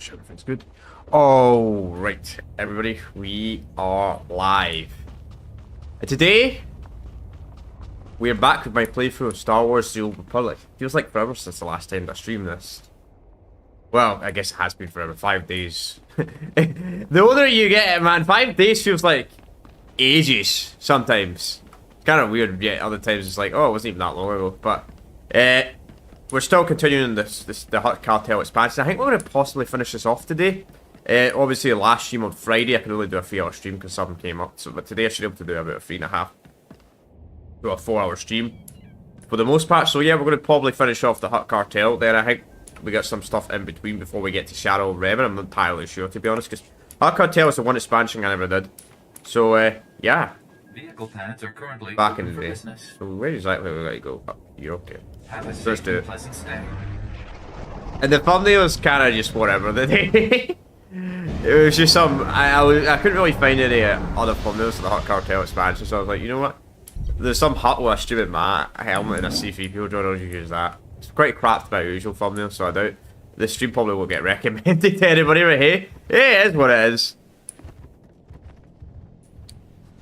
sure everything's good. Oh, right, everybody, we are live. And today, we're back with my playthrough of Star Wars The Old Republic. Feels like forever since the last time I streamed this. Well, I guess it has been forever. 5 days. The older you get, man, 5 days feels like ages sometimes. It's kind of weird, yet other times it's like, oh, it wasn't even that long ago. But, we're still continuing the Hut Cartel expansion. I think we're going to possibly finish this off today. Obviously, the last stream on Friday, I could only do a 3-hour stream because something came up. So, but today I should be able to do about a 3.5 to a 4-hour stream for the most part. So yeah, we're going to probably finish off the Hut Cartel. Then I think we got some stuff in between before we get to Shadow of Revan. I'm not entirely sure, to be honest, because Hut Cartel is the one expansion I never did. So yeah. Vehicle paths are currently Back in the day. business. So where exactly we gotta go? Up here, okay. Have a Let's safe do and it. pleasant stay. And the thumbnail was kind of just whatever. It was just some. I couldn't really find any other thumbnails for the Hut Cartel expansion, so I was like, you know what? There's some hut with a stupid mat, a helmet, and a C3PO drone. I'll just use that. It's quite crap to my usual thumbnail, so I doubt this stream probably won't get recommended to anybody. But hey, it is what it is.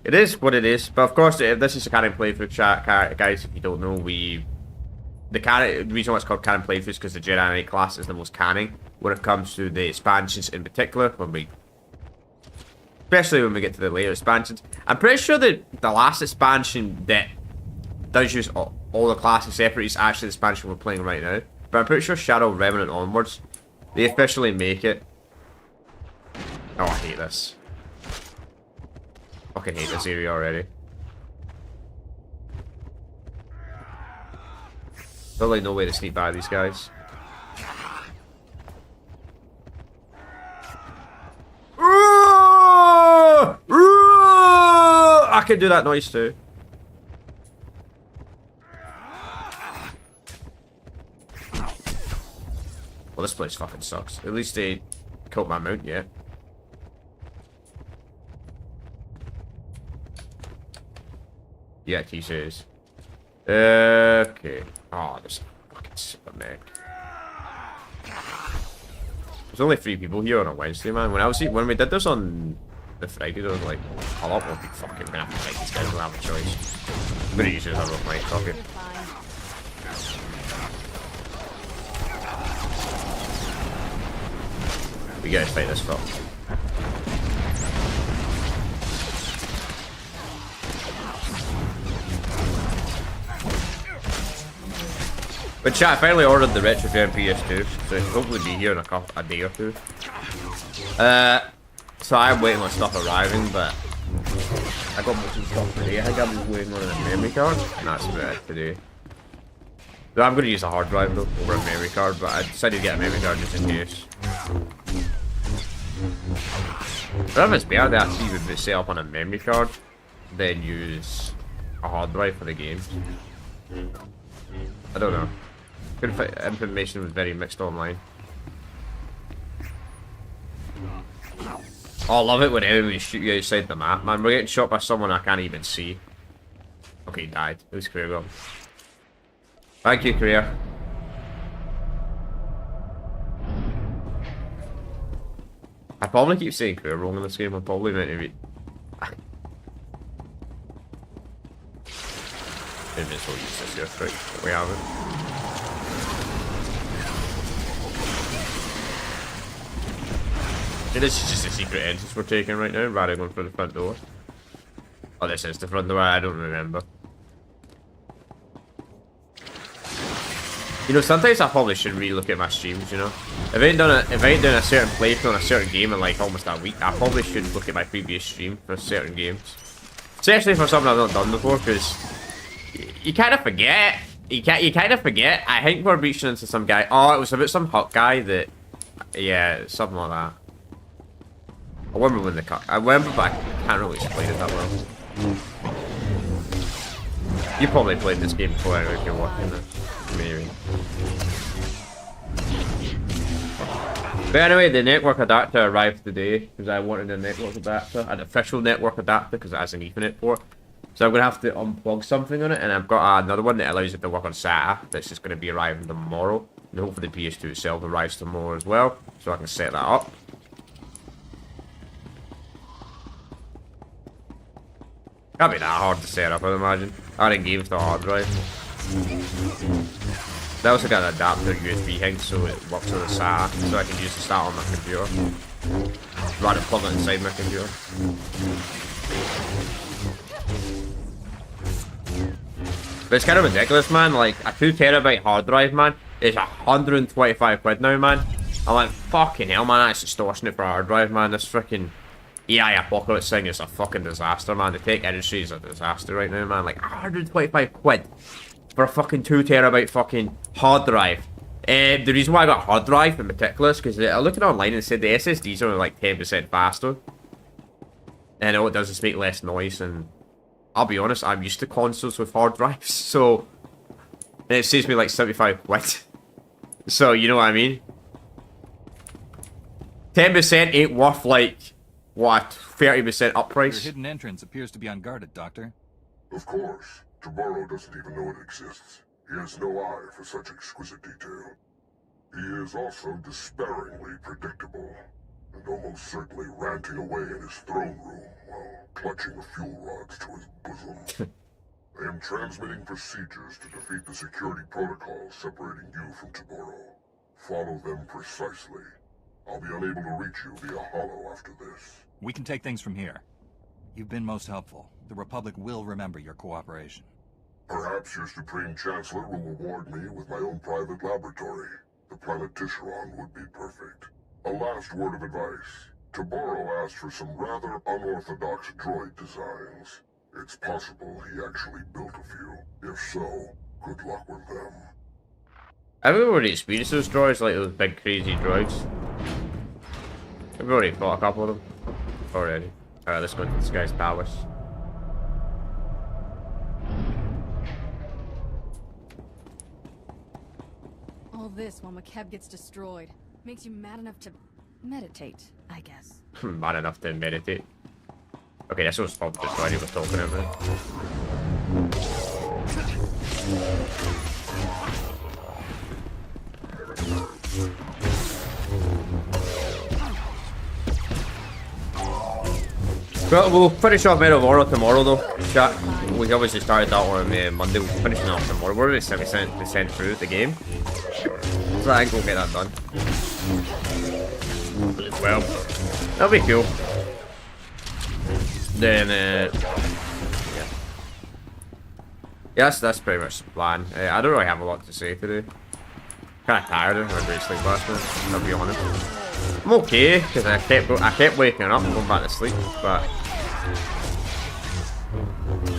It is what it is. But of course, if this is a canon playthrough chat, guys. If you don't know, the reason why it's called canon playthrough is because the Jedi Knight class is the most canon when it comes to the expansions in particular. Especially when we get to the later expansions. I'm pretty sure that the last expansion that does use all the classes separate is actually the expansion we're playing right now. But I'm pretty sure Shadow of Revan and onwards, they officially make it. Oh, I hate this. Fucking hate this area already. Literally no way to sneak by these guys. I can do that noise too. Well, this place fucking sucks. At least they killed my mount yet. Yeah, T-shirts. Okay. Oh, there's a fucking super mech. There's only 3 people here on a Wednesday, man. When we did this on the Friday, there was like a lot more people. Fucking gonna have to fight these guys. We'll have a choice. I'm gonna use this as a mic. Fuck it. We gotta fight this fuck. But chat, I finally ordered the Retrofit PS2, so it should hopefully be here in a day or two. So I'm waiting on stuff arriving, but I got most of the stuff today. I think I'm just waiting on a memory card, and that's about it today. So I'm going to use a hard drive though, over a memory card, but I decided to get a memory card just in case. I don't know if it's better that actually would set up on a memory card, then use a hard drive for the games. I don't know. Information was very mixed online. Oh, I love it when enemies shoot you outside the map, man. We're getting shot by someone I can't even see. Okay, he died. It was Korea gone. Thank you, Korea. I probably keep saying Korea wrong in this game. I'm probably meant to be. Maybe it's all useless here, right? We have it. This is just a secret entrance we're taking right now, rather than going for the front door. Oh, this is the front door, I don't remember. You know, sometimes I probably should re-look at my streams, you know? If I ain't done a certain playthrough on a certain game in like almost a week, I probably should look at my previous stream for certain games. Especially for something I've not done before, because you kind of forget. You kind of forget. I think we're reaching into some guy. Oh, it was about some hot guy that... Yeah, something like that. I remember when the cut. I remember, but I can't really explain it that well. You probably played this game before anyway if you're watching it. Maybe. But anyway, the network adapter arrived today because I wanted a network adapter, an official network adapter because it has an Ethernet port. So I'm going to have to unplug something on it, and I've got another one that allows it to work on SATA that's just going to be arriving tomorrow. And hopefully the PS2 itself arrives tomorrow as well, so I can set that up. Can't be that hard to set up, I'd imagine. I didn't give it the hard drive. They also got an adapter USB thing, so it works with a SATA, so I can use the SATA on my computer. Rather than plug it inside my computer. But it's kind of ridiculous, man. Like, a 2TB hard drive, man, is 125 quid now, man. I'm like, fucking hell, man, that's extortionate for a hard drive, man. This freaking AI apocalypse thing is a fucking disaster, man. The tech industry is a disaster right now, man. Like, 125 quid for a fucking 2TB fucking hard drive. The reason why I got hard drive in particular is because I looked online and it said the SSDs are like 10% faster. And all it does is make less noise, and I'll be honest, I'm used to consoles with hard drives, so it saves me like 75 quid. So, you know what I mean? 10% ain't worth like, what, 30% up price? Your hidden entrance appears to be unguarded, Doctor. Of course. Tomorrow doesn't even know it exists. He has no eye for such exquisite detail. He is also despairingly predictable, and almost certainly ranting away in his throne room while clutching the fuel rods to his bosom. I am transmitting procedures to defeat the security protocols separating you from tomorrow. Follow them precisely. I'll be unable to reach you via holo after this. We can take things from here. You've been most helpful. The Republic will remember your cooperation. Perhaps your Supreme Chancellor will reward me with my own private laboratory. The planet Tisharon would be perfect. A last word of advice. Taboro asked for some rather unorthodox droid designs. It's possible he actually built a few. If so, good luck with them. I've already experienced those droids, like those big crazy droids. I've already fought a couple of them. Already. Alright, let's go to this guy's palace. All this while McKeb gets destroyed. Makes you mad enough to meditate, I guess. Mad enough to meditate. Okay, this was probably the story we were talking about. Well, we'll finish off Medal of Honor tomorrow though, chat. We obviously started that on Monday, we'll finish it off tomorrow. We're about 70% through the game. So I think we'll get that done. Well, that'll be cool. Then, yeah. Yes, that's pretty much the plan. I don't really have a lot to say today. Kinda tired of a great sleep last night, I'll be honest. I'm okay, because I kept waking up and going back to sleep, but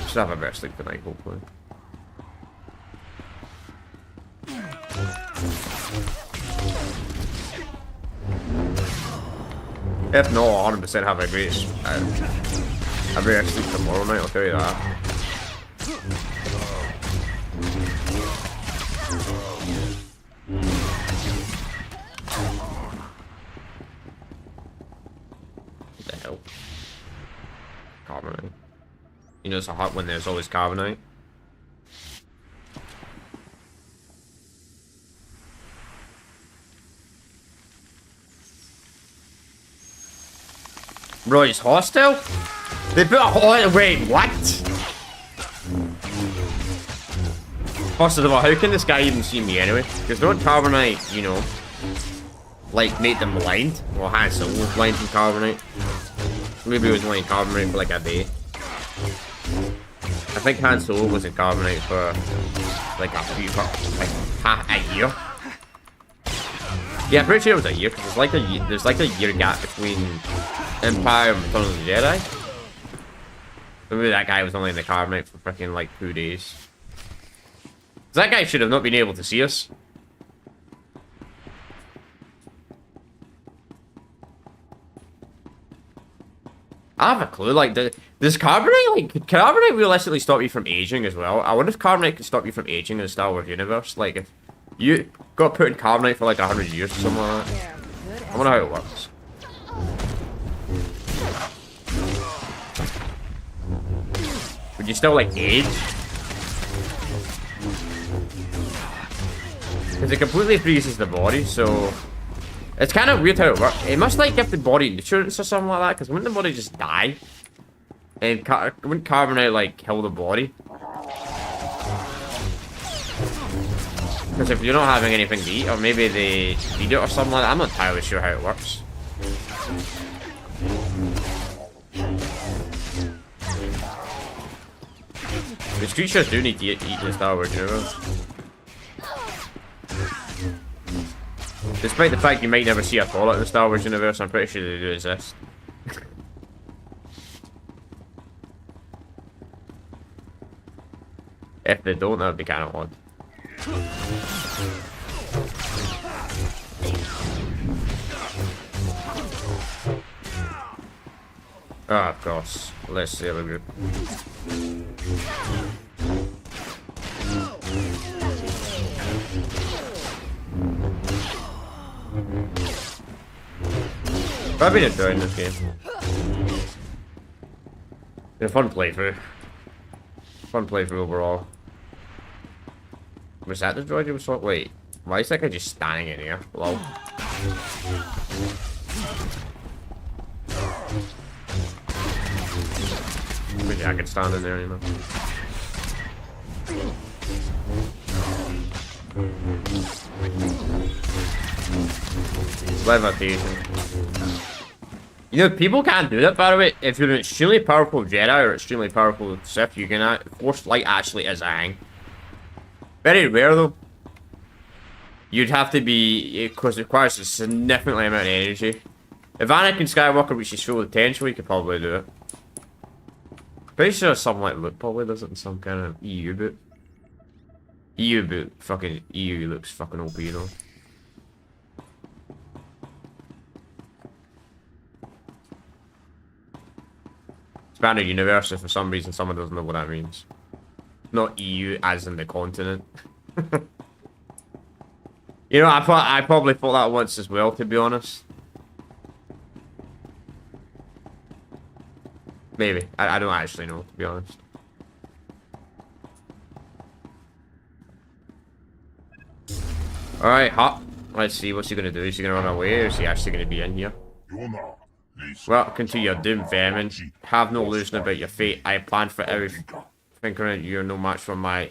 should have a better sleep tonight, hopefully. If not, 100% have a better sleep tomorrow night, I'll tell you that. What the hell? Carbonite. You know it's a hot when there's always carbonite. Bro, he's hostile? They put a hostile. Wait, what? First of all, how can this guy even see me anyway? Because don't carbonite, you know, like make them blind. Well, Han Solo was blind from carbonite. Maybe he was only in carbonite for like a day. I think Han Solo was in carbonite for like a year. Yeah, I'm pretty sure it was a year because there's like a year gap between Empire and Return of the Jedi. Maybe that guy was only in the carbonite for freaking like 2 days. That guy should have not been able to see us. I have a clue. Like, does carbonite, like, could carbonite realistically stop you from aging as well? I wonder if carbonite could stop you from aging in the Star Wars universe. Like, if you got put in carbonite for like 100 years or something like that. I wonder how it works. Would you still like age? Because it completely freezes the body, so... It's kind of weird how it works. It must like give the body nutrients or something like that, because wouldn't the body just die? And wouldn't carbonite like kill the body? Because if you're not having anything to eat, or maybe they feed it or something like that, I'm not entirely sure how it works. These creatures do need to eat in Star Wars universe. Despite the fact you might never see a toilet in the Star Wars universe, I'm pretty sure they do exist. If they don't, that would be kind of odd. Ah, of course. Let's see how we go. I've been enjoying this game. It's a fun playthrough. Fun playthrough overall. Was that the droid you was talking? Wait, why is that guy just standing in here? Lol. Maybe I can stand in there, you know. Levitation. You know, people can't do that, by the way. If you're an extremely powerful Jedi or extremely powerful Sith, you can force light actually is a hang. Very rare though. You'd have to be, because it requires a significant amount of energy. If Anakin Skywalker reaches full potential, he could probably do it. Pretty sure something like Luke probably does it in some kind of EU boot. EU boot, fucking EU looks fucking OP though. Expanded universe, if for some reason someone doesn't know what that means. Not EU as in the continent. You know, I probably thought that once as well, to be honest. Maybe. I don't actually know, to be honest. Alright, hop. Let's see, what's he gonna do? Is he gonna run away, or is he actually gonna be in here? Welcome to your doom, vermin. Have no illusion about your fate. I planned for everything around you. You're no match for my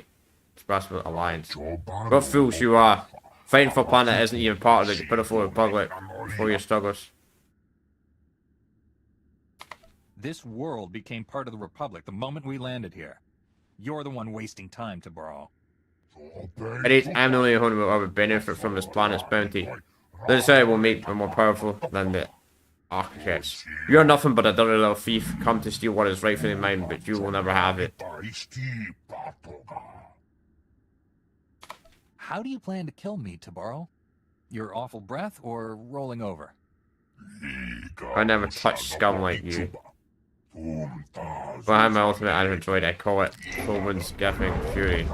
expressive alliance. What fools you are. Fighting for a planet that isn't even part of the pitiful republic for your struggles. This world became part of the Republic the moment we landed here. You're the one wasting time, Tabaro. It is, I'm the only one who will ever benefit from this planet's bounty. This side will make them more powerful than the architects. You're nothing but a dirty little thief, come to steal what is rightfully mine, but you will never have it. How do you plan to kill me, Tabaro? Your awful breath or rolling over? I never touched scum like you. Behind my ultimate animal droid, I call it Coleman's Geffing Fury.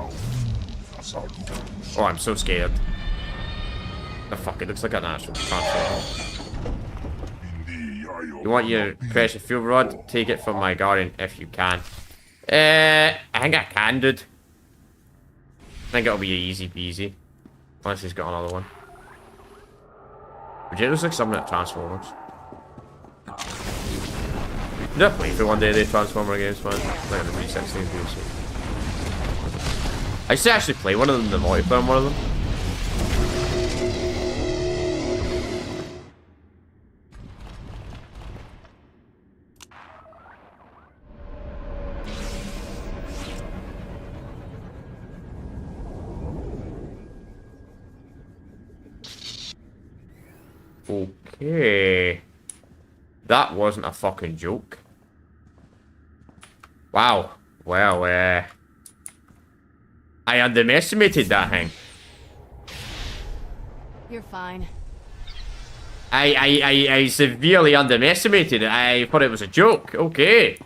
Oh, I'm so scared. The fuck, it looks like an actual transformer. You want your precious fuel rod? Take it from my guardian if you can. I think I can, dude. I think it'll be easy peasy. Unless he's got another one. But it looks like something that Transformers. Yeah, play for one day the Transformer games, man. Like the 316 games. I used to actually play one of them, the multiplayer one of them. Okay. That wasn't a fucking joke. Wow. Well, I underestimated that thing. You're fine. I severely underestimated it. I thought it was a joke. Okay.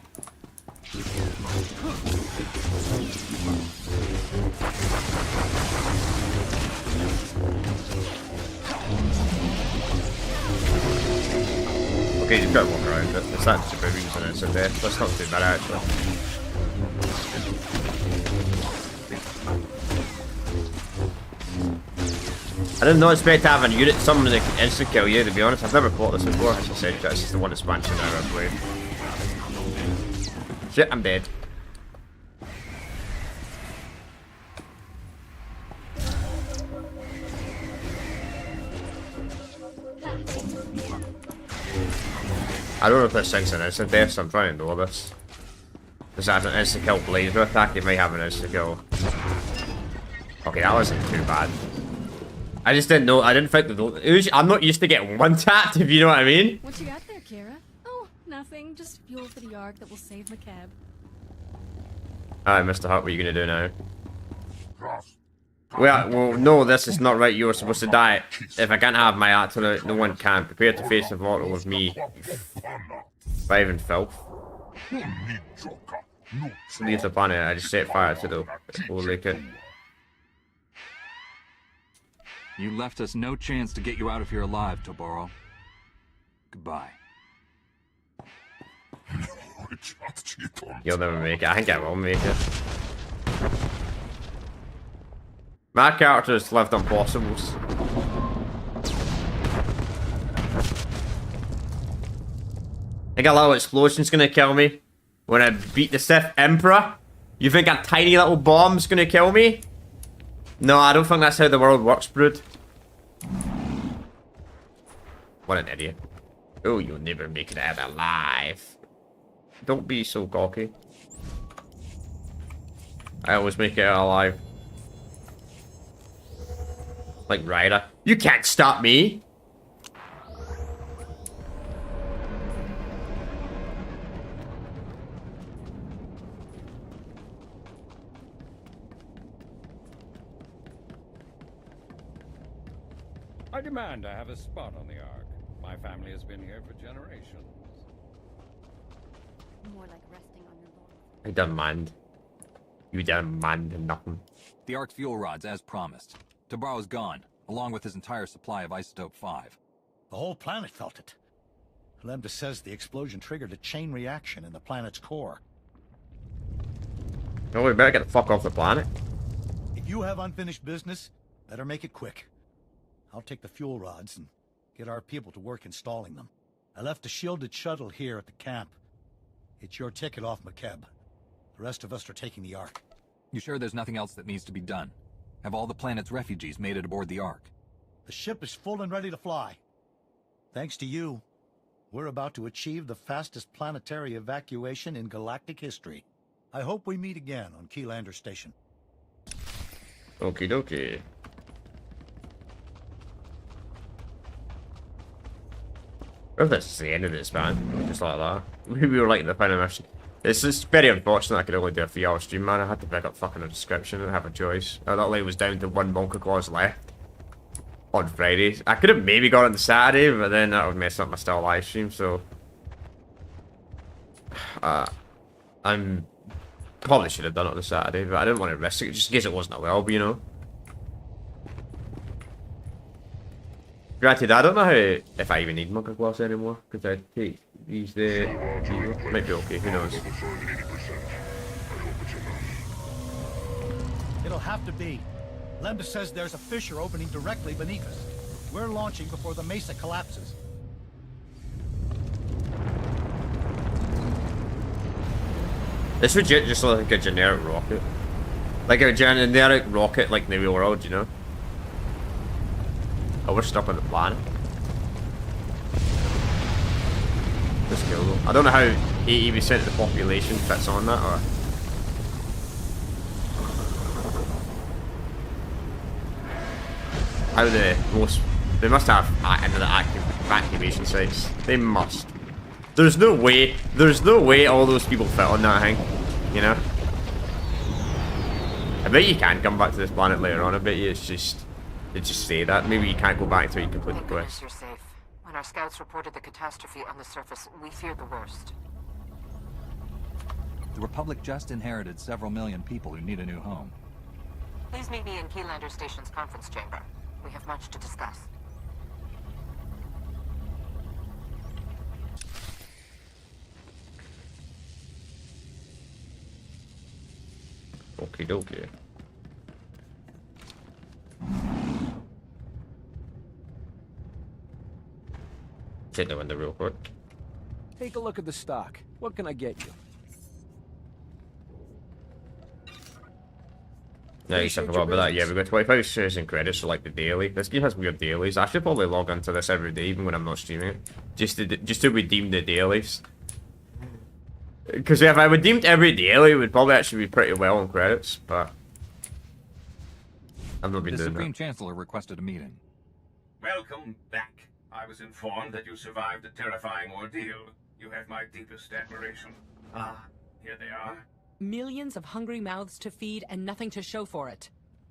Okay, you've got to walk around it. It's that super reason it's in there. That's not too bad actually. I did not expect to have a unit summon that can instant kill you, to be honest. I've never fought this before. As I said, this is the one expansion I've ever played. Shit, I'm dead. I don't know if this thing's an instant death, so I'm trying to know this. Does that have an instant kill blazer attack? It might have an instant kill. Okay, that wasn't too bad. I just didn't know. I didn't think that. I'm not used to getting one tapped, if you know what I mean. What you got there, Kira? Oh, nothing. Just fuel for the arc that will save McCab. Alright, Mr. Hart, what are you gonna do now? Well, no, this is not right. You were supposed to die. If I can't have my absolute, no one can. Prepare to face the mortal with me. Five and filth. Leave the planet. I just set fire to the whole lake. You left us no chance to get you out of here alive, Toboro. Goodbye. You'll never make it. I think I will make it. My character has lived on possibles. Think a little explosion's gonna kill me when I beat the Sith Emperor? You think a tiny little bomb's gonna kill me? No, I don't think that's how the world works, Brood. What an idiot. Oh, you'll never make it out alive. Don't be so cocky. I always make it out alive. Like Ryder. You can't stop me! I demand I have a spot on the Ark. My family has been here for generations. More like resting on your laurels. I demand. You demand nothing. The Ark's fuel rods, as promised. Toboro's gone, along with his entire supply of isotope 5. The whole planet felt it. Lambda says the explosion triggered a chain reaction in the planet's core. No, we better get the fuck off the planet. If you have unfinished business, better make it quick. I'll take the fuel rods and get our people to work installing them. I left a shielded shuttle here at the camp. It's your ticket off McCab. The rest of us are taking the Ark. You sure there's nothing else that needs to be done? Have all the planet's refugees made it aboard the Ark? The ship is full and ready to fly. Thanks to you, we're about to achieve the fastest planetary evacuation in galactic history. I hope we meet again on Keylander Station. Okie dokie. What if this is the end of this, man? Just like that. Maybe we were like the final mission. It's just very unfortunate I could only do a 3-hour stream, man. I had to pick up fucking a description and have a choice. That light was down to 1 bunker clause left. On Fridays. I could have maybe got it on Saturday, but then that would mess up my still live stream, so... I'm... Probably should have done it on the Saturday, but I didn't want to risk it, just in case it wasn't a web, you know? Granted, I don't know how if I even need bunker clause anymore, because I take these might be okay, who knows. It'll have to be. Lambda says there's a fissure opening directly beneath us. We're launching before the mesa collapses. This would just look like a generic rocket. Like a generic rocket like in the real world, you know? Oh, we're stuck on the planet. This kill though. I don't know how 80% of the population fits on that, or... How the most... They must have into the active evacuation sites. They must. There's no way all those people fit on that thing, you know? I bet you can come back to this planet later on. I bet you it's just... They just say that. Maybe you can't go back until you complete the Thank goodness quest. you're safe. When our scouts reported the catastrophe on the surface, we feared the worst. The Republic just inherited several million people who need a new home. Please meet me in Keylander Station's conference chamber. We have much to discuss. Okie dokie. Check the window real quick. Take a look at the stock. What can I get you? Yeah, you said about that. Yeah, we've got 25 shares in credits for like the daily. This game has weird dailies. I should probably log into this every day, even when I'm not streaming it, just to redeem the dailies. Because if I redeemed every daily, it would probably actually be pretty well on credits. But I've not been The doing Supreme that. Chancellor requested a meeting. Welcome back. I was informed that you survived a terrifying ordeal. You have my deepest admiration. Ah, here they are. Millions of hungry mouths to feed and nothing to show for it.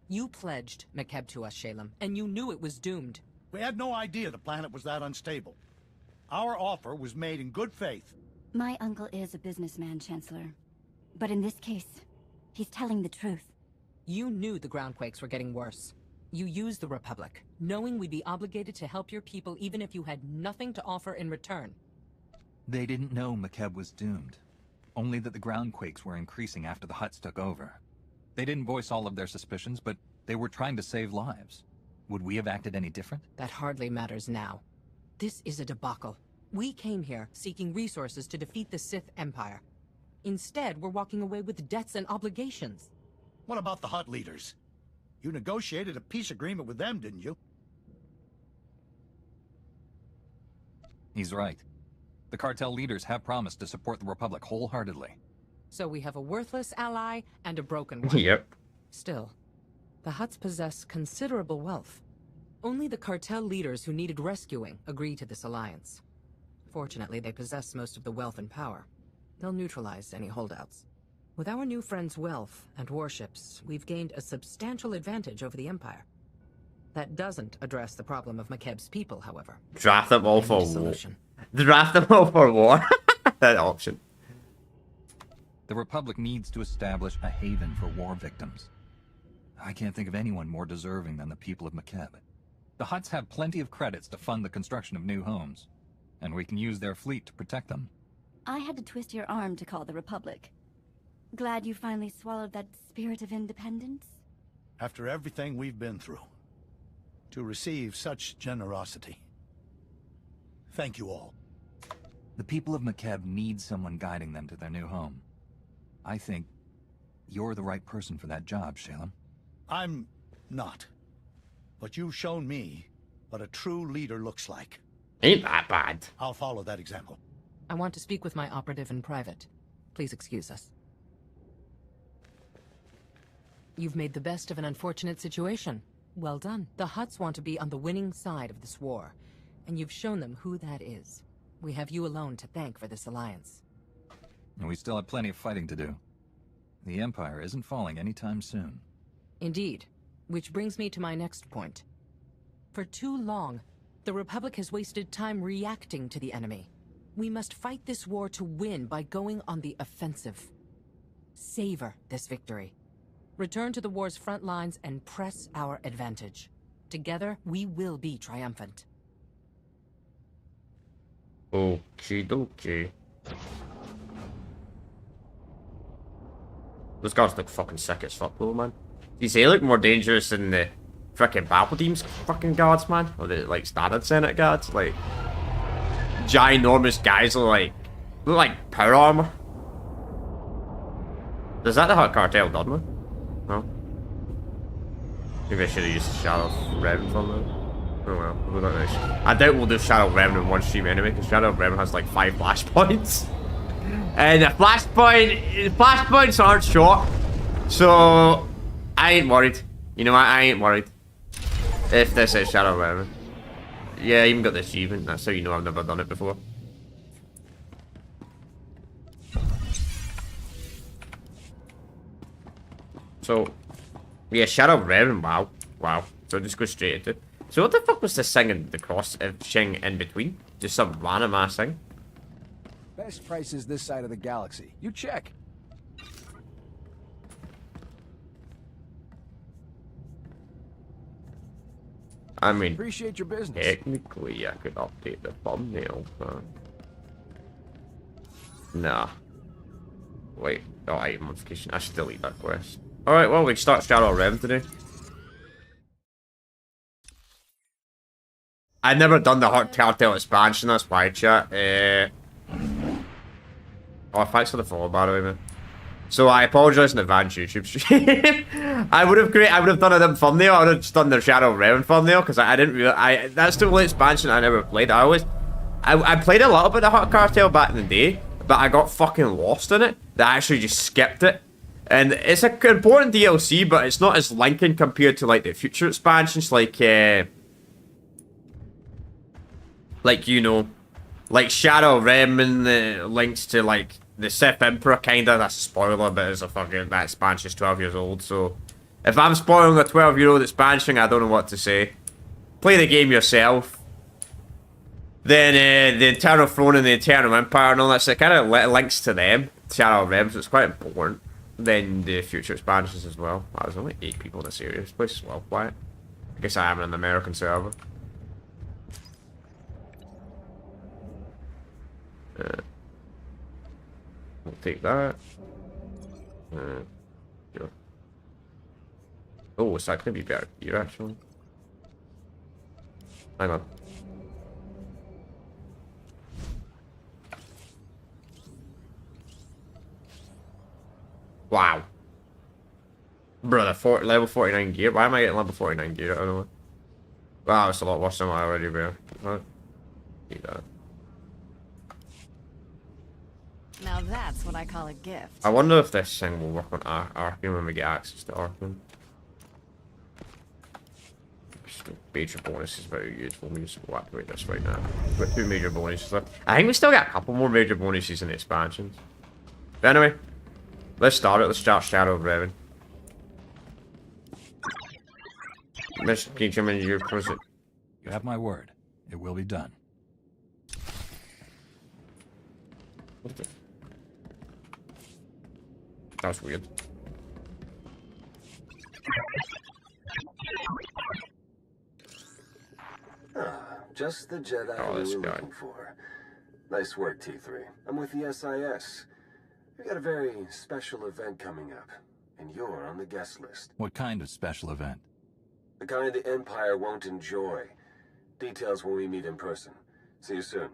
You pledged McKeb to us, Shalem, and you knew it was doomed. We had no idea the planet was that unstable. Our offer was made in good faith. My uncle is a businessman, Chancellor. But in this case, he's telling the truth. You knew the groundquakes were getting worse. You used the Republic, knowing we'd be obligated to help your people even if you had nothing to offer in return. They didn't know McKeb was doomed. Only that the groundquakes were increasing after the Hutts took over. They didn't voice all of their suspicions, but they were trying to save lives. Would we have acted any different? That hardly matters now. This is a debacle. We came here seeking resources to defeat the Sith Empire. Instead, we're walking away with debts and obligations. What about the Hutt leaders? You negotiated a peace agreement with them, didn't you? He's right. The cartel leaders have promised to support the Republic wholeheartedly. So we have a worthless ally and a broken one. Yep. Still, the Hutts possess considerable wealth. Only the cartel leaders who needed rescuing agree to this alliance. Fortunately, they possess most of the wealth and power. They'll neutralize any holdouts. With our new friend's wealth and warships, we've gained a substantial advantage over the Empire. That doesn't address the problem of McKeb's people, however. Draft them all for war. Solution. Draft them all for war. That option. The Republic needs to establish a haven for war victims. I can't think of anyone more deserving than the people of McKeb. The Hutts have plenty of credits to fund the construction of new homes, and we can use their fleet to protect them. I had to twist your arm to call the Republic. Glad you finally swallowed that spirit of independence? After everything we've been through. To receive such generosity. Thank you all. The people of McKeb need someone guiding them to their new home. I think you're the right person for that job, Shalem. I'm not. But you've shown me what a true leader looks like. Ain't that bad. I'll follow that example. I want to speak with my operative in private. Please excuse us. You've made the best of an unfortunate situation. Well done. The Hutts want to be on the winning side of this war, and you've shown them who that is. We have you alone to thank for this alliance. And we still have plenty of fighting to do. The Empire isn't falling anytime soon. Indeed. Which brings me to my next point. For too long, the Republic has wasted time reacting to the enemy. We must fight this war to win by going on the offensive. Savor this victory. Return to the war's front lines and press our advantage. Together, we will be triumphant. Okie dokie. Those guards look fucking sick as fuck though, man. These they look more dangerous than the frickin' Palpatine's fucking guards, man. Or the like standard Senate guards. Like ginormous guys look like power armor. Is that the Hutt cartel done with? No. Maybe I should have used Shadow Revan from them. Oh well, we'll do that next. I doubt we'll do Shadow Revan in one stream anyway, because Shadow Revan has like 5 flashpoints. And the flashpoints aren't short. So I ain't worried. You know what? I ain't worried. If this is Shadow Revan. Yeah, I even got the achievement. That's how you know I've never done it before. So, yeah, Shadow Revan, wow. Wow. So just go straight into it. So what the fuck was this thing in the cross Shing in between? Just some random ass thing? Best prices this side of the galaxy. You check. I mean, Appreciate your business. technically I could update the thumbnail, but... Nah. Wait, oh, item modification. I should delete that quest. Alright, well, we start Shadow Revan today. I've never done the Hot Cartel expansion, that's why, chat. Oh, thanks for the follow, by the way, man. So I apologize in advance, YouTube stream. I would have done a different thumbnail. I would have just done the Shadow Realm thumbnail because I didn't really. That's the only expansion I never played. I played a little bit of Hot Cartel back in the day, but I got fucking lost in it. That I actually just skipped it. And it's an important DLC, but it's not as linking compared to like the future expansions, like you know, like Shadow Realm and the links to like the Sith Emperor, kinda. That's a spoiler, but it's a fucking, that expansion's 12 years old, so if I'm spoiling a 12-year-old expansion, I don't know what to say. Play the game yourself. Then the Eternal Throne and the Eternal Empire and all that, so it kind of links to them, Shadow Realm, so it's quite important. Then the future expansions as well. Wow, there's only 8 people in this area. This place is well quiet. I guess I am on an American server. We'll take that. Sure. Oh, it's actually gonna be better here, actually. Hang on. Wow. Brother, level 49 gear. Why am I getting level 49 gear? I don't know. Wow, it's a lot worse than what I already wear. Need that. Now that's what I call a gift. I wonder if this thing will work on Arkham when we get access to Arkham. Major bonuses very useful. We just will activate this right now. We've got 2 major bonuses left. I think we still got a couple more major bonuses in the expansions. But anyway, let's start it. Let's start Shadow Realm. Mr. Benjamin, you're present. You have my word. It will be done. That was weird. Just the Jedi we were looking for. Nice work, T3. I'm with the SIS. We got a very special event coming up, and you're on the guest list. What kind of special event? The kind the Empire won't enjoy. Details when we meet in person. See you soon.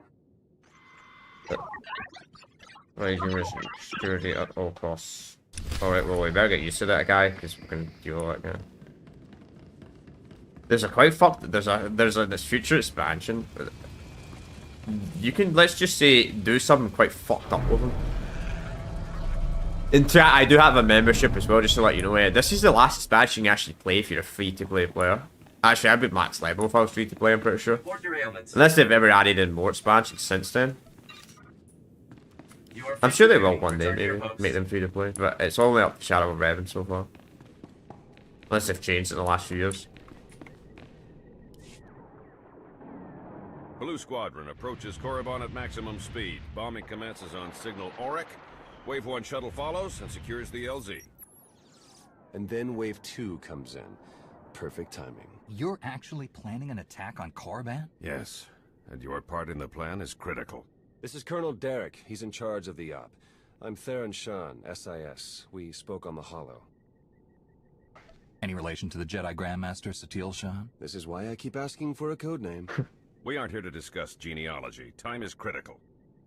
Right, security at all costs. Alright, well, we better get used to that guy, because we can deal with that guy. There's a quite fucked. There's this future expansion. You can, let's just say, do something quite fucked up with him. In chat, I do have a membership as well, just to let you know. This is the last expansion you actually play if you're a free-to-play player. Actually, I'd be max level if I was free-to-play, I'm pretty sure. Unless they've ever added in more expansions since then. I'm sure they will one day, maybe, make them free-to-play. But it's only up to Shadow of Revan so far. Unless they've changed it in the last few years. Blue Squadron approaches Korriban at maximum speed. Bombing commences on signal Auric. Wave 1 shuttle follows and secures the LZ. And then Wave 2 comes in. Perfect timing. You're actually planning an attack on Korriban? Yes, and your part in the plan is critical. This is Colonel Derek. He's in charge of the op. I'm Theron Shan, SIS. We spoke on the Hollow. Any relation to the Jedi Grandmaster, Satele Shan? This is why I keep asking for a code name. We aren't here to discuss genealogy. Time is critical.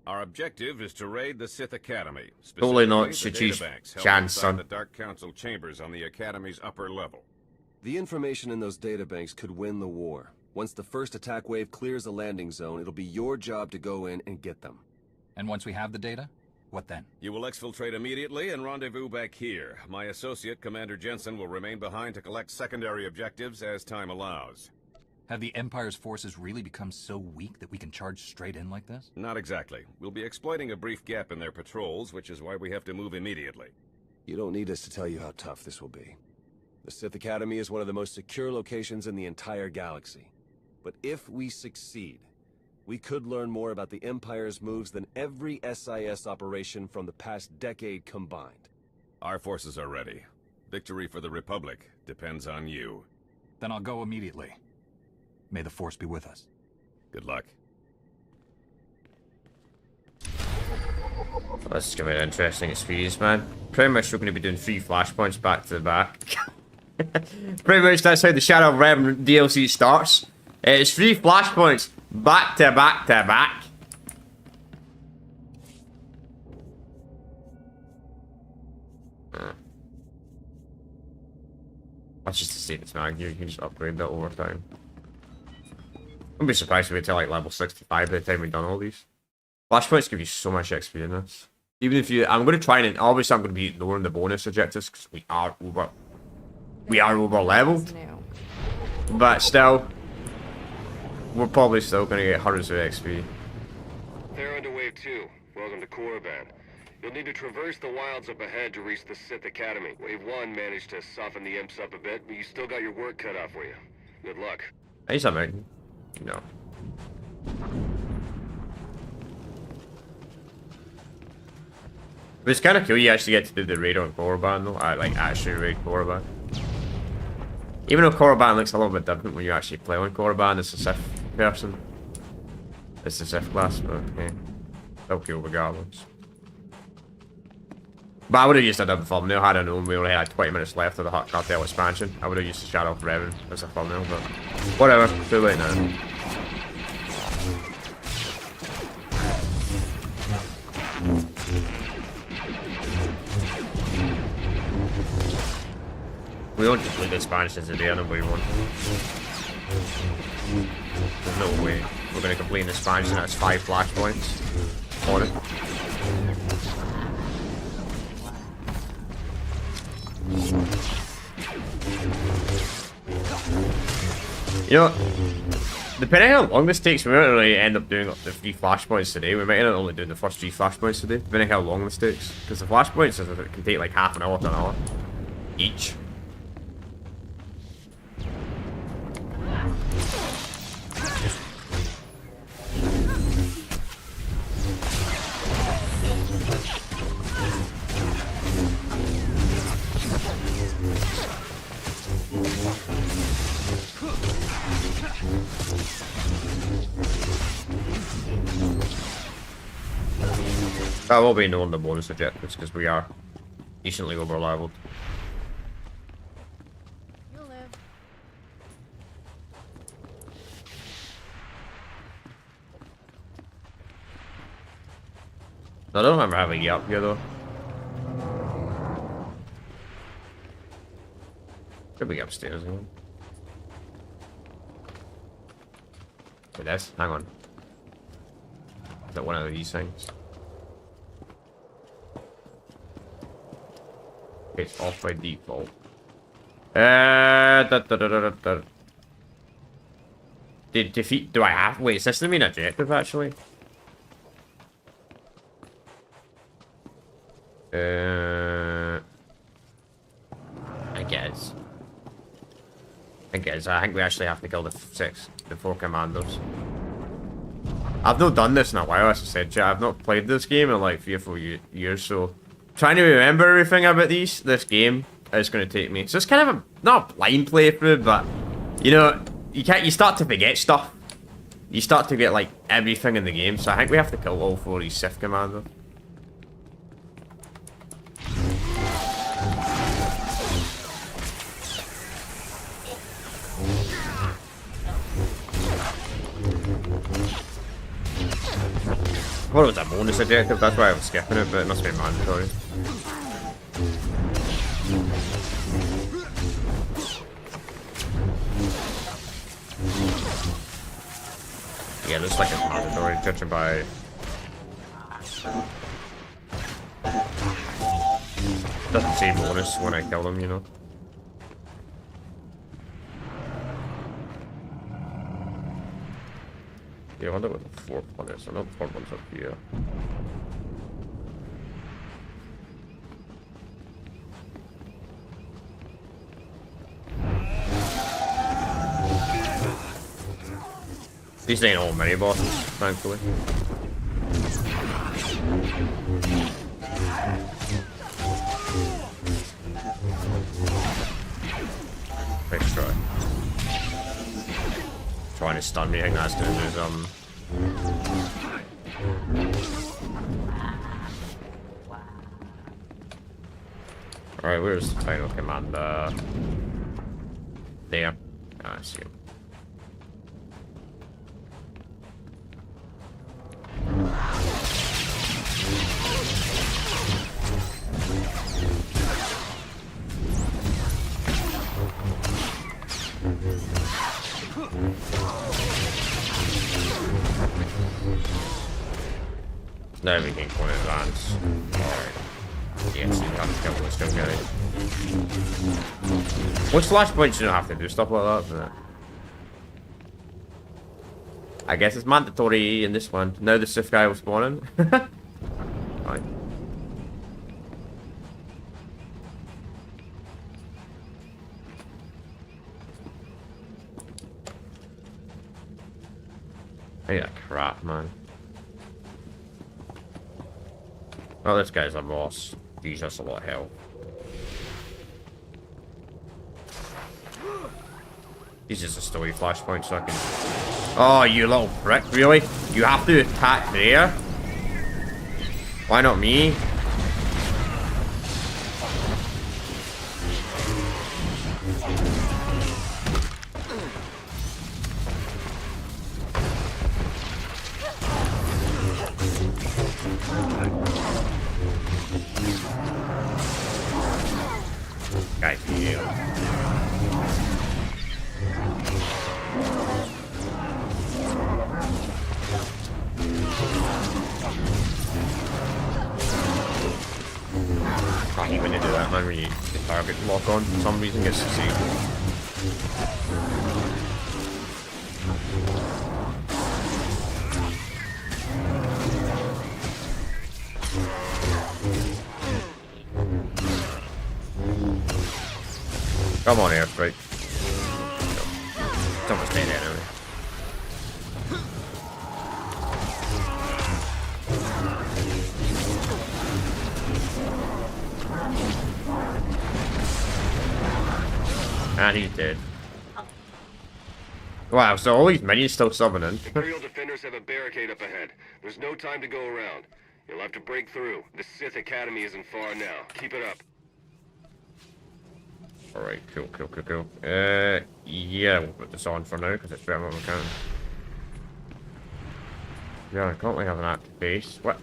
Our objective is to raid the Sith Academy. Totally not Specifically, the Satele databanks held Shan's inside son. the Dark Council chambers on the Academy's upper level. The information in those databanks could win the war. Once the first attack wave clears the landing zone, it'll be your job to go in and get them. And once we have the data, what then? You will exfiltrate immediately and rendezvous back here. My associate, Commander Jensen, will remain behind to collect secondary objectives as time allows. Have the Empire's forces really become so weak that we can charge straight in like this? Not exactly. We'll be exploiting a brief gap in their patrols, which is why we have to move immediately. You don't need us to tell you how tough this will be. The Sith Academy is one of the most secure locations in the entire galaxy. But if we succeed, we could learn more about the Empire's moves than every SIS operation from the past decade combined. Our forces are ready. Victory for the Republic depends on you. Then I'll go immediately. May the Force be with us. Good luck. This is going to be an interesting experience, man. Pretty much we're going to be doing 3 flashpoints back to the back. Pretty much that's how the Shadow of Revan DLC starts. It's 3 flashpoints back to back to back. That's just the state it's mag. You can just upgrade that over time. I'd be surprised if we get to like level 65 by the time we've done all these. Flashpoints give you so much XP in this. Even if you, I'm going to try and obviously I'm going to be ignoring the bonus objectives because we are over leveled. But still, we're probably still going to get hundreds of XP. They're under wave 2. Welcome to Korriban. You'll need to traverse the wilds up ahead to reach the Sith Academy. Wave 1 managed to soften the imps up a bit, but you still got your work cut out for you. Good luck. Hey, something. No. But it's kind of cool you actually get to do the raid on Korriban though. I like actually raid Korriban. Even though Korriban looks a little bit different when you actually play on Korriban as a Sith person. It's the Sith class, but okay. Still cool regardless. But I would have used a double thumbnail had I known we only had 20 minutes left of the Hut Cartel expansion. I would have used the Shadow of Revan as a thumbnail, but whatever, too late now. We don't complete the expansions today, I don't believe one. There's no way we're going to complete an expansion that's 5 flashpoints on it. You know, depending on how long this takes, we might really end up doing up to 3 flashpoints today. We might end up only doing the first 3 flashpoints today, depending on how long this takes. Because the flashpoints can take like half an hour to an hour each. That will be known the bonus objectives because we are decently over leveled. You'll live. I don't remember having you up here though. Could be upstairs again. It is. Hang on. Is that one of these things? Okay, it's off by default. Did defeat? Do I have? Wait, is this the main objective actually? I guess. I think we actually have to kill the 4 commandos. I've not done this in a while, as I said, chat. I've not played this game in like 3 or 4 years, so trying to remember everything about this game is going to take me. So it's kind of not a blind playthrough, but you know, you start to forget stuff. You start to get like everything in the game, so I think we have to kill all 4 of these Sith commandos. I thought it was a bonus objective, that's why I was skipping it, but it must be mandatory. Yeah, looks like it's mandatory, judging by... Doesn't say bonus when I kill them, you know. Yeah, I wonder what the 4th one is. I know the 4th one's up here. These ain't all mini bosses, thankfully. Nice try. Trying to stun me, I think that's gonna do some. Alright, where's the final commander? There. Ah, I see him. Now we can go in advance. Alright. Yes, you have to kill this gun guy. With flashpoints, you don't have to do stuff like that, but I guess it's mandatory in this one. Now the Sith guy was spawning. Right. Yeah, crap, man. Oh, this guy's a boss. He's just a lot of hell. He's just a story flashpoint, so I can... Oh, you little prick, really? You have to attack there? Why not me? Guy healed. I hate when you do that, man, when you the target lock on for some reason gets disabled. Come on, airstrike. It's almost dead anyway. And he's dead. Wow, so all these minions still summoning. Imperial defenders have a barricade up ahead. There's no time to go around. You'll have to break through. The Sith Academy isn't far now. Keep it up. Alright, cool. Yeah, we'll put this on for now, because it's better than we can. Yeah, I currently have an active base. What?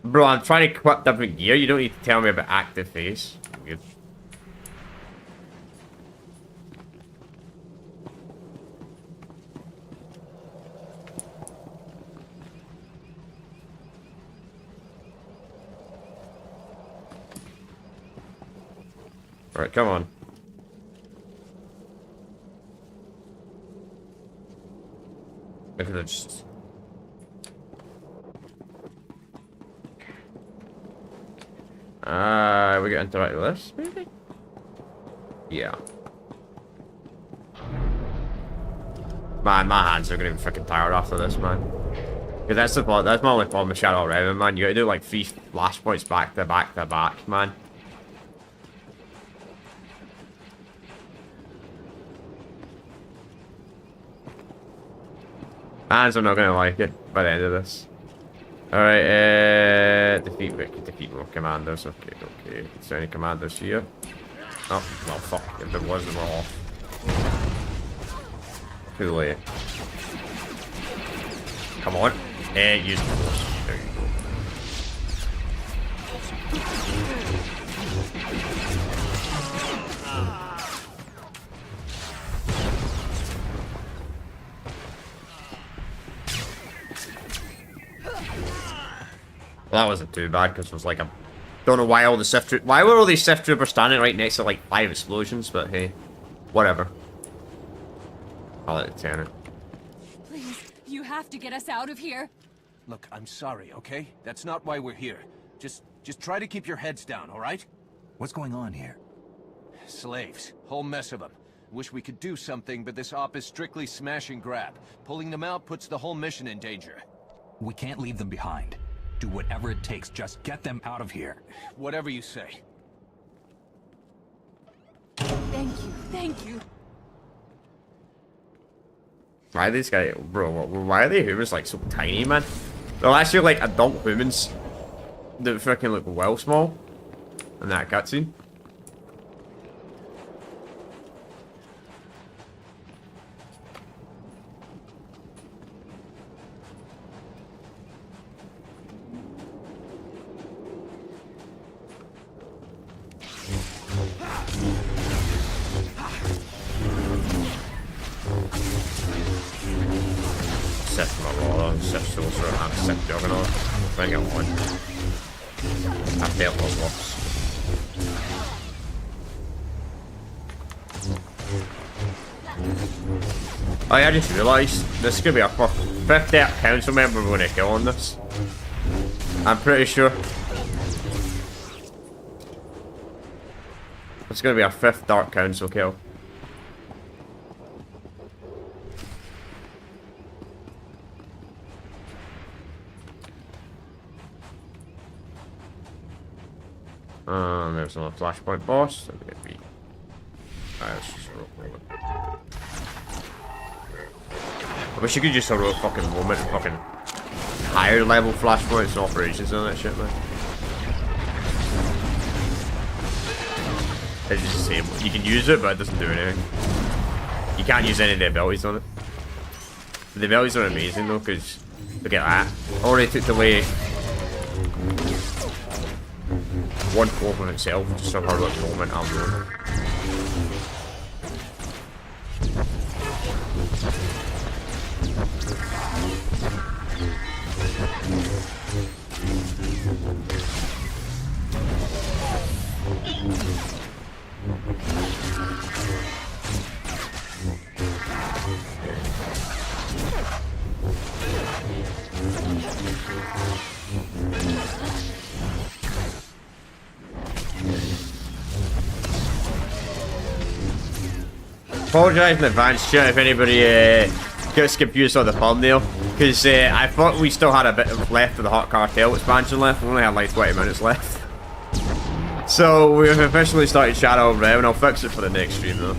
Bro, I'm trying to equip different gear. You don't need to tell me about active base. Good. Alright, come on. Look at this. We get interact with this, maybe? Yeah. Man, my hands are gonna be freaking tired after this, man. Because that's my only problem with Shadow Raven, man. You gotta do like 3 flashpoints back to back to back, man. Hands are not gonna like it by the end of this. Alright, defeat more commanders. Okay. Is there any commanders here? Oh, well, fuck. If there was, they were off. Too late. Come on. Use the force. There you go. That wasn't too bad because it was like a... Don't know why all the Sith troopers... Why were all these Sith troopers standing right next to like 5 explosions? But hey, whatever. I'll let it turn it. Please, you have to get us out of here. Look, I'm sorry, okay? That's not why we're here. Just try to keep your heads down, all right? What's going on here? Slaves. Whole mess of them. Wish we could do something, but this op is strictly smash and grab. Pulling them out puts the whole mission in danger. We can't leave them behind. Do whatever it takes, just get them out of here. Whatever you say. Thank you. Why are these guys... Bro, why are they humans like so tiny, man? They're actually like adult humans that freaking look well small in that cutscene. Sith Marauder, Sith Sorcerer, and a Sith Juggernaut. Bring it on. I felt what works. Oh yeah, I just realised this is going to be our 50th council member we're going to kill on this. I'm pretty sure. It's going to be our 5th Dark Council kill. There's another flashpoint boss. Let's just roll it. I wish you could just roll fucking moment and fucking higher level flashpoints and operations and that shit, man. It's just the same. You can use it, but it doesn't do anything. You can't use any of the abilities on it. The abilities are amazing though, because look at that. Already took away 1/4 of itself, just from her little moment I'm doing. Apologise in advance, chat, if anybody gets confused on the thumbnail, because I thought we still had a bit of left of the Hot Cartel expansion left. We only had like 20 minutes left. So we've officially started Shadow of Realm, and I'll fix it for the next stream though.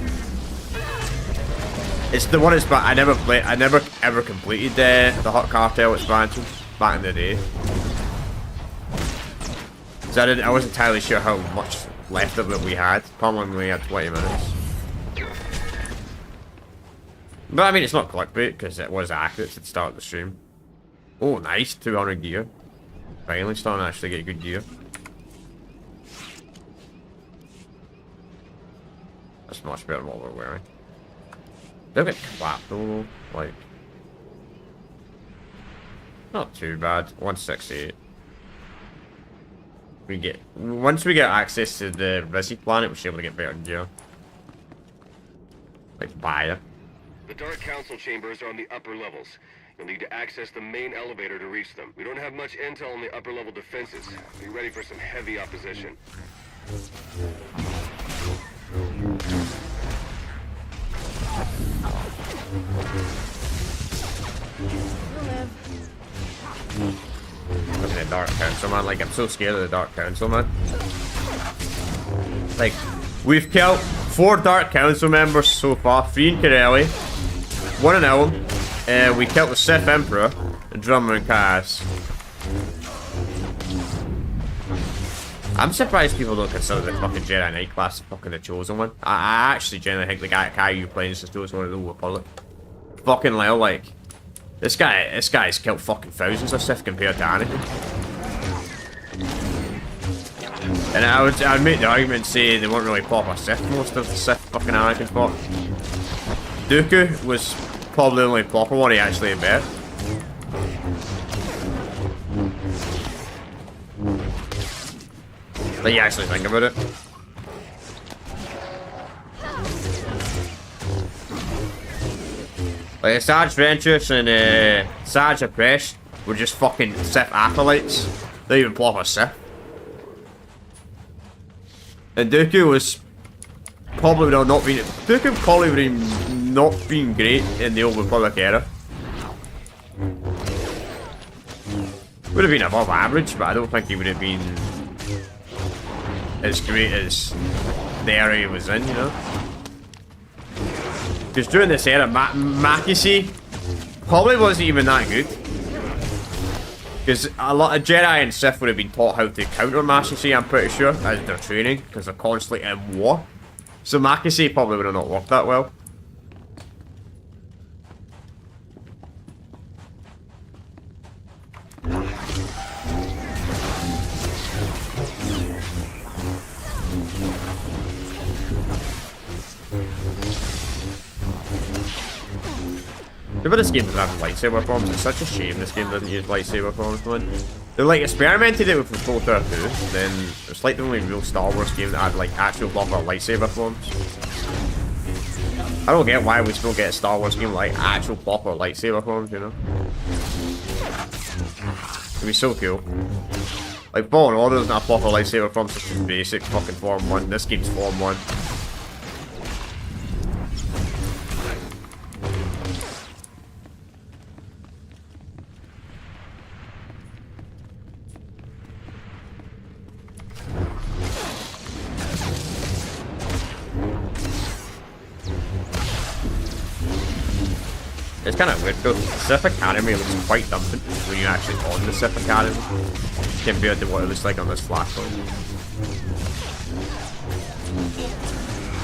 It's the one it's I never ever completed the Hot Cartel expansion back in the day. So I wasn't entirely sure how much left of it we had. Probably we had 20 minutes. But I mean, it's not clickbait because it was accurate at the start of the stream. Oh, nice, 200 gear. Finally starting to actually get good gear. That's much better than what we're wearing. They'll get clapped though, like. Not too bad. 168. Once we get access to the Rizzy planet, we should be able to get better gear. Like buy. The Dark Council chambers are on the upper levels. You'll need to access the main elevator to reach them. We don't have much intel on the upper level defenses. Be ready for some heavy opposition. Look at the Dark Council, man. Like, I'm so scared of the Dark Council, man. Like, we've killed 4 Dark Council members so far. 3 in Corelli, 1 in Elm. We killed the Sith Emperor, and Drummer and Chaos. I'm surprised people don't consider the fucking Jedi Knight class fucking the chosen one. I actually genuinely think the guy you playing is the chosen one of the Republic. Fucking hell, like, this guy's killed fucking thousands of Sith compared to Anakin. And I'd make the argument and say they weren't really proper Sith, most of the Sith fucking Anakin fought. Dooku was probably the only proper one he actually met. But you actually think about it. Like Sarge Ventress and Sarge Oppressed were just fucking Sith acolytes. They're even proper Sith. And Dooku was probably would have not been. Dooku probably would have not been great in the Old Republic era. Would have been above average, but I don't think he would have been as great as the era he was in, you know? Because during this era, Mackesy probably wasn't even that good. Because a lot of Jedi and Sith would have been taught how to counter Mackesy, I'm pretty sure, as their training, because they're constantly in war. So Mackesy probably would have not worked that well. Remember this game doesn't have lightsaber forms? It's such a shame this game doesn't use lightsaber forms, man. They like experimented it with KOTOR 2, then it's like the only real Star Wars game that had like actual proper lightsaber forms. I don't get why we still get a Star Wars game like actual proper lightsaber forms, you know? It'd be so cool. Like Fallen Order doesn't have proper lightsaber forms, it's just basic fucking Form 1. This game's Form 1. It's kind of weird though. The Sith Academy looks quite different when you're actually on the Sith Academy compared to what it looks like on this flashlight.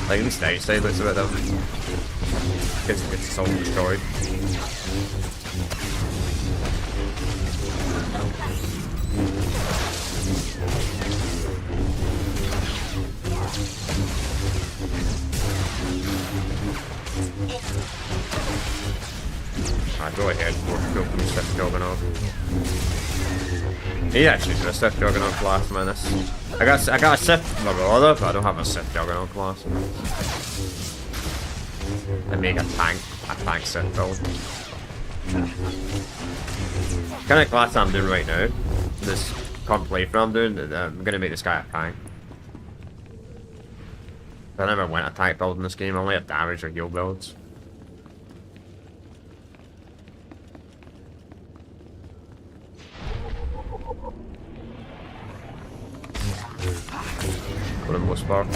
Like at least the outside looks a bit different. Because it's all destroyed. Alright, go ahead. Go from Sith Juggernaut. He actually did a Sith Juggernaut class, man. I got a Sith Marauder, but I don't have a Sith Juggernaut class. I make a tank Sith build. Kind of class I'm doing right now. This current playthrough I'm doing, I'm gonna make this guy a tank. I never went a tank build in this game. I only have damage or heal builds. For the most part.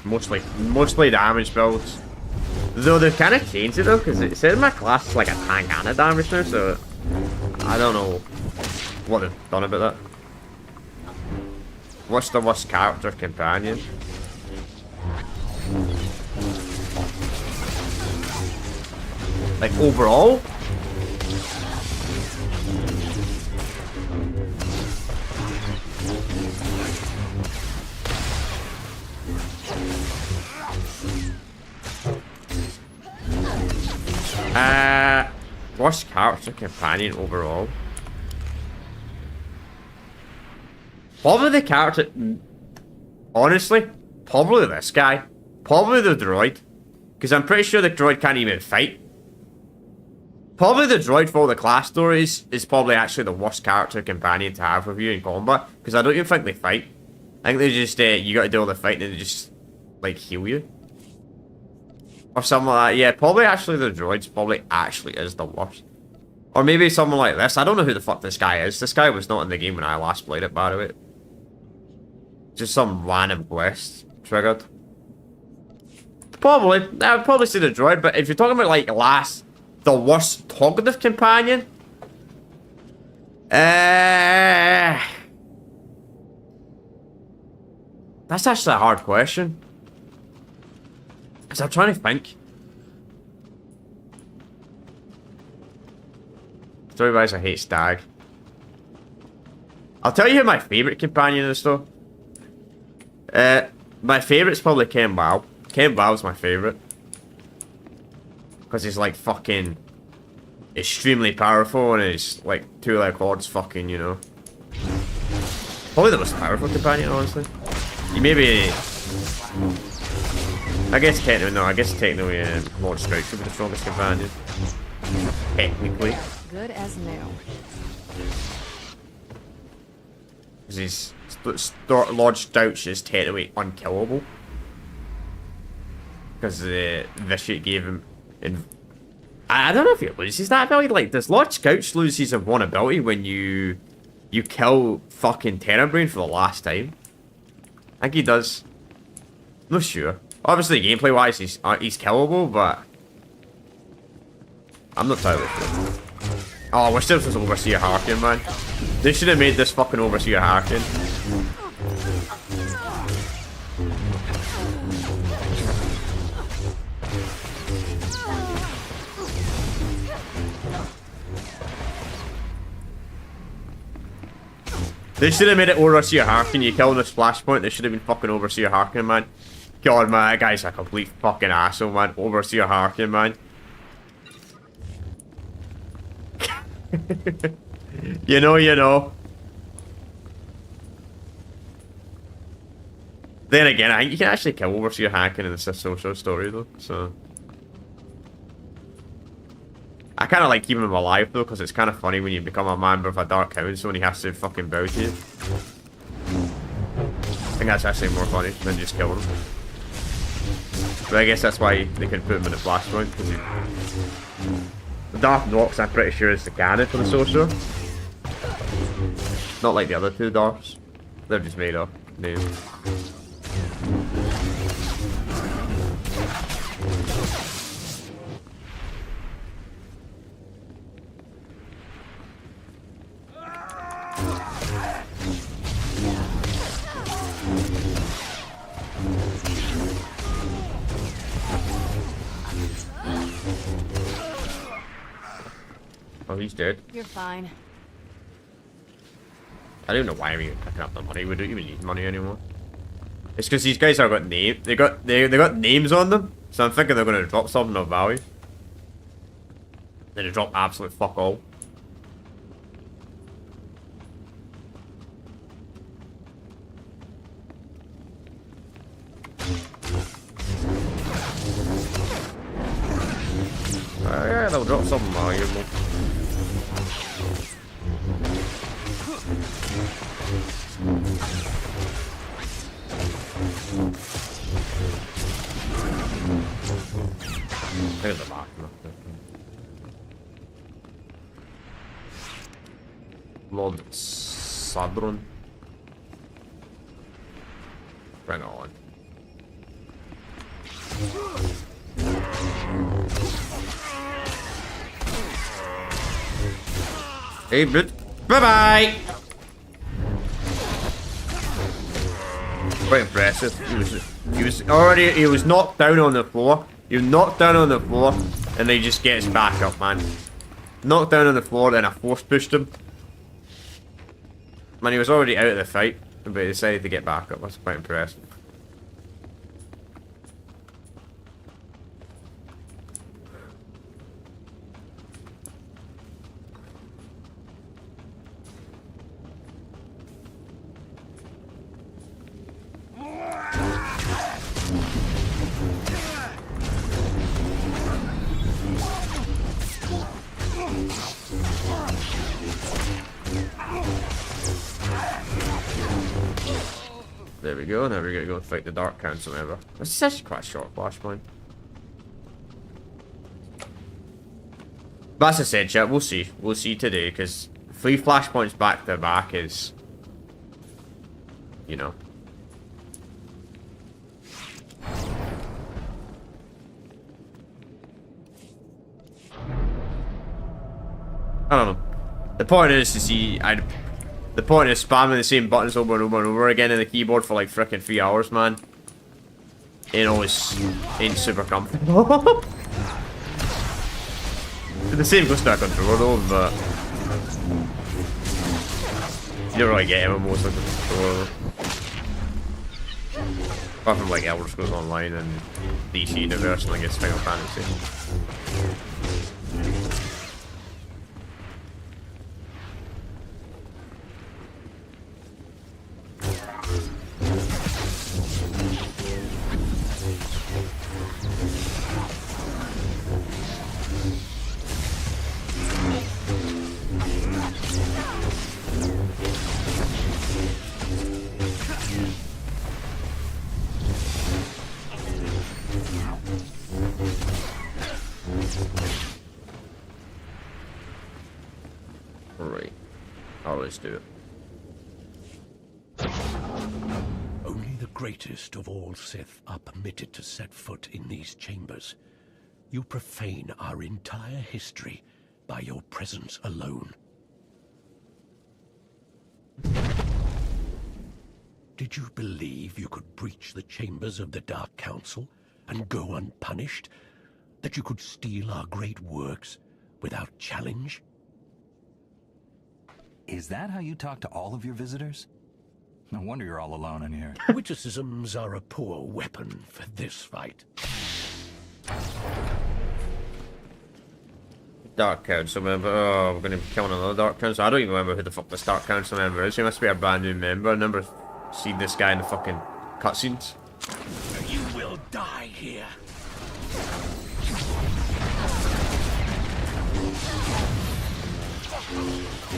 Mostly damage builds. Though they've kind of changed it though, because it said my class is like a tank and a damage now, so I don't know what they've done about that. What's the worst character companion? Like overall? Worst character companion overall? Probably the character... Honestly, probably this guy. Probably the droid. Because I'm pretty sure the droid can't even fight. Probably the droid for all the class stories is probably actually the worst character companion to have with you in combat. Because I don't even think they fight. I think they just, you gotta do all the fighting and they just, like, heal you. Or something like that. Yeah, probably actually the droids probably actually is the worst. Or maybe someone like this. I don't know who the fuck this guy is. This guy was not in the game when I last played it, by the way. Just some random quest triggered. Probably. I would probably say the droid, but if you're talking about like the worst cognitive companion. That's actually a hard question. Because I'm trying to think. Story-wise, I hate Stag. I'll tell you who my favourite companion is, though. My favourite's probably Ken Bao. Ken Bao's my favourite. Because he's like fucking extremely powerful and he's like two-leg hordes fucking, you know. Probably the most powerful companion, honestly. He may be... I guess technically Lord Scout should be the strongest companion. Technically. Good as new. Because Lord Stouch is technically unkillable. Because the shit gave him... I don't know if he loses that ability. Like, does Lord Stouch lose his invulnerability when you kill fucking Terrorbrain for the last time? I think he does. I'm not sure. Obviously, gameplay-wise, he's killable, but... I'm not entirely sure. Oh, we're still supposed to Overseer Harkin, man. They should have made this fucking Overseer Harkin. They should have made it Overseer Harkin. You kill him with Flashpoint, they should have been fucking Overseer Harkin, man. God, man, that guy's a complete fucking asshole, man. Overseer Harkin, man. You know, you know. Then again, I think you can actually kill Overseer Harkin in the SWTOR story, though, so... I kind of like keeping him alive, though, because it's kind of funny when you become a member of a Dark Council and he has to fucking bow to you. I think that's actually more funny than just killing him. But I guess that's why they could put him in the flashpoint. The Dark Nox, I'm pretty sure, is the canon for the SWTOR. Not like the other two Darks. They're just made up names. Oh, he's dead. You're fine. I don't know why I'm even picking up the money. We don't even need money anymore. It's because these guys have got names. They got names on them, so I'm thinking they're gonna drop something of value. Then they drop absolute fuck all. Yeah, they'll drop something valuable. Look at the mark. Lord Sadron. Bring it on. Hey, bye bye. Quite impressive. He was knocked down on the floor. He was knocked down on the floor, and then he just gets back up, man. Knocked down on the floor, then I force pushed him. Man, he was already out of the fight, but he decided to get back up. That's quite impressive. There we go, now we're gonna go and fight the Dark Council ever. This is actually quite a short flashpoint. But as I said, chat, we'll see. We'll see today, because 3 flashpoints back to back is... You know. I don't know. The point is to see... The point is spamming the same buttons over and over and over again in the keyboard for like frickin' 3 hours, man. It always ain't super comfortable. The same goes to a controller though, but you don't really get MMOs like a controller. Apart from like Elder Scrolls Online and DC Universe and I guess Final Fantasy. Alright. Let's do it. Only the greatest of all Sith are permitted to set foot in these chambers. You profane our entire history by your presence alone. Did you believe you could breach the chambers of the Dark Council and go unpunished? That you could steal our great works without challenge? Is that how you talk to all of your visitors? No wonder you're all alone in here. Witticisms are a poor weapon for this fight. Dark Council member. Oh, we're gonna be killing another Dark Council. I don't even remember who the fuck this Dark Council member is. He must be a brand new member. I never seen this guy in the fucking cutscenes. You will die here.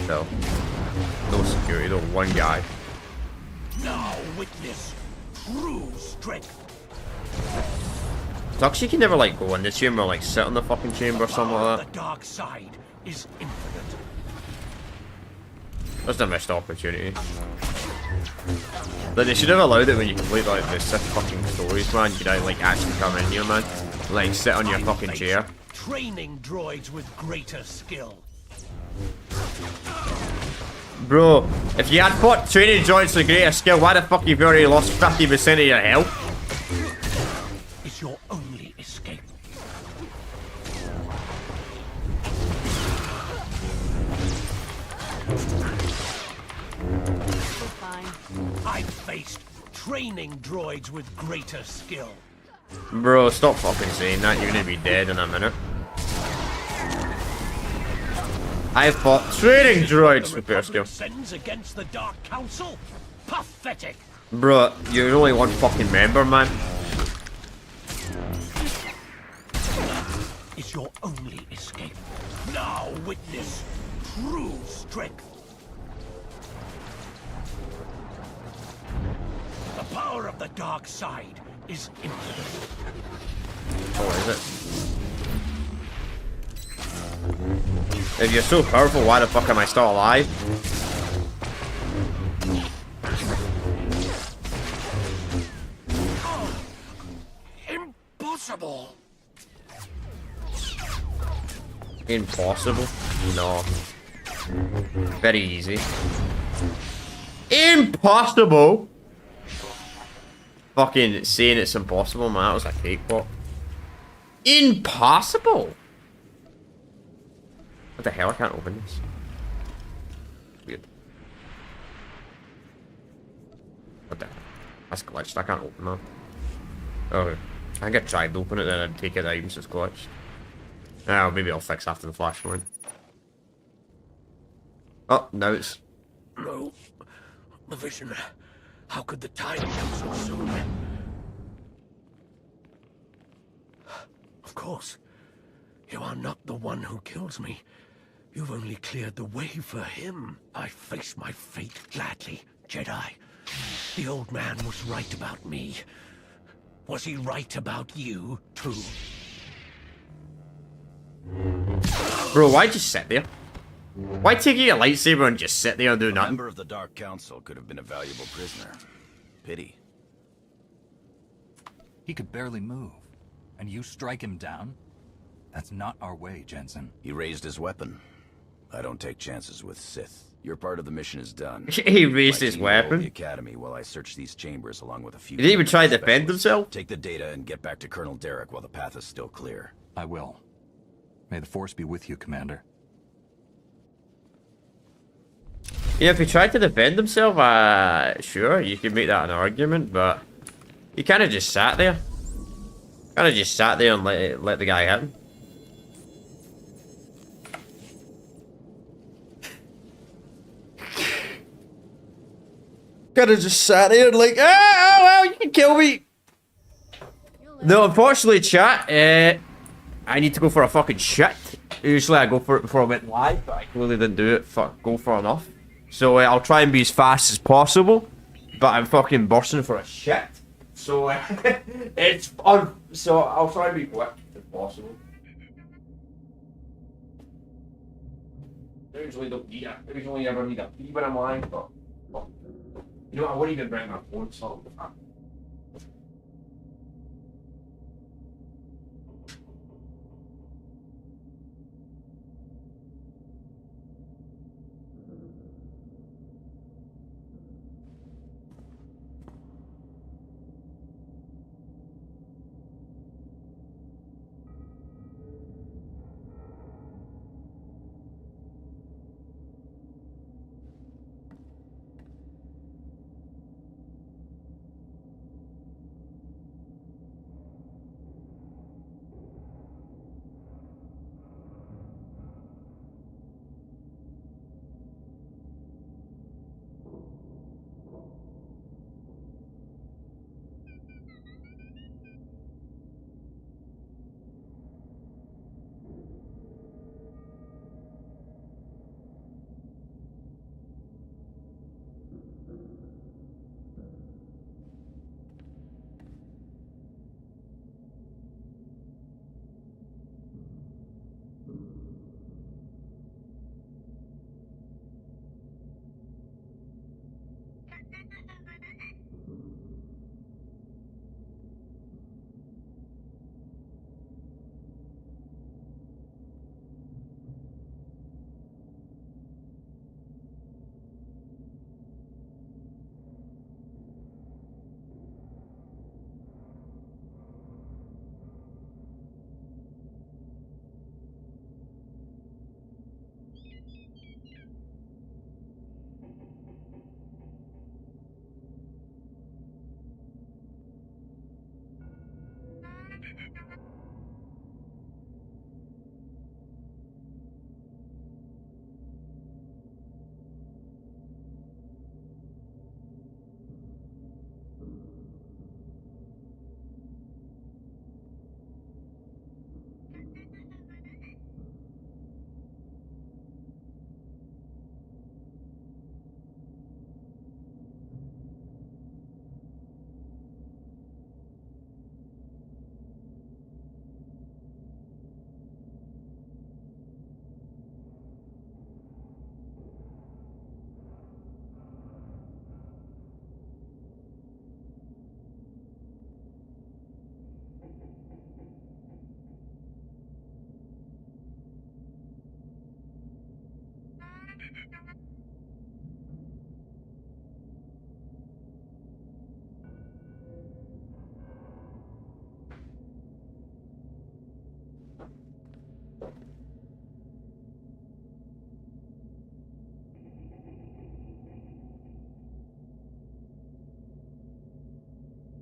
No. No security, no one guy. Now witness true strength. Sucks you can never like go in the chamber, like sit in the fucking chamber or something like that. The dark side is infinite. That's a missed opportunity. Like, they should have allowed it when you complete like the Sith fucking stories, man. You could like actually come in here, man. Like sit on your fucking chair. Training droids with greater skill. Bro, if you had fought training droids with greater skill, why the fuck have you already lost 50% of your health? Is your only escape. I faced training droids with greater skill. Bro, stop fucking saying that. You're gonna be dead in a minute. I fought training droids with greater skill. Sends against the Dark Council? Pathetic. Bro, you're only one fucking member, man. Is your only escape. Now witness true strength. The power of the dark side is infinite. Oh, is it? If you're so powerful, why the fuck am I still alive? Impossible. Impossible? No. Very easy. Impossible? Fucking saying it's impossible, man. That was a cakewalk. Impossible? What the hell? I can't open this. Weird. What the hell? That's glitched. I can't open that. Oh, I think I tried to open it, then I'd take it out and it's glitched. Oh, maybe I'll fix after the flashpoint. Oh, now it's... No. The vision. How could the time come so soon? Of course. You are not the one who kills me. You've only cleared the way for him. I face my fate gladly, Jedi. The old man was right about me. Was he right about you, too? Bro, why just sit there? Why take your lightsaber and just sit there and do nothing? A member of the Dark Council could have been a valuable prisoner. Pity. He could barely move. And you strike him down? That's not our way, Jensen. He raised his weapon. I don't take chances with Sith. Your part of the mission is done. He raised his weapon? The academy while I search these chambers along with a few... Did he even try to defend himself? Take the data and get back to Colonel Derek while the path is still clear. I will. May the Force be with you, Commander. Yeah, if he tried to defend himself, sure, you could make that an argument, but he kind of just sat there. Kind of just sat there and let the guy hit him. Kind of just sat there and like, oh well, you can kill me. No, unfortunately, chat, I need to go for a fucking shit. Usually I go for it before I went live, but I clearly didn't do it. Go for enough. So I'll try and be as fast as possible, but I'm fucking bursting for a shit. So it's so I'll try and be quick if possible. I usually don't need it. I usually never need a pee when I'm live, but you know what? I wouldn't even bring my phone, so.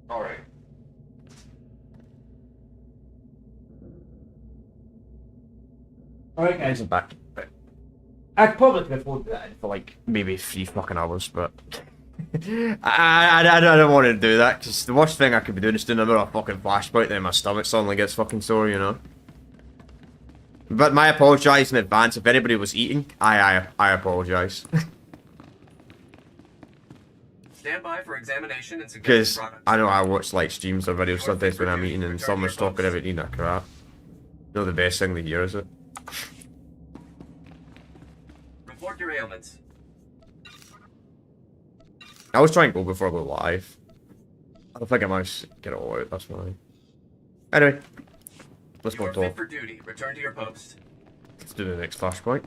Alright. Alright guys, I'm back. I probably could afford that for like maybe 3 fucking hours, but I don't want to do that because the worst thing I could be doing is doing another fucking flashpoint, then my stomach suddenly gets fucking sore, you know. But I apologise in advance if anybody was eating. I apologise. Stand by for examination and Because I know I watch like streams or videos sometimes when I'm eating and someone's talking about eating that crap. You know the best thing to hear, is it? Report your ailments. I always try and go before I go live. I don't think I might get it all out, that's fine. Anyway, let's You go are talk. fit for duty. Return to your post. Let's do the next flashpoint.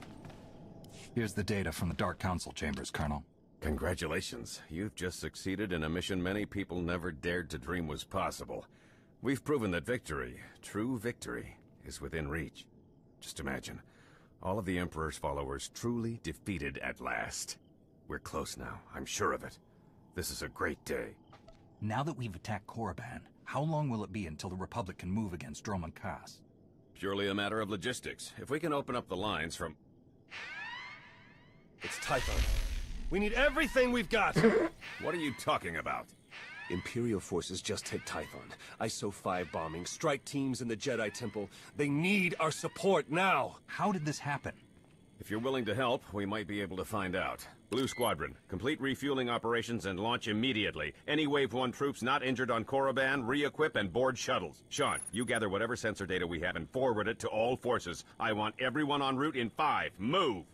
Here's the data from the Dark Council chambers, Colonel. Congratulations. You've just succeeded in a mission many people never dared to dream was possible. We've proven that victory, true victory, is within reach. Just imagine, all of the Emperor's followers truly defeated at last. We're close now, I'm sure of it. This is a great day. Now that we've attacked Korriban, how long will it be until the Republic can move against Droman Kaas? Purely a matter of logistics. If we can open up the lines from... It's Typhon. We need everything we've got! What are you talking about? Imperial forces just hit Typhon. ISO 5 bombing, strike teams in the Jedi Temple. They need our support now! How did this happen? If you're willing to help, we might be able to find out. Blue Squadron, complete refueling operations and launch immediately. Any Wave 1 troops not injured on Korriban, re-equip and board shuttles. Sean, you gather whatever sensor data we have and forward it to all forces. I want everyone en route in 5. Move!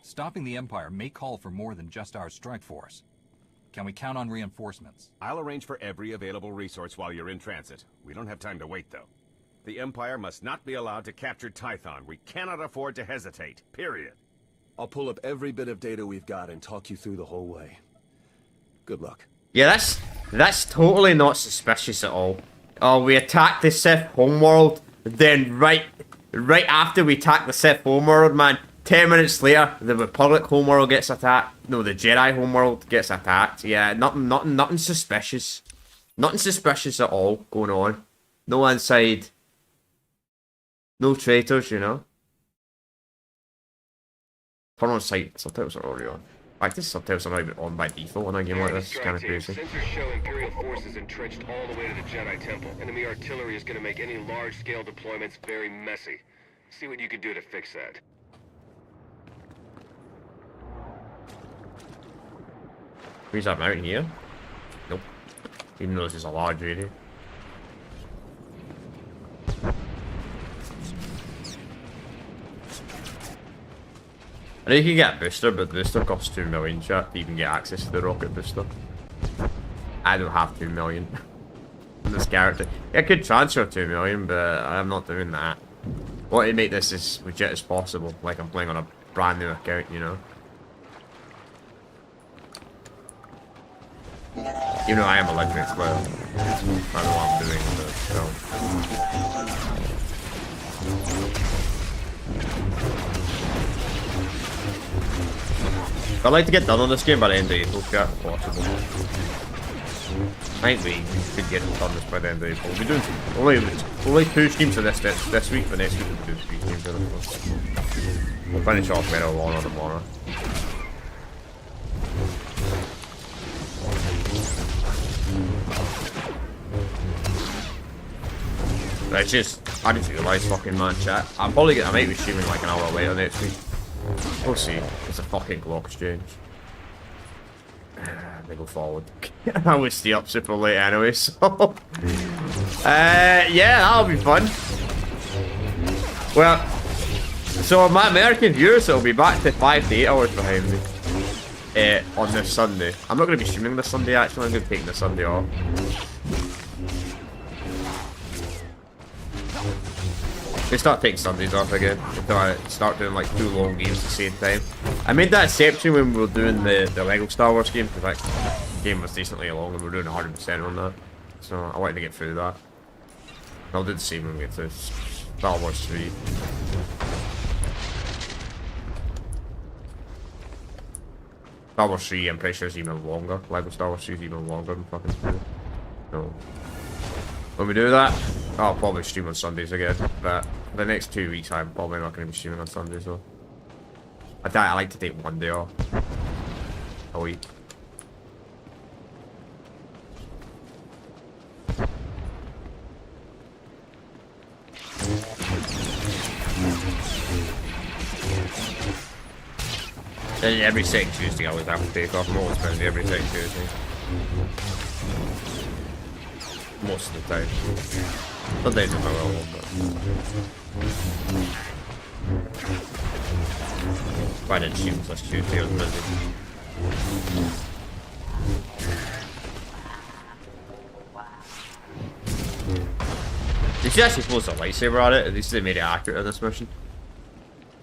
Stopping the Empire may call for more than just our strike force. Can we count on reinforcements? I'll arrange for every available resource while you're in transit. We don't have time to wait, though. The Empire must not be allowed to capture Typhon. We cannot afford to hesitate. Period. I'll pull up every bit of data we've got and talk you through the whole way. Good luck. Yeah, that's totally not suspicious at all. Oh, we attacked the Sith homeworld, then right after we attacked the Sith homeworld, man, 10 minutes later, the Republic homeworld gets attacked. No, the Jedi homeworld gets attacked. Yeah, nothing suspicious. Nothing suspicious at all going on. No inside. No traitors, you know. Turn on sight. Subtitles are already on. Like, these subtitles are not even on by default in a game like this. It's kind of crazy. Sensors show Imperial forces entrenched all the way to the Jedi Temple. Enemy artillery is going to make any large-scale deployments very messy. See what you can do to fix that. Where's that mountain here? Nope. Even though this is a large area. I know you can get a booster, but the booster costs 2 million, chat, to even get access to the rocket booster. I don't have 2 million in this character. I could transfer 2 million, but I'm not doing that. I want to make this as legit as possible, like I'm playing on a brand new account, you know. Even though I am a legendary player, I don't know what I'm doing, but still. I'd like to get done on this game by the end of April, if possible. I think we could get done this by the end of April. We'll be doing only 2 streams of this week, but next week we'll do 3 streams of this. We'll finish off Marijuana tomorrow. Right, it's just, I didn't realize fucking man chat. I might be streaming like an hour later next week. We'll see. It's a fucking clock exchange. They go forward. I would stay up super late anyway, so... yeah, that'll be fun. Well, so my American viewers will be back to 5 to 8 hours behind me. On this Sunday. I'm not going to be streaming this Sunday actually, I'm going to take the Sunday off. They start taking Sundays off again. Until I start doing like 2 long games at the same time. I made that exception when we were doing the Lego Star Wars game, because that game was decently long and we were doing 100% on that. So I wanted to get through that. I'll do the same when we get to Star Wars 3. Star Wars 3, I'm pretty sure is even longer. Lego Star Wars 3 is even longer than fucking 2. So, when we do that, I'll probably stream on Sundays again. But for the next 2 weeks, I'm probably not going to be streaming on Sundays, so. I like to take one day off a week. And every second Tuesday I always have to take off. I'm always spending every second Tuesday. Most of the time. Sometimes I'm a little, but... I didn't shoot this Tuesday, I was busy. Did you actually close a lightsaber at it? At least they made it accurate on this mission.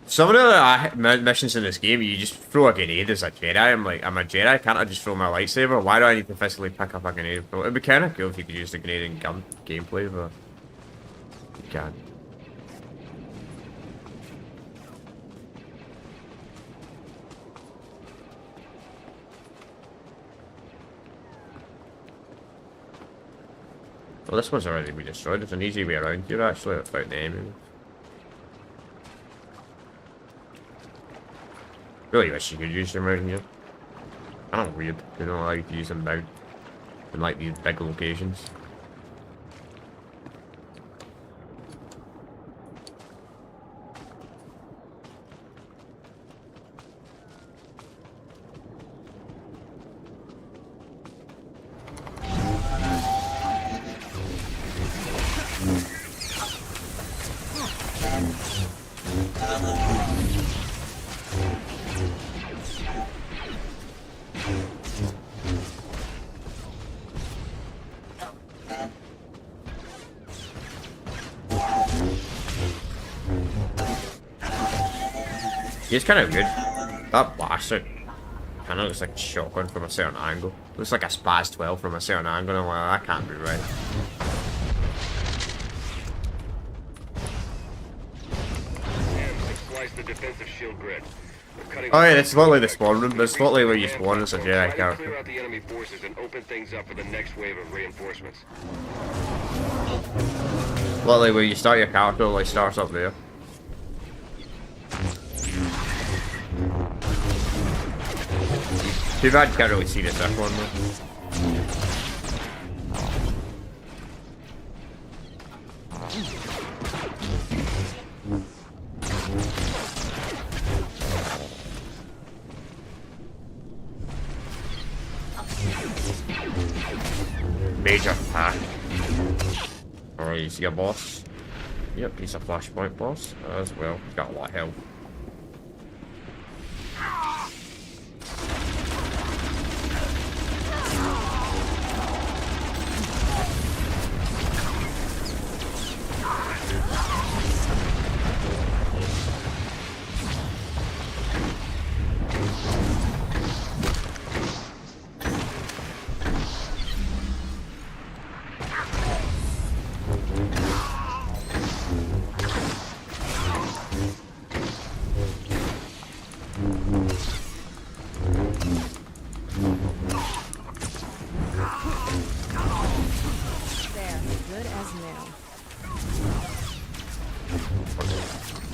Some of the missions in this game, you just throw a grenade as a Jedi. I'm like, I'm a Jedi, can't I just throw my lightsaber? Why do I need to physically pick up a grenade? It'd be kind of cool if you could use the grenade in gun gameplay, but you can't. Well, this one's already been destroyed. There's an easy way around here, actually, without the enemy. Really wish you could use them around here. Kind of weird. They don't allow you to use them now. In like these big locations. It's kind of good. That blaster kind of looks like a shotgun from a certain angle. Looks like a Spaz 12 from a certain angle. And I'm like, that can't be right. Oh yeah, it's literally the spawn room. It's literally where you spawn as a Jedi character. Clear out the enemy forces and open things up for the next wave of reinforcements. Literally where you start your character, like starts up there. Too bad you can't really see the second one though. Major pack. Alright, you see a boss? Yep, he's a flashpoint boss as well. He's got a lot of health.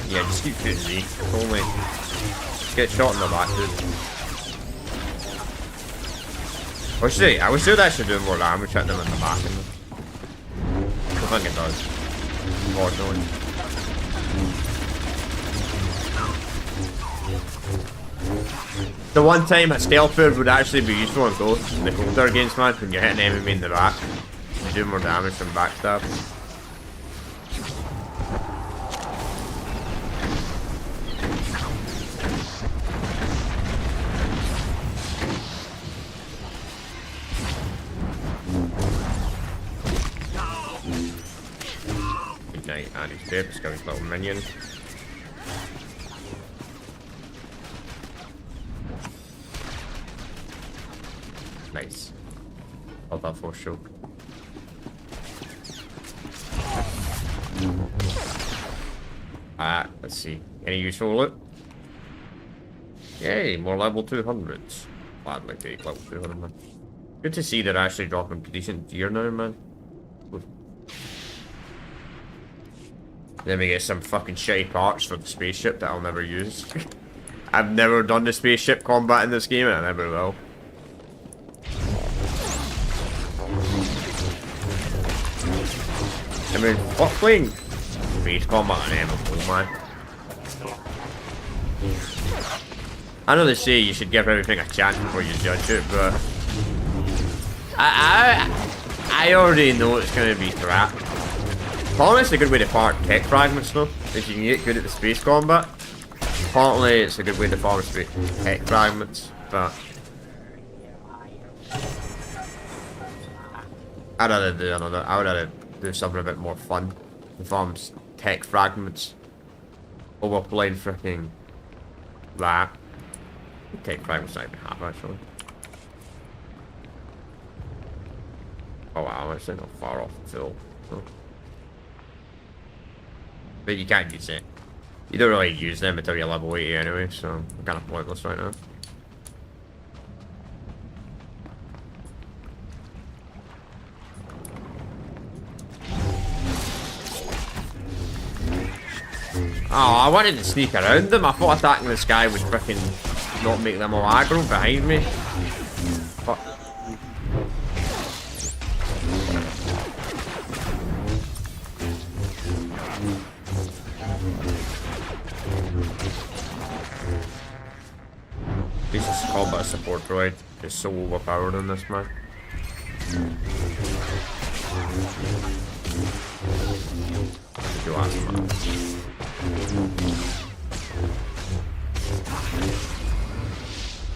Yeah, just keep shooting me. Only get shot in the back, dude. I wish they actually doing more damage hitting them in the back. I think it does. Unfortunately. The one time a stealth move would actually be useful in Ghosts in the kotor against man when you're hitting an enemy in the back. You do more damage from backstab. And he's dead, let's go his little minion. Nice. Love that force choke. Let's see. Any useful loot? Yay, more level 200s. gladly take level 200, man. Good to see they're actually dropping decent gear now, man. Then we get some fucking shitty parts for the spaceship that I'll never use. I've never done the spaceship combat in this game, and I never will. I mean, fuck playing space combat on MMO, man. I know they say you should give everything a chance before you judge it, but I already know it's gonna be crap. Probably it's a good way to farm tech fragments though, if you can get good at the space combat. Partly it's a good way to farm tech fragments, but I'd rather do another. I would rather do something a bit more fun than farm tech fragments over playing freaking that. Tech fragments not even half actually. Oh wow, I'm actually not far off the fill. So. But you can't use it. You don't really use them until you're level 80 anyway, so I'm kind of pointless right now. Oh, I wanted to sneak around them. I thought attacking this guy would frickin' not make them all aggro behind me. Fuck. This is combat support droid is so overpowered in this, man. Do awesome, man.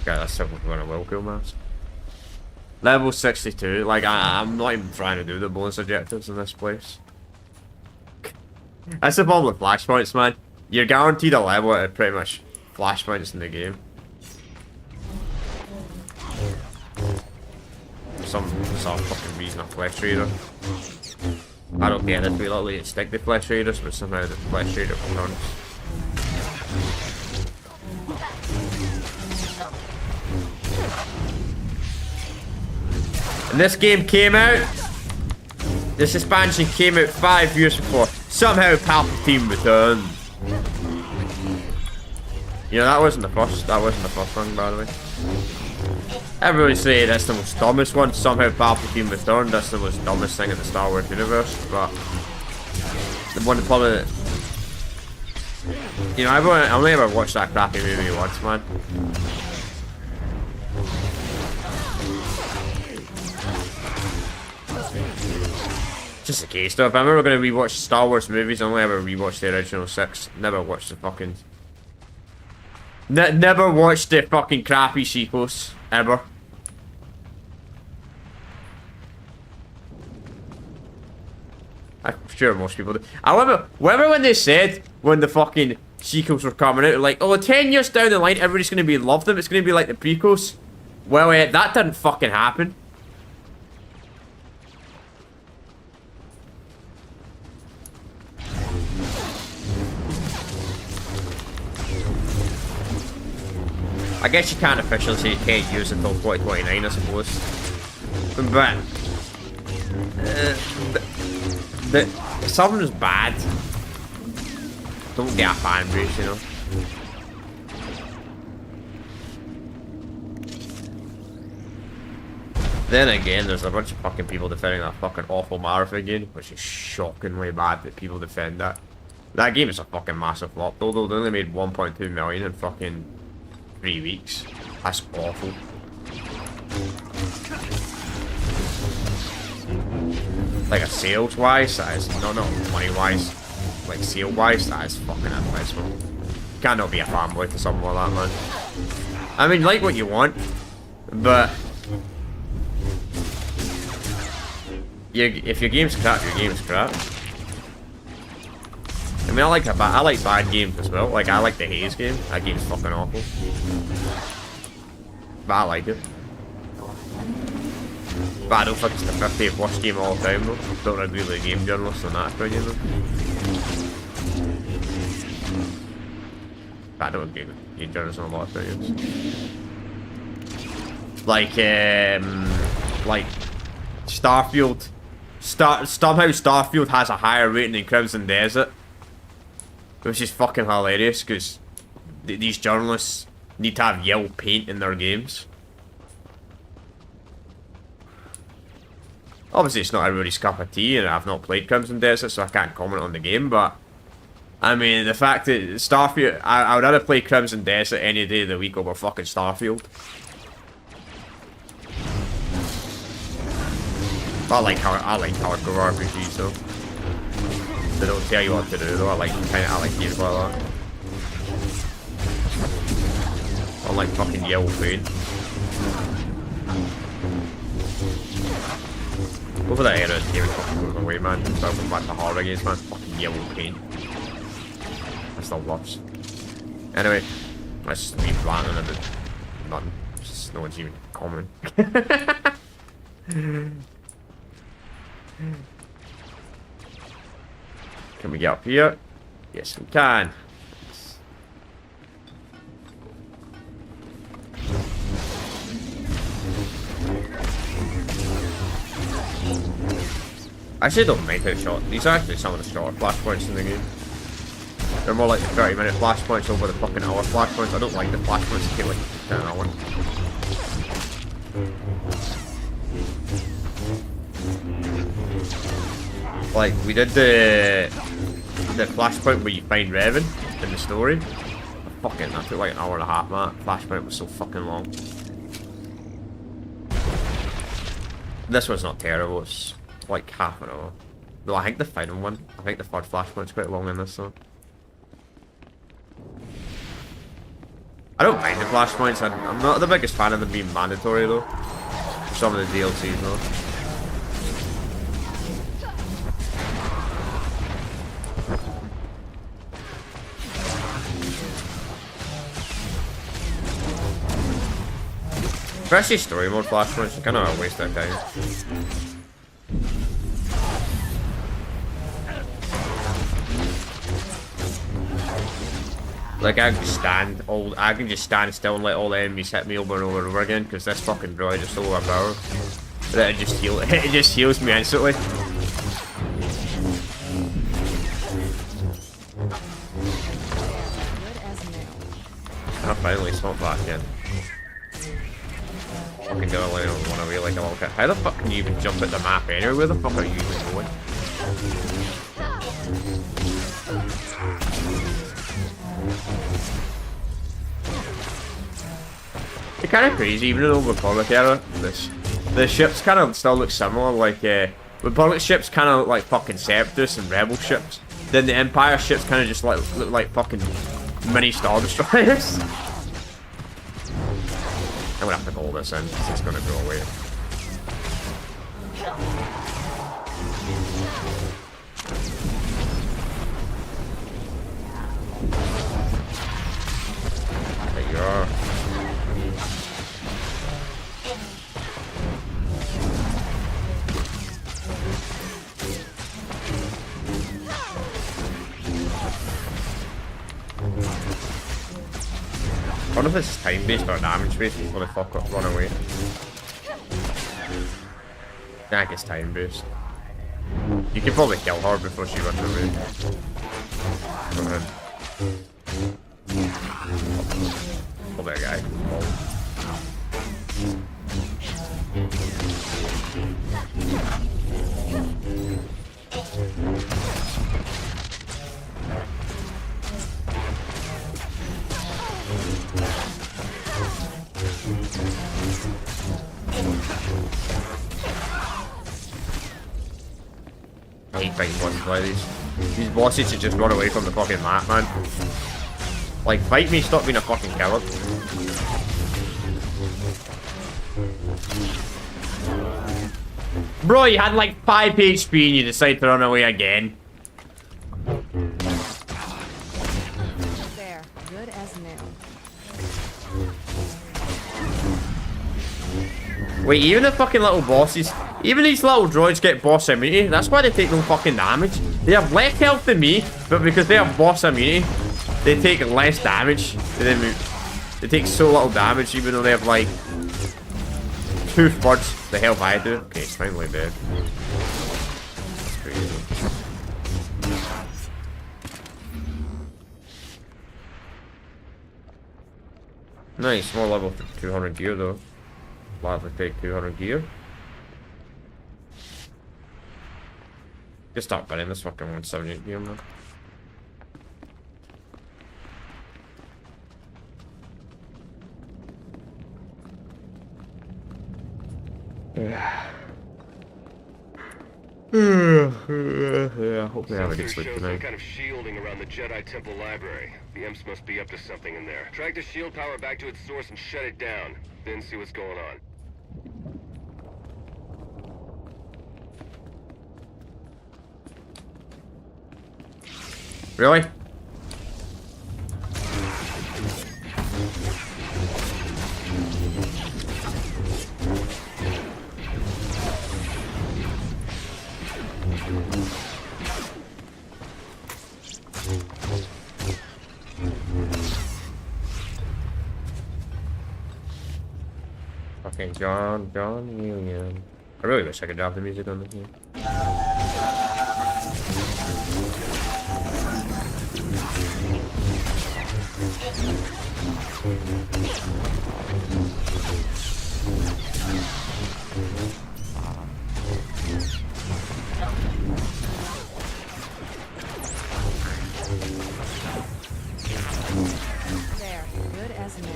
Okay, that's something we're gonna will kill mask. Level 62, like I'm not even trying to do the bonus objectives in this place. That's the problem with flashpoints, man. You're guaranteed a level at pretty much flashpoints in the game. For some fucking reason, a flesh raider. I don't get it. We literally stick the flesh raiders, but somehow the flesh raider returns. And this game came out. This expansion came out 5 years before. Somehow Palpatine returned. You know, that wasn't the first one, by the way. Everybody say that's the most dumbest one. Somehow Palpatine returned. That's the most dumbest thing in the Star Wars universe. But the one probably, you know, I only ever watched that crappy movie once, man. Just a case though. If I'm ever gonna rewatch Star Wars movies, I only ever rewatch the original 6. Never watched the fucking. Never watched the fucking crappy sequels ever. I'm sure most people do. I remember when they said when the fucking sequels were coming out, like, oh, 10 years down the line, everybody's gonna be love them. It's gonna be like the prequels. Well, that didn't fucking happen. I guess you can't officially say you can't use it until 2029, I suppose. But if something's bad, don't get a fan base, you know. Then again, there's a bunch of fucking people defending that fucking awful Marathon game, which is shockingly bad that people defend that. That game is a fucking massive flop, though. They only made 1.2 million in fucking 3 weeks. That's awful. Like a sales wise, that is no money wise. Like sale wise, that is fucking abysmal. You cannot be a fanboy to something like that, man. I mean, like what you want, but if your game's crap, your game's crap. I mean, I like bad games as well. Like, I like the Haze game. That game's fucking awful. But I like it. But I don't think it's the 50th worst game of all time, though. Don't agree with the game journalist on that opinion, though. But I don't agree with game journalists on a lot of opinions. like Starfield. Somehow Starfield has a higher rating than Crimson Desert, which is fucking hilarious because these journalists need to have yellow paint in their games. Obviously, it's not everybody's cup of tea, and I've not played Crimson Desert, so I can't comment on the game, but I mean, the fact that Starfield, I would rather play Crimson Desert any day of the week over fucking Starfield. I like hardcore RPGs though. They don't tell you what to do though. I like games like that. I like fucking yellow paint. Go for that era, David fucking goes away, man. Start going back to horror games, man. Fucking yellow paint. That's the worst. Anyway, let's just leave ranting about nothing. Just no one's even commenting. Can we get up here? Yes, we can. I actually don't mind how short. These are actually some of the shorter flashpoints in the game. They're more like the 30-minute flashpoints over the fucking hour flashpoints. I don't like the flashpoints that take like an hour. Like, we did the flashpoint where you find Revan in the story. Fucking, that took like an hour and a half, man. Flashpoint was so fucking long. This one's not terrible, it's like half an hour. No, I think the final one, I think the third flashpoint's quite long in this though. I don't mind the flashpoints, I'm not the biggest fan of them being mandatory though. Some of the DLCs though. Especially story mode flashpoints, you kind of waste that time. Like I can just stand still and let all the enemies hit me over and over and over again because this fucking droid is so overpowered. But it just heals me instantly. I finally swapped back in. Fucking gonna let him run away like a little kid. How the fuck can you even jump at the map anyway? Where the fuck are you even going? It's kind of crazy, even in the Republic era, the ships kind of still look similar, like, Republic ships kind of look like fucking Separatists and Rebel ships. Then the Empire ships kind of just look like fucking mini Star Destroyers. I'm gonna have to call this in, because it's gonna go away. There you are. I wonder if it's time based or damage based before they fuck up, run away. I think it's time based. You can probably kill her before she runs away. Go ahead. Oh, that guy. I hate fighting bosses like these. These bosses should just run away from the fucking map, man. Like, fight me, stop being a fucking coward. Bro, you had like 5 HP and you decide to run away again. There, good as new. Wait, even the fucking little bosses, even these little droids get boss immunity. That's why they take no fucking damage. They have less health than me, but because they have boss immunity, they take less damage. They take so little damage, even though they have like 2/3 the health I do. Okay, it's finally dead. That's crazy. Nice, small level for 200 gear though. Gladly take 200 gear. Just start buying this fucking 178 gear, man. Hopefully I have a good Sensors sleep show some tonight. kind of shielding around the Jedi Temple library. The imps must be up to something in there. Track the shield power back to its source and shut it down. Then see what's going on. Really? Fucking John Union. I really wish I could drop the music on this game. There, good as new.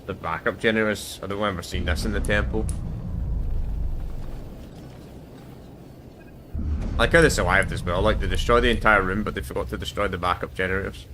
The backup generators. I don't remember seeing this in the temple. I like how they survived as well. Like they destroyed the entire room, but they forgot to destroy the backup generators.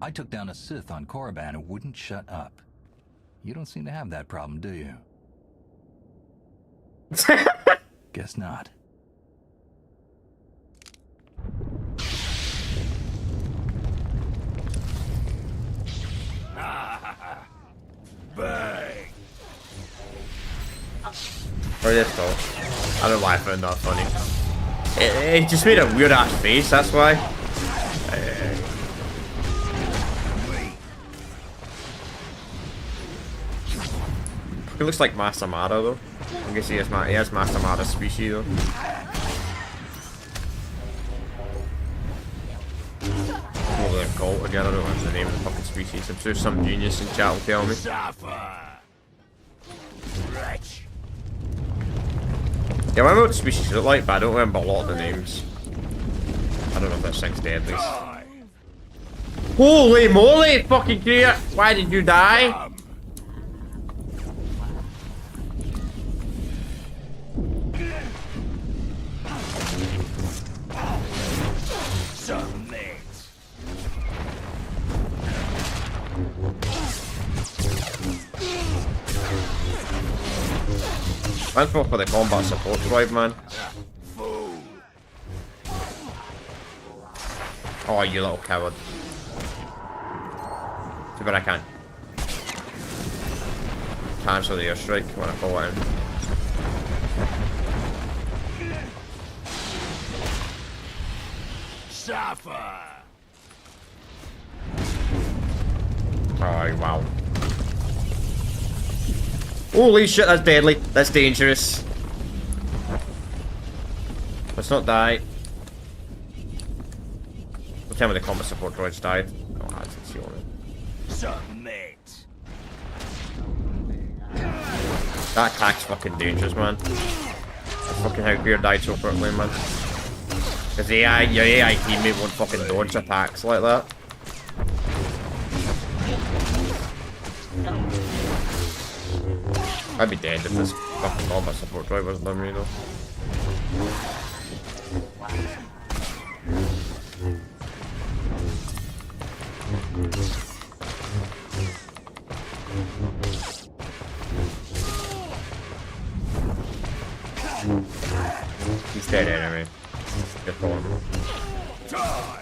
I took down a Sith on Korriban who wouldn't shut up. You don't seem to have that problem, do you? Guess not. Bang! Or this though. I don't know why I found that funny. It just made a weird ass face, that's why. It looks like Master Mada though. I guess he has Master Mada's species though. Probably a cult again, I don't know the name of the fucking species. I'm sure some genius in chat will tell me. Yeah, I remember what the species look like, but I don't remember a lot of the names. I don't know if that thing's deadly. Holy moly, fucking creature! Why did you die? Thankful for the combat support drive, man. Oh, you little coward. Too bad I can't cancel the airstrike when I pull it in. Oh, wow. Holy shit, that's deadly. That's dangerous. Let's not die. Don't tell me the combat support droids died. Oh, I didn't see all of it. Submit. That attack's fucking dangerous, man. That's fucking how Queer died so quickly, man. Because your AI teammate won't fucking dodge attacks like that. I'd be dead if this fucking combat support droid wasn't on me, though. He's dead anyway. Just for him. Die.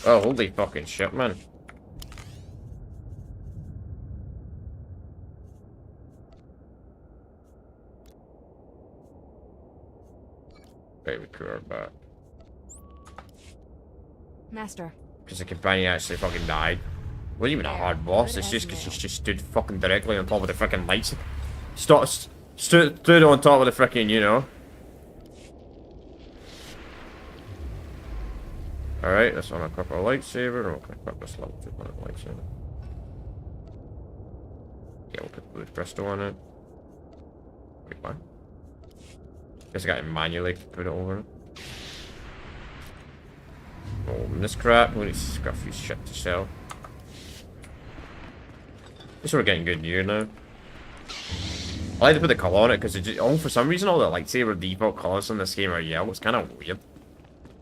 Oh, holy fucking shit, man. Right, we cure back. Master. Because the companion actually fucking died. Wasn't even a hard boss, it's just because she just stood fucking directly on top of the freaking lights. Stood on top of the freaking, you know. Alright, let's unequip our lightsaber, and we'll equip this level 200 lightsaber. Yeah, we'll put the crystal on it. Wait, what? Guess I got to manually put it over it. Oh, this crap, we need to scruff his shit to sell. Guess we're getting good gear now. I like to put the colour on it because for some reason all the lightsaber default colours in this game are yellow. It's kind of weird.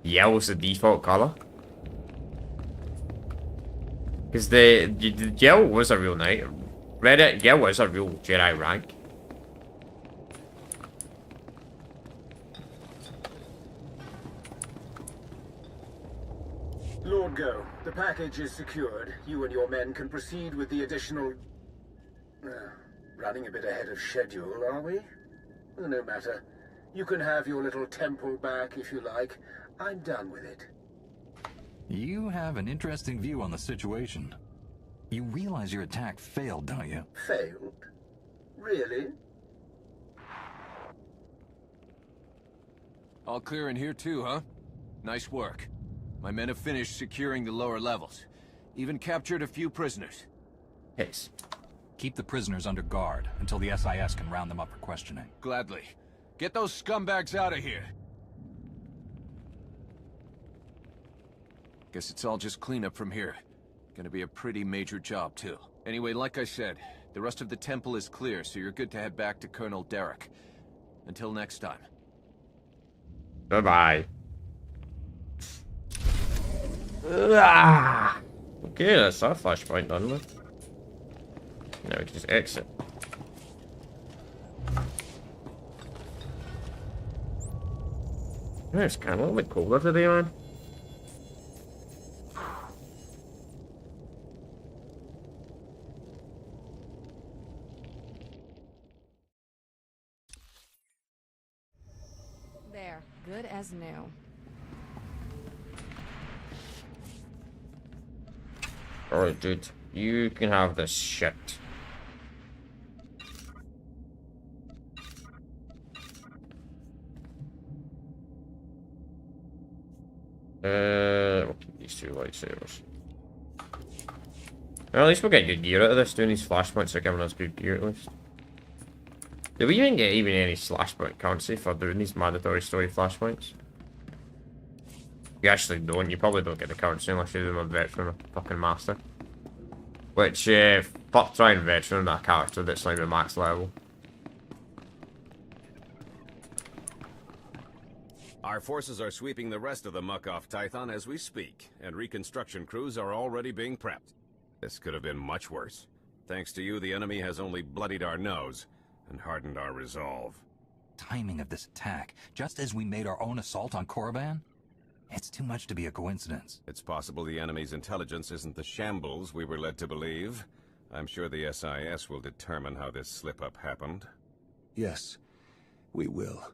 Yellow's the default colour. Because the yellow was a real knight. Yellow is a real Jedi rank. Lord Go, the package is secured. You and your men can proceed with the additional... running a bit ahead of schedule, are we? No matter. You can have your little temple back if you like. I'm done with it. You have an interesting view on the situation. You realize your attack failed, don't you? Failed? Really? All clear in here too, huh? Nice work. My men have finished securing the lower levels. Even captured a few prisoners. Yes. Keep the prisoners under guard until the SIS can round them up for questioning. Gladly. Get those scumbags out of here. Guess it's all just cleanup from here. Gonna be a pretty major job, too. Anyway, like I said, the rest of the temple is clear, so you're good to head back to Colonel Derek. Until next time. Bye-bye. Okay, that's our flashpoint done with. Now we can just exit. Yeah, it's kind of a little bit colder today, man. There, good as new. Alright, dude. You can have this shit. We'll keep these two lightsabers. Well, at least we'll get good gear out of this. Doing these flashpoints are giving us good gear at least. Do we even get any flashpoint currency for doing these mandatory story flashpoints? You actually don't. You probably don't get the currency unless you do them a veteran or fucking master. Which, fuck trying veteran that character that's like the max level. Our forces are sweeping the rest of the muck off Tython as we speak, and reconstruction crews are already being prepped. This could have been much worse. Thanks to you, the enemy has only bloodied our nose and hardened our resolve. Timing of this attack, just as we made our own assault on Korriban? It's too much to be a coincidence. It's possible the enemy's intelligence isn't the shambles we were led to believe. I'm sure the SIS will determine how this slip-up happened. Yes, we will.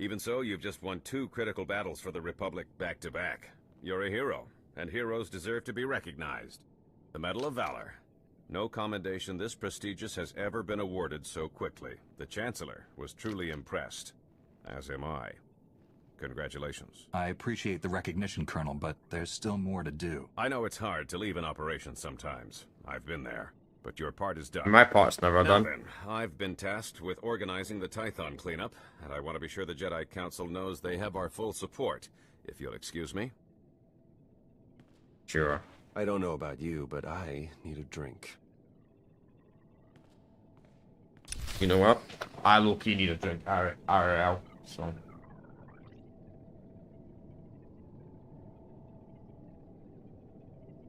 Even so, you've just won 2 critical battles for the Republic back-to-back. You're a hero, and heroes deserve to be recognized. The Medal of Valor. No commendation this prestigious has ever been awarded so quickly. The Chancellor was truly impressed, as am I. Congratulations. I appreciate the recognition, Colonel, but there's still more to do. I know it's hard to leave an operation sometimes. I've been there. But your part is done. My part's never done. Then, I've been tasked with organizing the Tython cleanup, and I want to be sure the Jedi Council knows they have our full support, if you'll excuse me. Sure. I don't know about you, but I need a drink. You know what? I low-key need a drink. RL, so...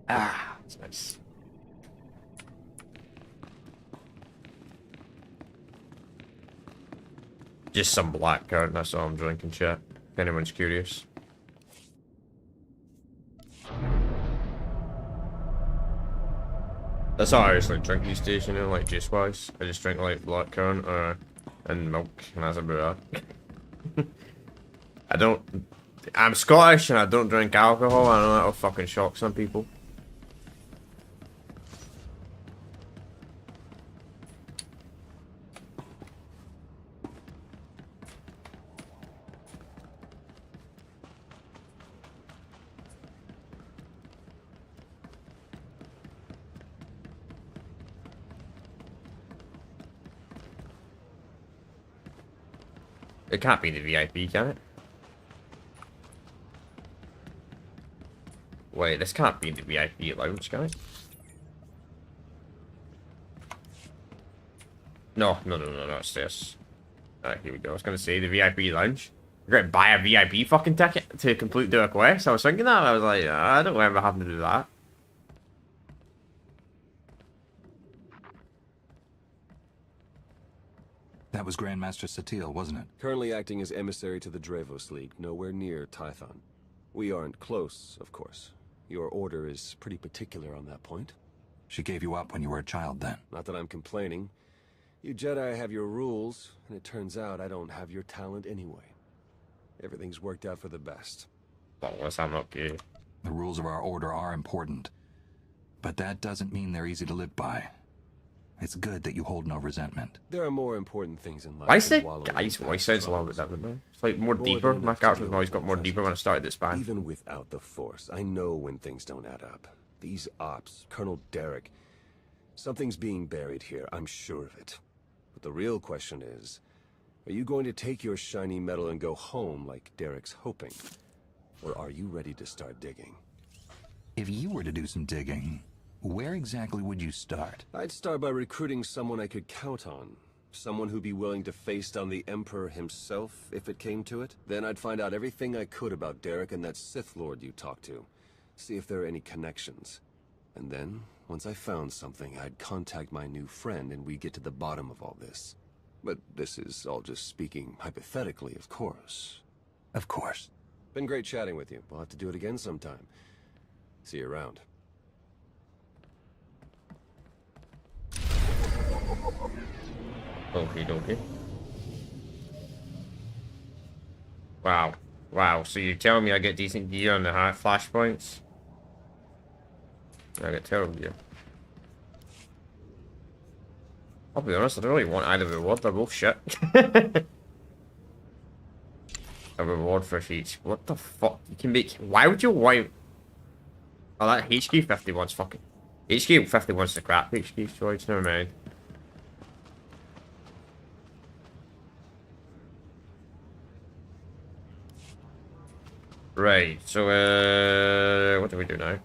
Ah, that's nice. Just some black currant, that's all I'm drinking, chat. If anyone's curious. That's how I usually drink these days, you know, like juice-wise. I just drink like black currant and milk, and that's about it. I'm Scottish and I don't drink alcohol. I know that'll fucking shock some people. It can't be the VIP, can it? Wait, this can't be the VIP lounge, can it? No, it's this. Alright, here we go. I was gonna say the VIP lounge. You're gonna buy a VIP fucking ticket to complete the quest. I was thinking that. I was like, I don't remember having to do that. That was Grandmaster Satil, wasn't it? Currently acting as emissary to the Dravos League, nowhere near Tython. We aren't close, of course. Your order is pretty particular on that point. She gave you up when you were a child, then? Not that I'm complaining. You Jedi have your rules, and it turns out I don't have your talent anyway. Everything's worked out for the best. Unless I'm not gay. The rules of our order are important. But that doesn't mean they're easy to live by. It's good that you hold no resentment. There are more important things in life. Why is the guy's voice sounds a little bit different now? It's like more deeper. My character's always got more deeper when I started this band. Even without the Force, I know when things don't add up. These ops, Colonel Derek, something's being buried here, I'm sure of it. But the real question is, are you going to take your shiny medal and go home like Derek's hoping? Or are you ready to start digging? If you were to do some digging, where exactly would you start? I'd start by recruiting someone I could count on. Someone who'd be willing to face down the Emperor himself, if it came to it. Then I'd find out everything I could about Derek and that Sith Lord you talked to. See if there are any connections. And then, once I found something, I'd contact my new friend and we'd get to the bottom of all this. But this is all just speaking hypothetically, of course. Of course. Been great chatting with you. We'll have to do it again sometime. See you around. Okay. Wow, so you're telling me I get decent gear on the high flashpoints? I get terrible gear. I'll be honest, I don't really want either reward, they're both shit. A reward for each. What the fuck? You can make. Why would you wipe? Oh, that HQ 51's fucking. HQ 51's the crap HQ choice, never mind. Right, so what do we do now?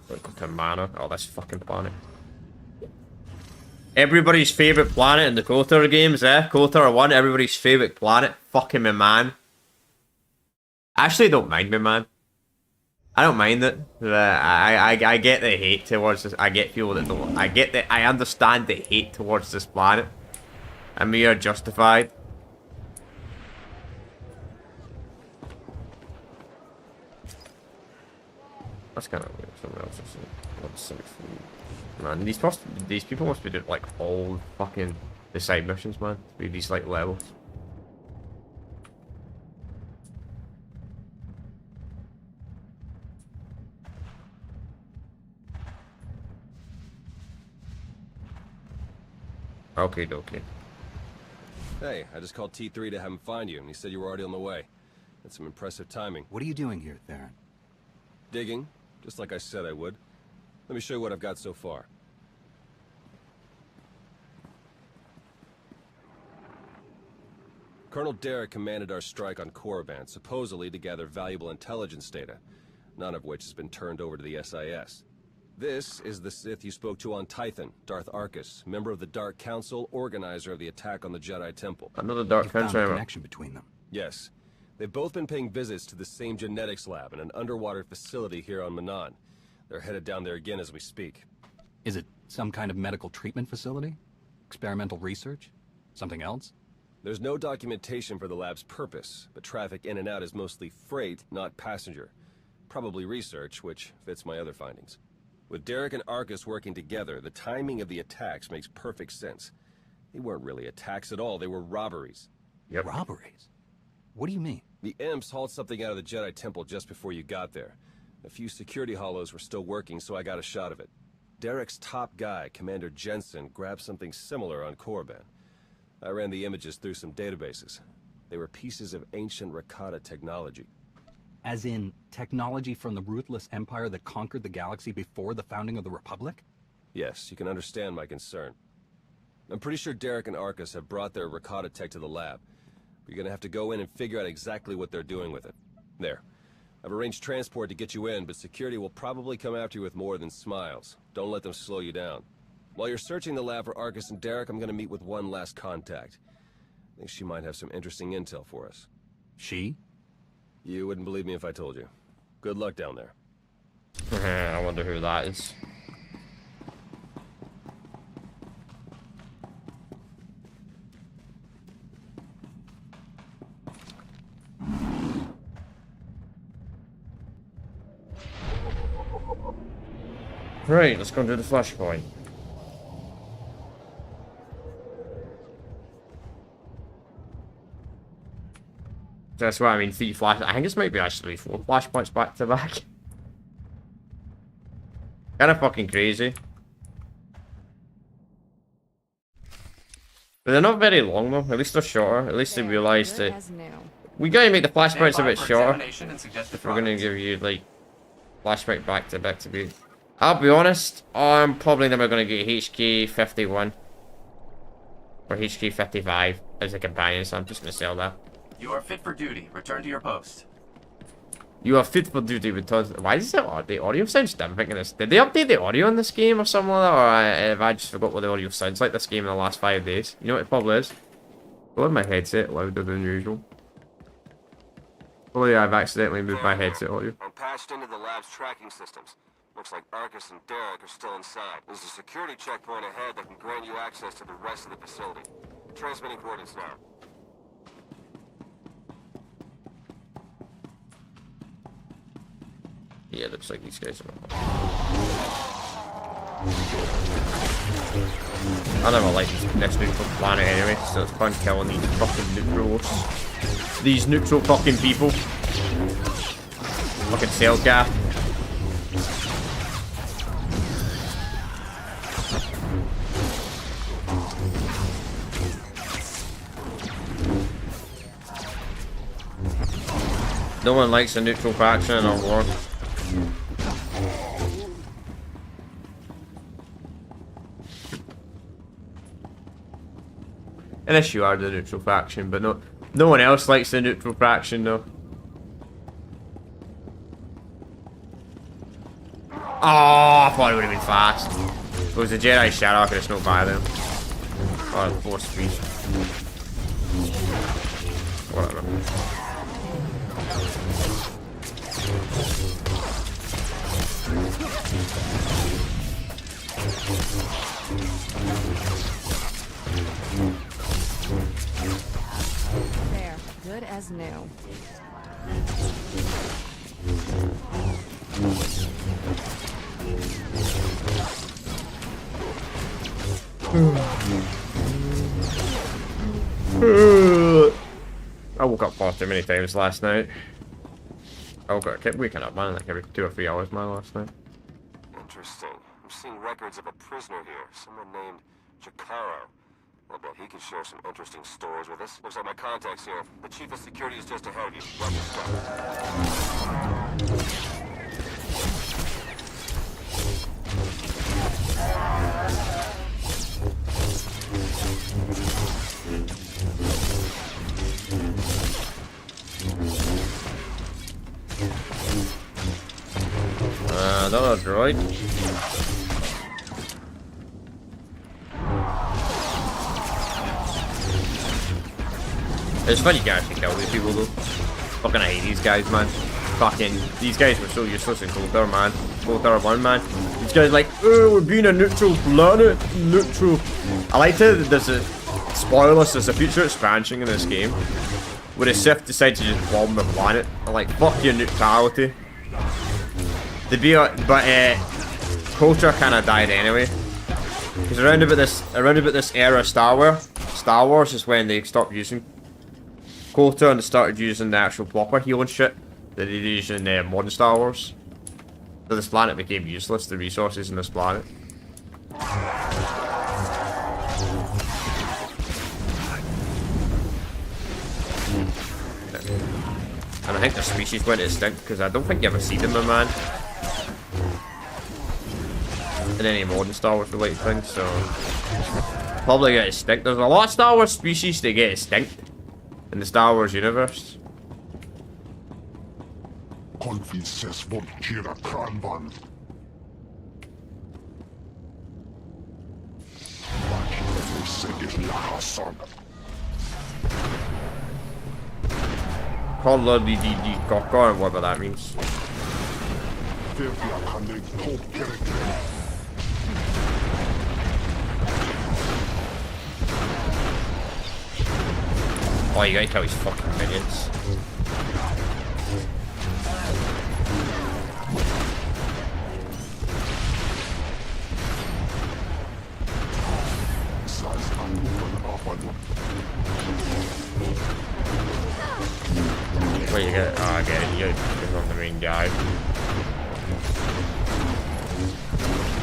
Welcome to Mana. Oh, this fucking planet. Everybody's favourite planet in the KOTOR games, eh? KOTOR 1, everybody's favourite planet. Fucking me, man. I actually don't mind me, man. I don't mind it. I get the hate towards this. I get people that don't. I understand the hate towards this planet. And we are justified. That's kind of weird. Someone else is man, these people must be doing like all fucking the side missions, man. With these like levels. Okay, okay. Hey, I just called T3 to have him find you, and he said you were already on the way. That's some impressive timing. What are you doing here, Theron? Digging, just like I said I would. Let me show you what I've got so far. Colonel Derek commanded our strike on Korriban, supposedly to gather valuable intelligence data, none of which has been turned over to the SIS. This is the Sith you spoke to on Tython, Darth Arcus, member of the Dark Council, organizer of the attack on the Jedi Temple. Another Dark Council connection between them. Yes. They've both been paying visits to the same genetics lab in an underwater facility here on Manan. They're headed down there again as we speak. Is it some kind of medical treatment facility? Experimental research? Something else? There's no documentation for the lab's purpose, but traffic in and out is mostly freight, not passenger. Probably research, which fits my other findings. With Derek and Arcus working together, the timing of the attacks makes perfect sense. They weren't really attacks at all, they were robberies. Yep. Robberies? What do you mean? The Imps hauled something out of the Jedi Temple just before you got there. A few security hollows were still working, so I got a shot of it. Derek's top guy, Commander Jensen, grabbed something similar on Korriban. I ran the images through some databases. They were pieces of ancient Rakata technology. As in, technology from the ruthless empire that conquered the galaxy before the founding of the Republic? Yes, you can understand my concern. I'm pretty sure Derek and Arcus have brought their Rakata tech to the lab. You're gonna have to go in and figure out exactly what they're doing with it. There. I've arranged transport to get you in, but security will probably come after you with more than smiles. Don't let them slow you down. While you're searching the lab for Arcus and Derek, I'm gonna meet with one last contact. I think she might have some interesting intel for us. She? You wouldn't believe me if I told you. Good luck down there. I wonder who that is. Right, let's go and do the flashpoint. That's what I mean, 3 flash. I think this might be actually 4 flashpoints back to back. Kinda fucking crazy. But they're not very long though, at least they're shorter. At least they realised that we gotta make the flashpoints a bit shorter. We're gonna give you like flashpoint back to back to be. I'll be honest, I'm probably never gonna get HK51 or HK55 as a companion, so I'm just gonna sell that. You are fit for duty. Return to your post. You are fit for duty because why is it the audio sounds different in this? Did they update the audio in this game or something like that, or have I just forgot what the audio sounds like this game in the last 5 days? You know what it probably is? I love my headset louder than usual. Probably I've accidentally moved my headset audio. I'm patched into the lab's tracking systems. Looks like Arcus and Derek are still inside. There's a security checkpoint ahead that can grant you access to the rest of the facility. Transmitting coordinates now. Yeah, it looks like these guys are. I never liked this neutral planet anyway, so it's fun killing these fucking neutrals. These neutral fucking people. Fucking cell gaff. No one likes a neutral faction in a war. Unless you are the neutral faction, but no one else likes the neutral faction though. Oh, I thought it would have been fast. It was a Jedi Shadow, I could have snuck by them. Or the Force Beast. Whatever. There, good as new. I woke up far too many times last night. I kept waking up, man, like every 2 or 3 hours, man, last night. Interesting. I'm seeing records of a prisoner here, someone named Jacaro. I bet he could share some interesting stories with us. Looks like my contact's here. The chief of security is just ahead of you. Run your stuff. Another droid. It's funny you guys can kill these people though. Fucking hate these guys, man. Fucking, these guys were so useless in KOTOR, man. KOTOR 1, man. These guys like, oh, we're being a neutral planet. Neutral. I like to, there's a, spoilers, there's a future expansion in this game where the Sith decide to just bomb the planet. I'm like, fuck your neutrality. But KOTOR kind of died anyway. Because around about this era of Star Wars is when they stopped using KOTOR and they started using the actual proper healing shit that they use in modern Star Wars. So this planet became useless, the resources in this planet. And I think the species went extinct because I don't think you ever see them, my man. In any modern Star Wars related things, so probably get extinct. There's a lot of Star Wars species that get extinct in the Star Wars universe. Kotor kotor, whatever that means. Oh, you gotta kill his fucking minions. Wait, you get, oh, I get it, you gotta on the main guy.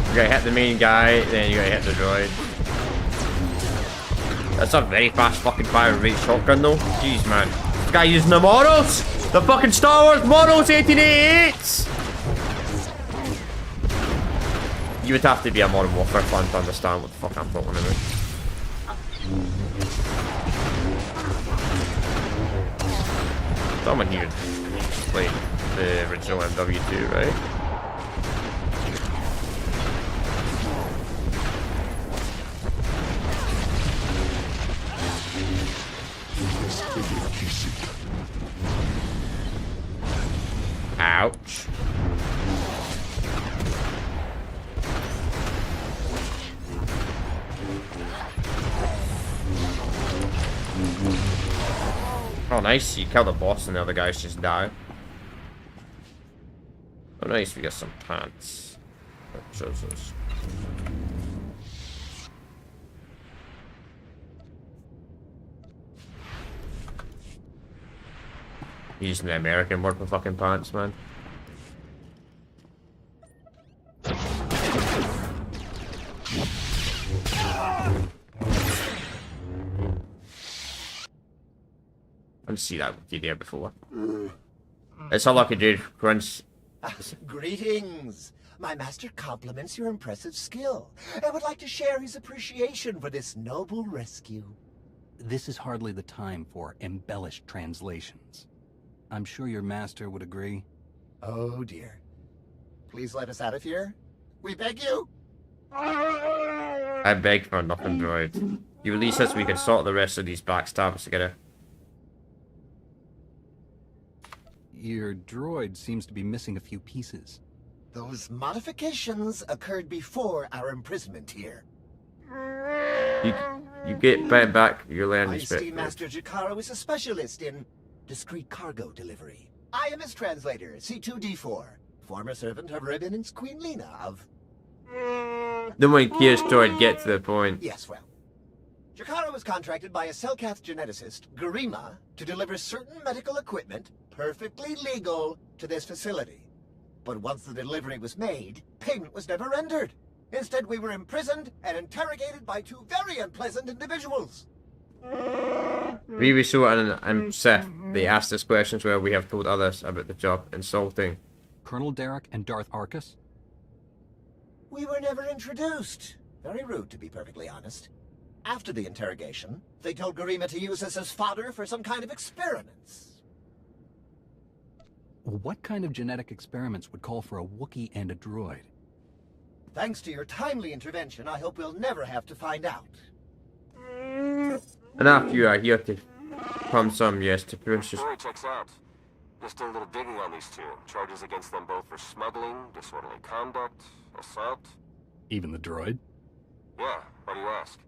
You gotta hit the main guy, then you gotta hit the droid. That's a very fast fucking fire rate shotgun though. Jeez, man. This guy using the models! The fucking Star Wars models 1888s! You would have to be a Modern Warfare fan to understand what the fuck I'm talking about. Someone here played the original MW2, right? Ouch. Oh, nice. You kill the boss and the other guys just die. Oh, nice. We got some pants. That shows us. Using the American word for fucking pants, man. I didn't see that with there before. It's all I could do, Crunch. Greetings. My master compliments your impressive skill and would like to share his appreciation for this noble rescue. This is hardly the time for embellished translations. I'm sure your master would agree. Oh dear. Please let us out of here. We beg you. I beg for nothing, droid. You release us, we can sort the rest of these backstabbers together. Your droid seems to be missing a few pieces. Those modifications occurred before our imprisonment here. You get back your land My respect. esteemed Master Jacaro is a specialist in discreet cargo delivery. I am his translator, C2D4, former servant of Ribbon's Queen Lena of... No one cares, droid, get to the point. Yes, well. Jacaro was contracted by a Selkath geneticist, Garima, to deliver certain medical equipment, perfectly legal, to this facility. But once the delivery was made, payment was never rendered. Instead, we were imprisoned and interrogated by two very unpleasant individuals. Previously, and Seth, they asked us questions where we have told others about the job insulting. Colonel Derek and Darth Arcus? We were never introduced. Very rude, to be perfectly honest. After the interrogation, they told Garima to use us as fodder for some kind of experiments. What kind of genetic experiments would call for a Wookiee and a droid? Thanks to your timely intervention, I hope we'll never have to find out. Enough, you are here to pump some, yes, to push. Story checks out. Just did a little digging on these two. Charges against them both for smuggling, disorderly conduct, assault. Even the droid? Yeah, why do you ask?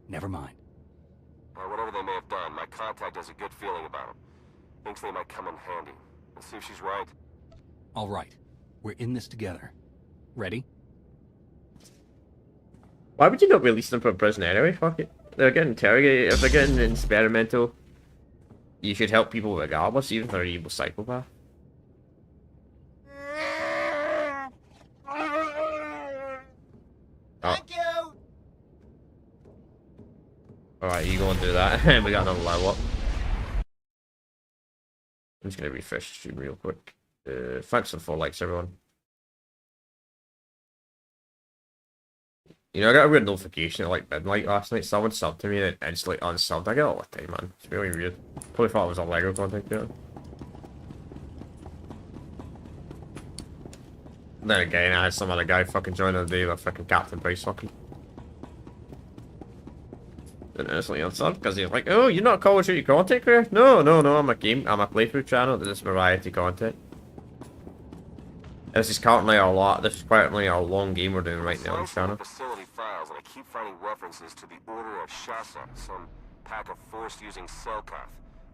Never mind. Whatever they may have done, my contact has a good feeling about them. Thinks they might come in handy. Let's see if she's right. All right. We're in this together. Ready? Why would you not release them from prison anyway? Fuck it. They're getting interrogated. If they're getting experimental, you should help people regardless, even if they're an evil psychopath. Thank you! Alright, you go and do that. We got another level up. I'm just gonna refresh the stream real quick. Thanks for the 4 likes, everyone. You know, I got a weird notification at like midnight last night. Someone subbed to me and it's like unsubbed. I get it all the time, man. It's really weird. Probably thought it was a Lego content creator. Then again, I had some other guy fucking join the day with fucking Captain Price fucking. And instantly unsubbed because he's like, oh, you're not Call of Duty content creator? No, I'm a playthrough channel. This is variety content. This is currently this is currently a long game we're doing right now on this channel. Facility files, and I keep finding references to the Order of Shasa, some pack of Force-using Selkath.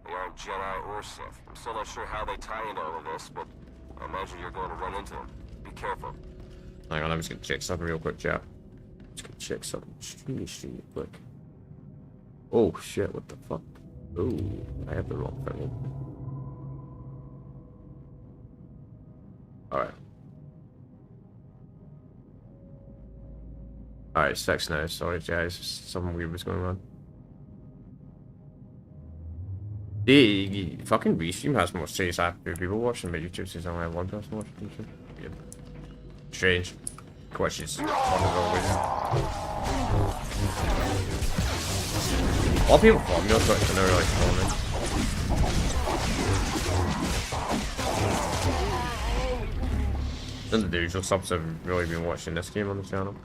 They aren't Jedi or Sith. I'm still not sure how they tie into all of this, but I imagine you're going to run into them. Be careful. Hang on, I'm just gonna check something real quick, chat. Just gonna check something real quick. Oh shit! What the fuck? Oh, I have the wrong thing. All right. Alright, 6 now. Sorry, guys. Something weird was going on. The fucking restream has more serious active people watching, but YouTube says I only have one person watching YouTube. Weird. Strange. Twitch is one of always. A lot of people follow me on Twitch, I never really follow me. None of the usual subs have really been watching this game on the channel.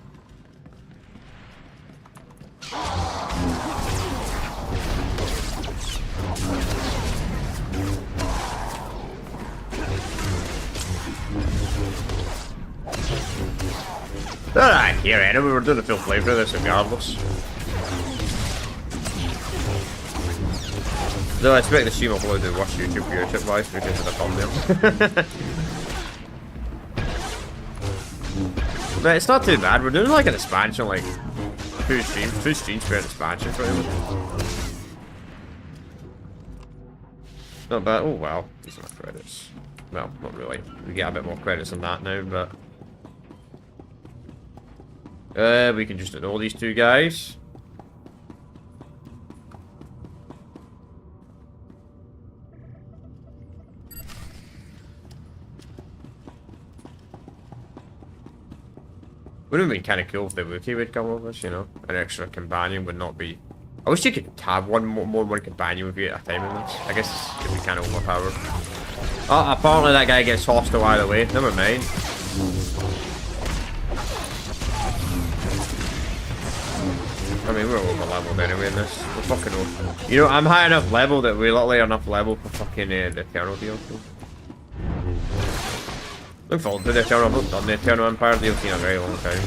Alright, here anyway, we're doing a full playthrough of this regardless. Though I expect the stream will probably do the worst YouTube viewership wise because of the thumbnail. But it's not too bad, we're doing like an expansion, like 2 streams for an expansion for him. Not bad. Oh wow, these are my credits. Well, not really. We get a bit more credits than that now, but we can just ignore these 2 guys. Would have been kind of cool if the Wookiee would come with us, you know? An extra companion would not be... I wish you could have one companion with you at a time in this. I guess it would be kind of overpowered. Oh, apparently that guy gets hostile either way. Never mind. I mean, we're over leveled anyway in this. We're fucking over. You know, I'm high enough level that we're literally enough level for fucking the Eternal DLC. Look forward to the Eternal. I've not done the Eternal Empire DLC in a very long time.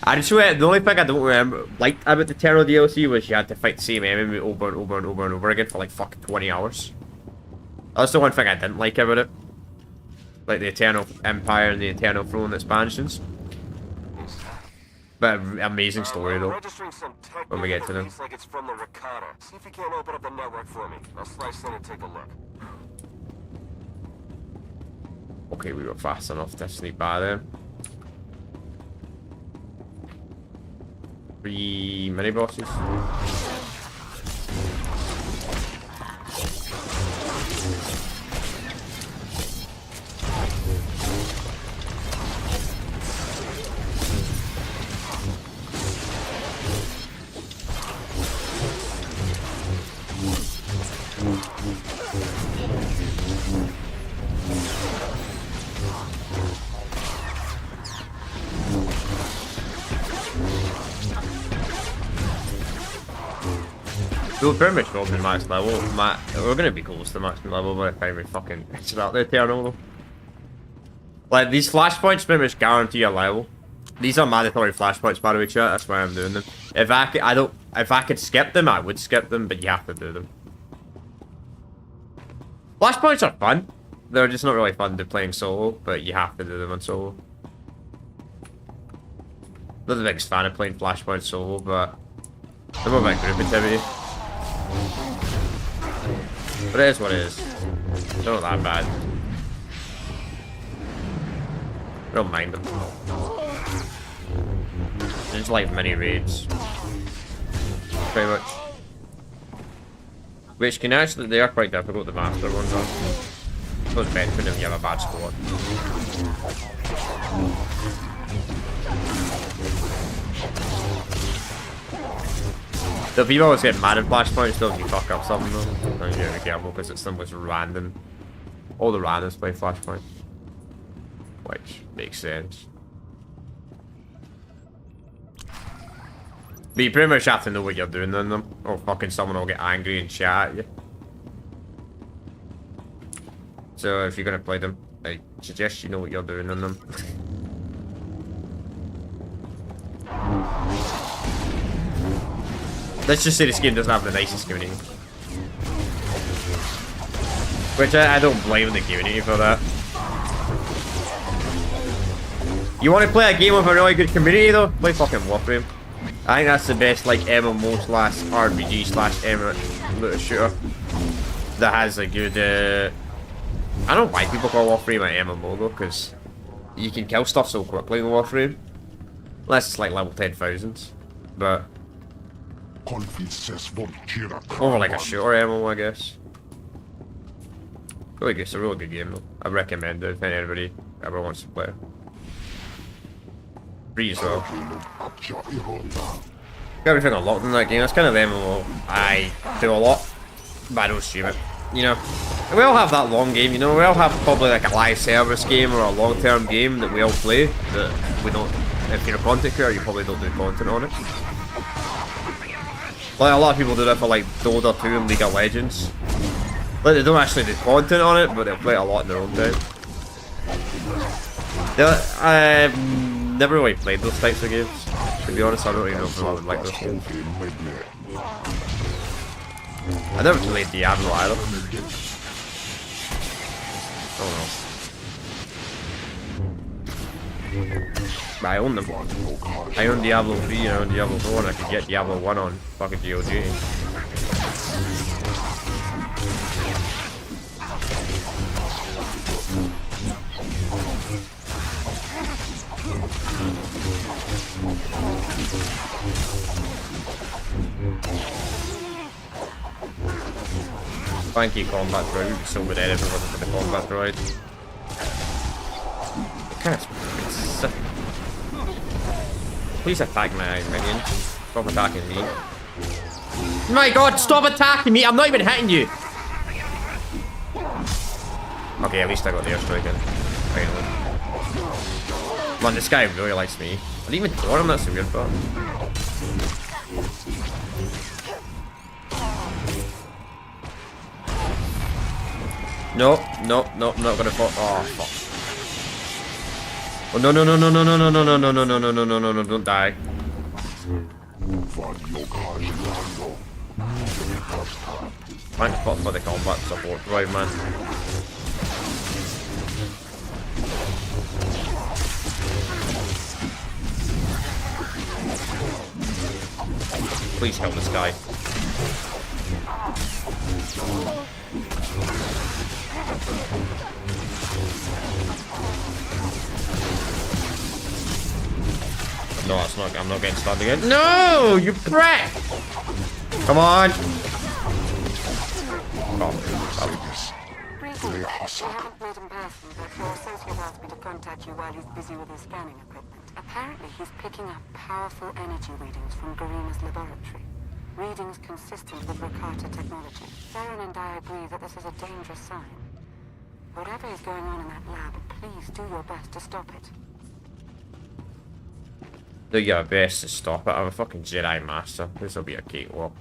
I swear, the only thing I don't remember liked about the Eternal DLC was you had to fight the same enemy over and over and over and over again for like fucking 20 hours. That's the one thing I didn't like about it. Like the Eternal Empire and the Eternal Throne expansions. But amazing story though. Registering some tech When we get to them. like it's from the Rakata. See if you can't open up the network for me. I'll slice in and take a look. Okay, we were fast enough to sneak by them. 3 mini bosses. We're pretty much going to max level. We're going to be close to maximum level by the time we fucking start the Eternal though. Like, these flashpoints pretty much guarantee a level. These are mandatory flashpoints, by the way, chat. That's why I'm doing them. If I could skip them, I would skip them, but you have to do them. Flashpoints are fun. They're just not really fun to playing solo, but you have to do them on solo. Not the biggest fan of playing flashpoints solo, but they're more about group activity. But it is what it is. It's not that bad. I don't mind them. They're just like mini raids. Pretty much. Which can actually, they are quite difficult, the master ones are. Those veteran if you have a bad squad. The people always get mad at flashpoints though if you fuck up something though. And you gotta be careful because it's something random. All the randoms play flashpoint. Which makes sense. But you pretty much have to know what you're doing in them, or fucking someone will get angry and chat at you. So if you're gonna play them, I suggest you know what you're doing in them. Let's just say this game doesn't have the nicest community. Which I don't blame the community for that. You want to play a game with a really good community though? Play fucking Warframe. I think that's the best like MMO slash RPG slash looter shooter that has a good I don't know why people call Warframe an MMO though, because you can kill stuff so quickly in Warframe. Unless it's like level 10,000s. But over like a shooter MMO, I guess. Really good, it's a really good game though. I recommend it if anybody ever wants to play it. Free as well. Got everything unlocked in that game. That's kind of the MMO I do a lot, but I don't stream it. You know, and we all have that long game. You know, we all have probably like a live service game or a long-term game that we all play. That we don't. If you're a content creator, you probably don't do content on it. Like a lot of people do that for like Dota 2 and League of Legends. Like they don't actually do content on it, but they'll play it a lot in their own time. I've never really played those types of games. To be honest, I don't really know if I would like those games. I never played Diablo either. Oh no. But I own them. I own Diablo 3 and I own Diablo 4 and I could get Diablo 1 on fucking GOG. Thank you, combat droid. We'd be so good at it if it wasn't for the combat droid. Kind of sick. Please attack my minion. Stop attacking me. My god, stop attacking me! I'm not even hitting you! Okay, at least I got the airstrike in. Finally. Man, this guy really likes me. I didn't even throw him, that's a weird part. No, I'm not gonna fall. Oh, fuck. Oh, no, don't die. Thanks for the combat support, right, man. Please help this guy. No, that's not. I'm not getting stunned again. No, you prick! Come on. Briefly, I haven't met in person, but your associate asked me to contact you while he's busy with his scanning equipment. Apparently, he's picking up powerful energy readings from Garima's laboratory. Readings consistent with Rakata technology. Theron and I agree that this is a dangerous sign. Whatever is going on in that lab, please do your best to stop it. Do your best to stop it. I'm a fucking Jedi Master. This will be a cakewalk.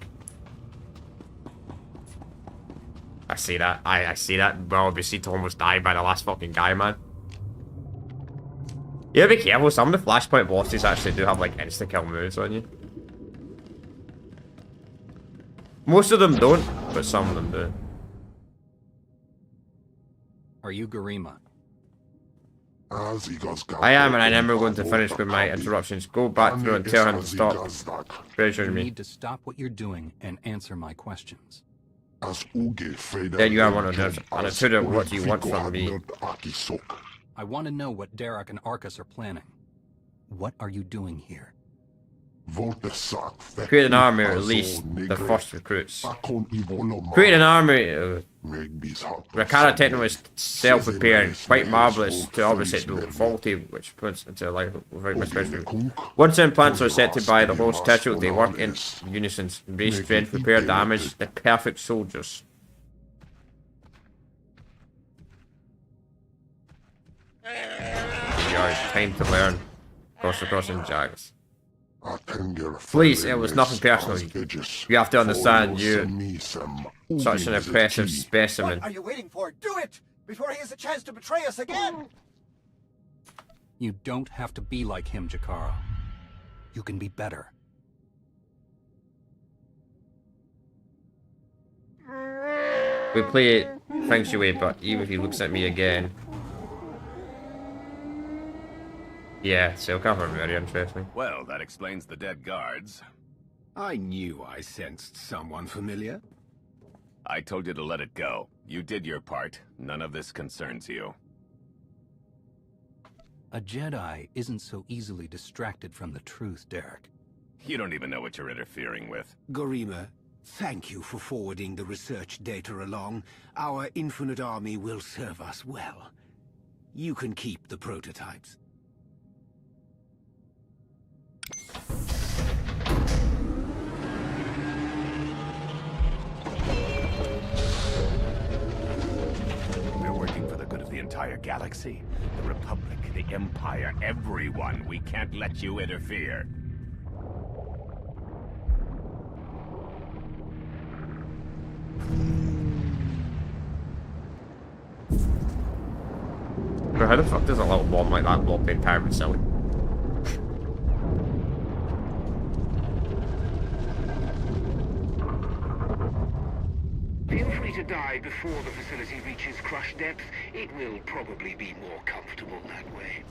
I see that. I see that. Well, obviously, to almost die by the last fucking guy, man. You gotta be careful. Some of the Flashpoint bosses actually do have, like, insta-kill moves on you. Most of them don't, but some of them do. Are you Garima? I am, and I'm never going to finish with my interruptions. Go back through and tell him to stop pressuring You me. need to stop what you're doing and answer my questions. There you are, one of them. And I told her, what do you want from me? I want to know what Derek and Arcus are planning. What are you doing here? Create an army or release the first recruits. Create an army. Rakata techno is self-repairing, quite marvelous to obviously do faulty, which puts into life without much special. Once implants are set to by the host tissue, they work in unison, embrace strength, repair damage, the perfect soldiers. Time to learn. Crossing Jags. Please, it was nothing personal. You have to understand, you're such an impressive specimen. What are you waiting for? Do it! Before he has a chance to betray us again! You don't have to be like him, Jakaro. You can be better. We play Feng Shui, but even if he looks at me again... Yeah, Silka are very interesting. Well, that explains the dead guards. I knew I sensed someone familiar. I told you to let it go. You did your part. None of this concerns you. A Jedi isn't so easily distracted from the truth, Derek. You don't even know what you're interfering with. Garima, thank you for forwarding the research data along. Our infinite army will serve us well. You can keep the prototypes. We're working for the good of the entire galaxy. The Republic, the Empire, everyone. We can't let you interfere. Bro, how the fuck does a little bomb like that blow up the entire facility? Feel free to die before the facility reaches crush depth. It will probably be more comfortable that way.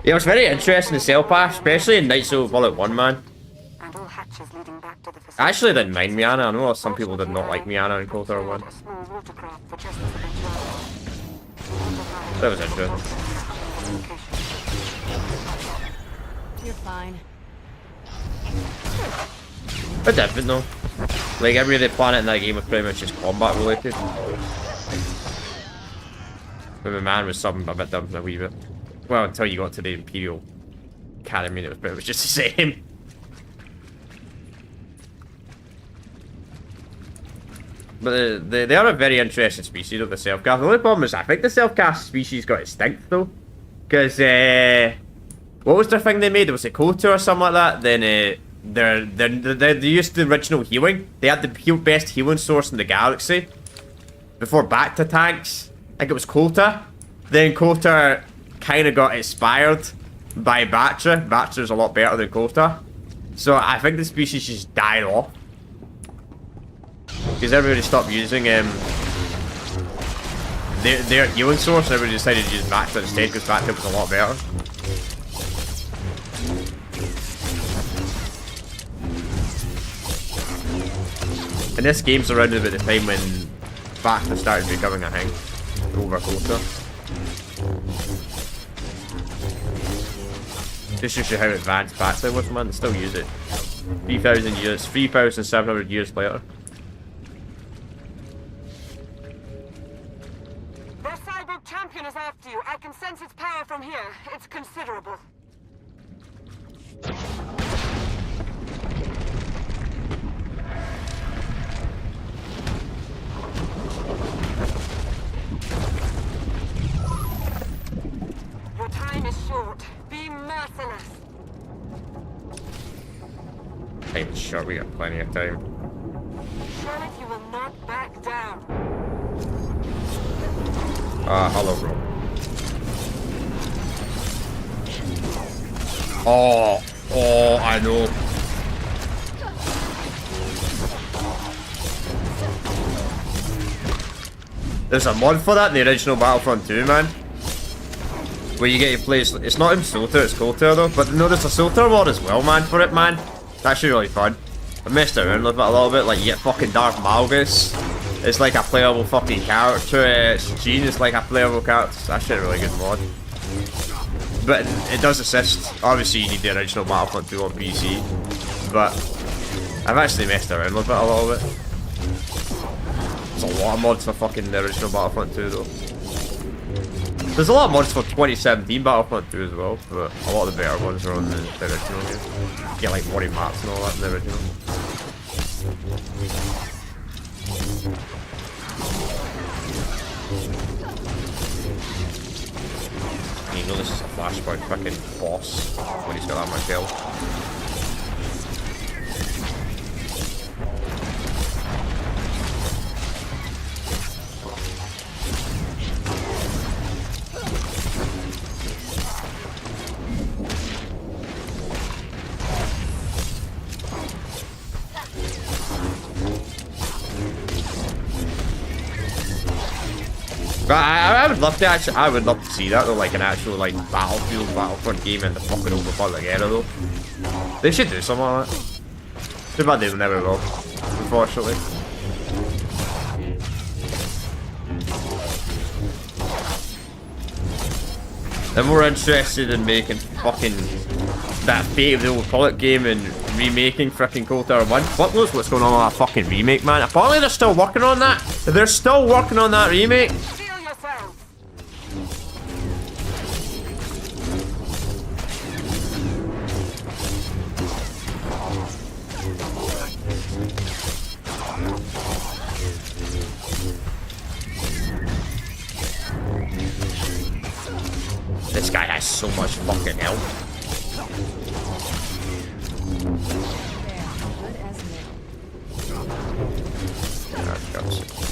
Yeah, it's very interesting to Cell Pass, especially in Knights of Bullet 1, man. And all hatches leading back to the facility. I actually didn't mind Miana. I know some people did not like Miana in KOTOR 1. That was interesting. You're fine. But different though. Like every other planet in that game was pretty much just combat related. But my man was something a bit different a wee bit. Well, until you got to the Imperial Academy, it was pretty much just the same. But they are a very interesting species of the self-cast. The only problem is I think the self-cast species got extinct though. Because, what was the thing they made? Was it kotor or something like that? Then, they used the original healing. They had the best healing source in the galaxy. Before back to tanks. I think it was kotor. Then kotor kind of got inspired by Batra. Batra's a lot better than kotor. So I think the species just died off. Because everybody stopped using their healing source and everybody decided to use Batra instead because Batra was a lot better. this game's around about the time when BAFTA started becoming a thing over KOTOR. Just shows you how advanced BAFTA was, man. They still use it. 3,000 years, 3,700 years later. Their cyborg champion is after you. I can sense its power from here. It's considerable. Your time is short. Be merciless. Time is short, we got plenty of time. Show it you will not back down. Hello, bro. Oh, I know. There's a mod for that in the original Battlefront 2, man. Where you get to play, it's not in SWTOR, it's KOTOR though. But no, there's a SWTOR mod as well, man, for it, man. It's actually really fun. I messed around with it a little bit, like you get fucking Darth Malgus. It's like a playable fucking character. Gene is like a playable character. It's actually a really good mod. But it does assist. Obviously you need the original Battlefront 2 on PC. But I've actually messed around with it a little bit. There's a lot of mods for fucking the original Battlefront 2 though. There's a lot of mods for 2017 Battlefront 2 as well, but a lot of the better ones are on the original game. You get like body maps and all that in the original. You know this is a flashpoint fucking boss when he's got that much health. But I would love to actually, I would love to see that though, like an actual like Battlefront game in the fucking Old Republic era though. They should do something like that. Too bad they never will, unfortunately. They're more interested in making fucking that Fate of the Old Republic game and remaking frickin' KOTOR 1. Fuck knows what's going on with that fucking remake, man. Apparently they're still working on that. They're still working on that remake. This guy has so much fucking health.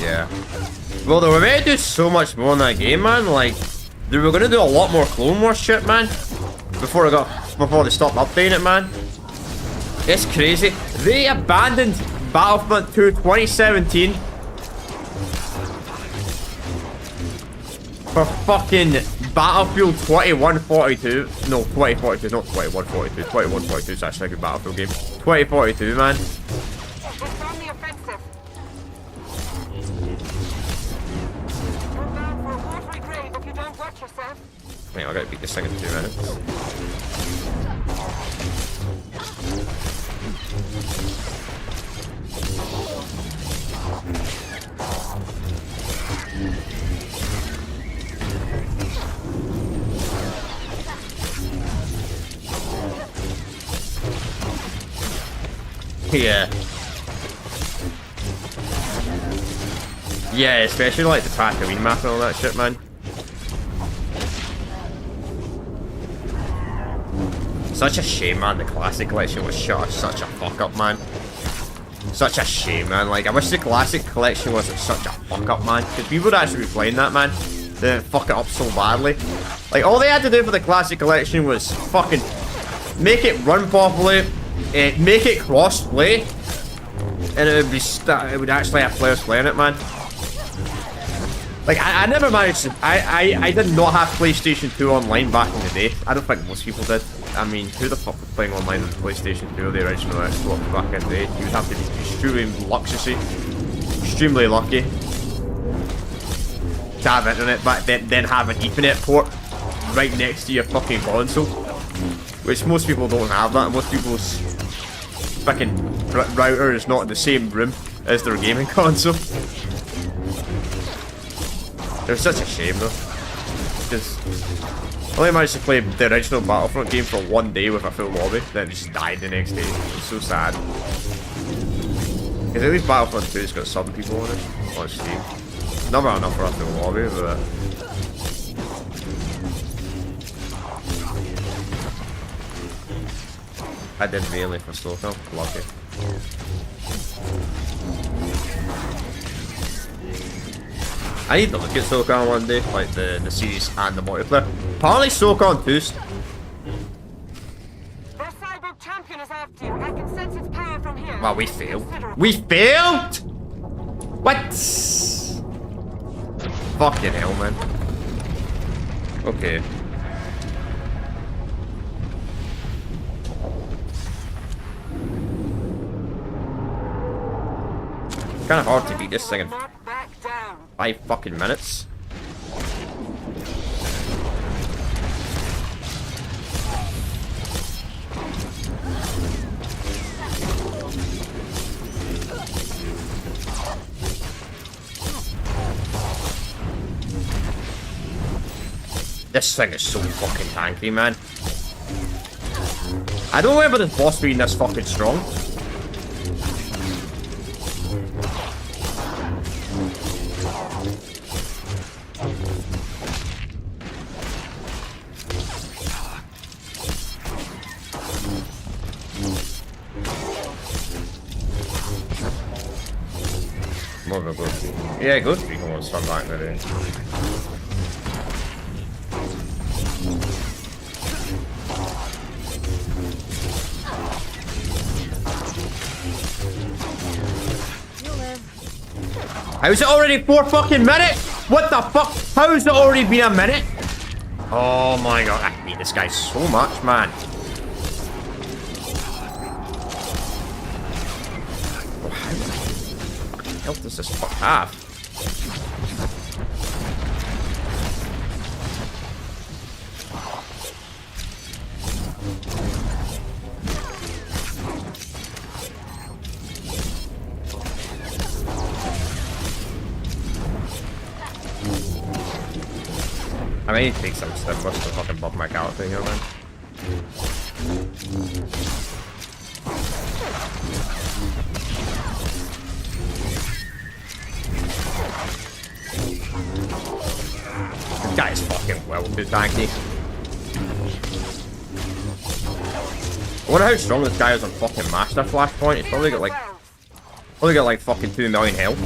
Yeah. Well, they were meant to do so much more in that game, man. Like, they were gonna do a lot more Clone Wars shit, man. Before they stopped updating it, man. It's crazy. They abandoned Battlefront 2 2017 for fucking Battlefield 2142. No, 2042, not 2142. 2142 is actually a good Battlefield game. 2042, man. Wait, I gotta beat this thing in 2 minutes. Yeah. Yeah, especially like the Tatooine map and all that shit, man. Such a shame, man. The Classic Collection was such a fuck up, man. Such a shame, man. Like, I wish the Classic Collection wasn't such a fuck up, man. Because people would actually be playing that, man. They fuck it up so badly. Like, all they had to do for the Classic Collection was fucking make it run properly, make it cross-play, and it would actually have players playing it, man. Like, I never managed to... I did not have PlayStation 2 online back in the day. I don't think most people did. I mean, who the fuck was playing online on the PlayStation 2 or the original Xbox back in the day? You would have to be extremely luxury extremely lucky to have internet, but then have an Ethernet port right next to your fucking console, which most people don't have that. Most people's fucking router is not in the same room as their gaming console. It's such a shame though, because I only managed to play the original Battlefront game for 1 day with a full lobby, then it just died the next day. It's so sad. Because at least Battlefront 2 has got some people on it, on Steam. Never enough for a full lobby, but... I did mainly for SWTOR, lucky. I need to look at SWTOR one day, like the series and the multiplayer. Apparently SWTOR 2's... Their cyborg champion is after you. I can sense its power from here. Well, we failed. We failed?! What? Fucking hell, man. Okay. Kind of hard to beat this thing in 5 fucking minutes. This thing is so fucking tanky, man. I don't remember this boss being this fucking strong. More of a Ghost Beacon. Yeah, Ghost Beacon was fun back in the day. How's it already 4 fucking minutes? What the fuck? How's it already been a minute? Oh my god, I hate this guy so much, man. How the hell does this fuck have? I mean, it takes some stuff. Must have fucking bumped my character here, man. This guy is fucking well too tanky. I wonder how strong this guy is on fucking Master Flashpoint. He's probably got like fucking 2 million health.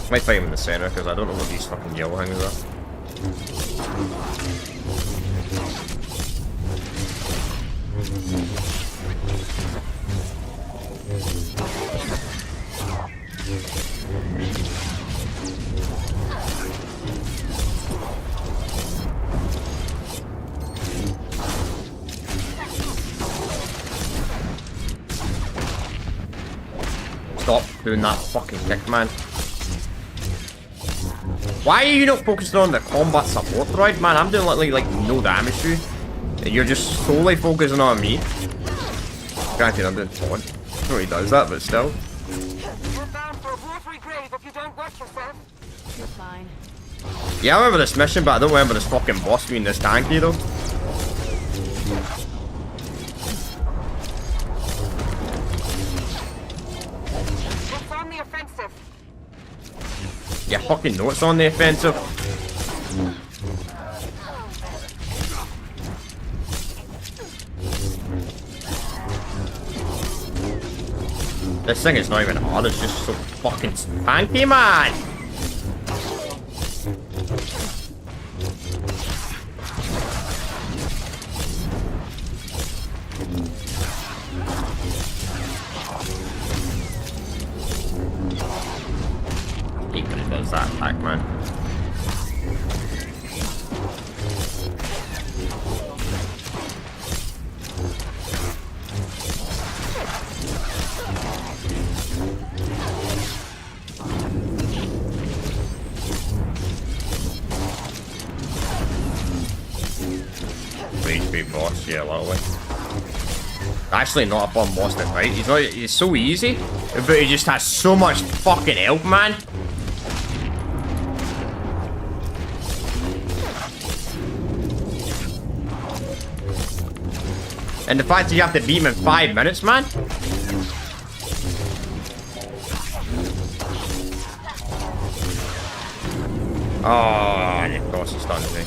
I might fight him in the center because I don't know what these fucking yellow hangers are. Stop doing that fucking kick, man. Why are you not focusing on the combat support droid, man? I'm doing like no damage to you. And you're just solely focusing on me. Granted, I'm doing taunt. I don't know he does that, but still. You're bound for a watery grave if you don't watch yourself. You're fine. Yeah, I remember this mission, but I don't remember this fucking boss being this tanky, though. It's on the offensive. Yeah, fucking know it's on the offensive. This thing is not even hard, it's just so fucking tanky, man! He does that attack, man. Big boss, yeah, literally. Actually, not a fun boss to fight. He's so easy, but he just has so much fucking health, man. And the fact that you have to beat him in 5 minutes, man. Oh, and of course he stuns me.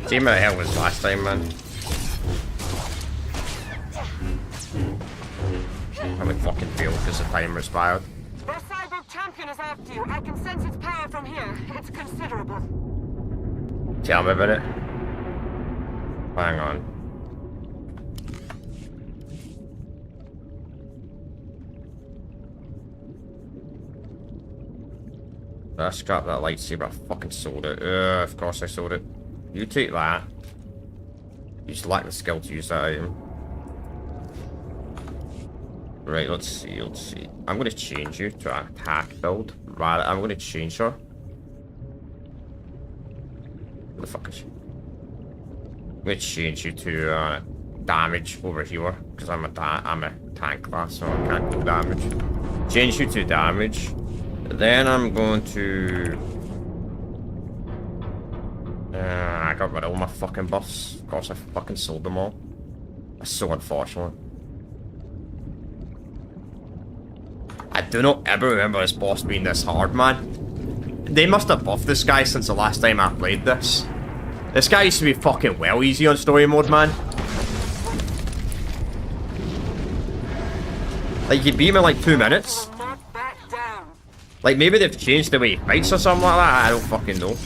See how the hell was last time, man. I'm in fucking field because the timer expired. The cyber champion is after you. I can sense its power from here. It's considerable. Tell me about it. Hang on. I scrapped that lightsaber. I fucking sold it. Of course I sold it. You take that. You just lack the skill to use that item. Right, let's see, I'm gonna change you to an attack build. Rather, I'm gonna change her. Where the fuck is she? I'm gonna change you to damage over here, because I'm a tank class, so I can't do damage. Change you to damage. Then I'm going to... I got rid of all my fucking buffs. Of course, I fucking sold them all. That's so unfortunate. I do not ever remember this boss being this hard, man. They must have buffed this guy since the last time I played this. This guy used to be fucking well easy on story mode, man. Like, you beat him in like 2 minutes. Like, maybe they've changed the way he fights or something like that. I don't fucking know.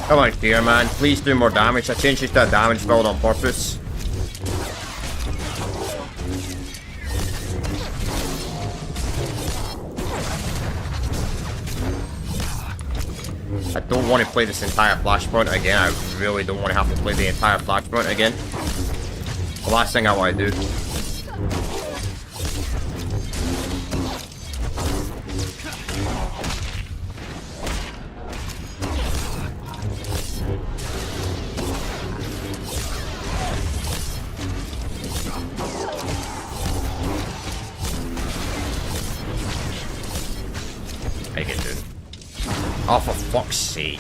Come on, dear man. Please do more damage. I changed it to a damage build on purpose. I don't want to play this entire flashpoint again. I really don't want to have to play the entire flashpoint again. The last thing I want to do. Oh, for fuck's sake.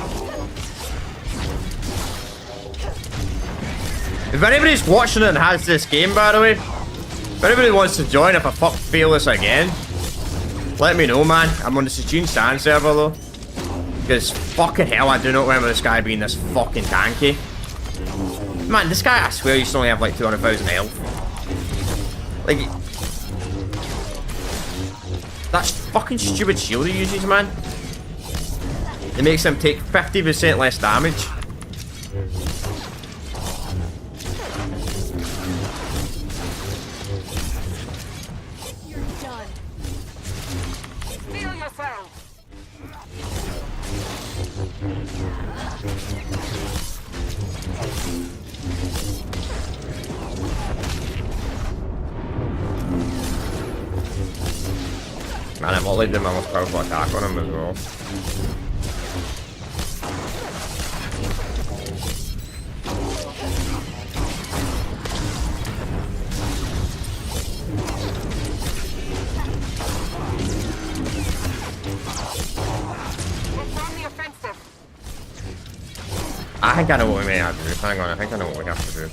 If anybody's watching and has this game, by the way, if anybody wants to join if I fail this again, let me know, man. I'm on the Sejin Sand server, though. Because fucking hell, I do not remember this guy being this fucking tanky. Man, this guy, I swear, used to only have like 200,000 health. Like, that's fucking stupid shield he uses, man. It makes him take 50% less damage. You're done. Feel yourself. Man, I've only done my most powerful attack on him as well. I think I know what we may have to do. Hang on, I think I know what we have to do.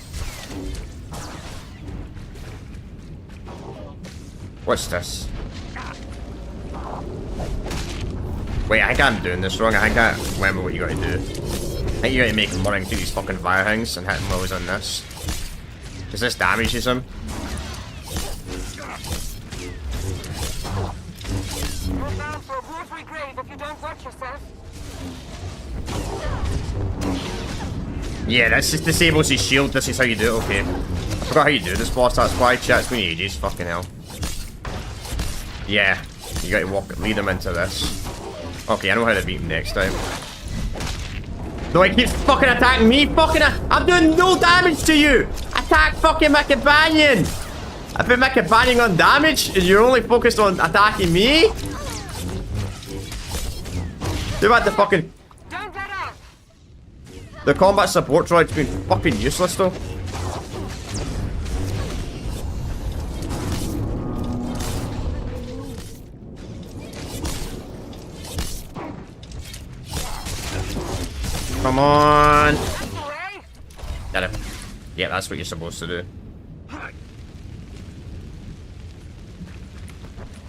What's this? Wait, I think I'm doing this wrong. I think I remember what you gotta do. I think you gotta make him running through these fucking fire things and hit him while he's on this. Because this damages him. You're bound for a watery grave if you don't watch yourself. Yeah, this just disables his shield. This is how you do it. Okay. I forgot how you do this boss. That's why. Chat, it's been ages. Fucking hell. Yeah. You gotta lead him into this. Okay, I know how to beat him next time. No, he keeps fucking attacking me. I'm doing no damage to you. Attack fucking my companion. I put my companion on damage and you're only focused on attacking me? Do about the fucking... The combat support droid's been fucking useless though. Come on. Got it. Yeah, that's what you're supposed to do.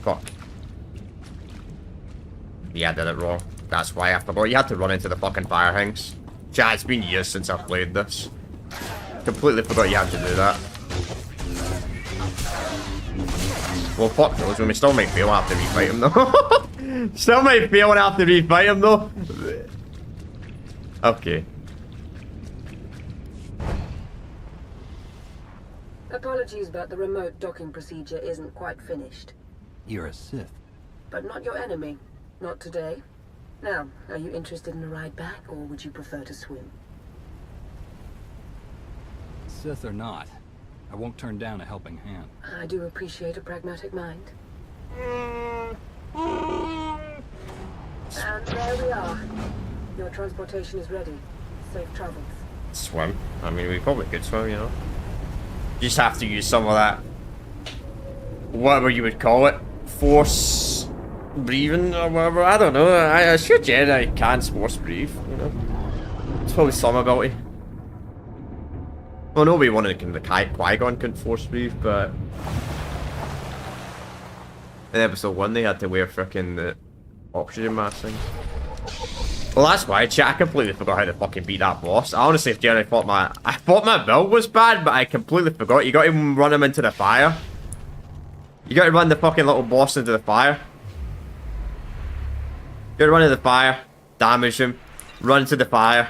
Fuck. Yeah, I did it wrong. That's why I forgot. You had to run into the fucking fire things. Chat, it's been years since I've played this. Completely forgot you had to do that. Well, fuck knows, we still might fail after refight him though. Still might fail and have to refight him though. Okay. Apologies, but the remote docking procedure isn't quite finished. You're a Sith. But not your enemy. Not today. Now, are you interested in a ride back, or would you prefer to swim? Sith or not, I won't turn down a helping hand. I do appreciate a pragmatic mind. And there we are. Your transportation is ready. Safe travels. Swim. I mean, we probably could swim, you know. You just have to use some of that, whatever you would call it, force breathing or whatever. I don't know. I sure Jedi can force breathe, you know. It's probably some ability. Well, no, one of the Qui-Gon couldn't force breathe, but in episode 1 they had to wear frickin' the oxygen mask thing. Well, that's why, chat. I completely forgot how to fucking beat that boss. I honestly, if Jedi thought my build was bad, but I completely forgot. You got to run him into the fire. You got to run the fucking little boss into the fire. You got to run into the fire, damage him, run into the fire.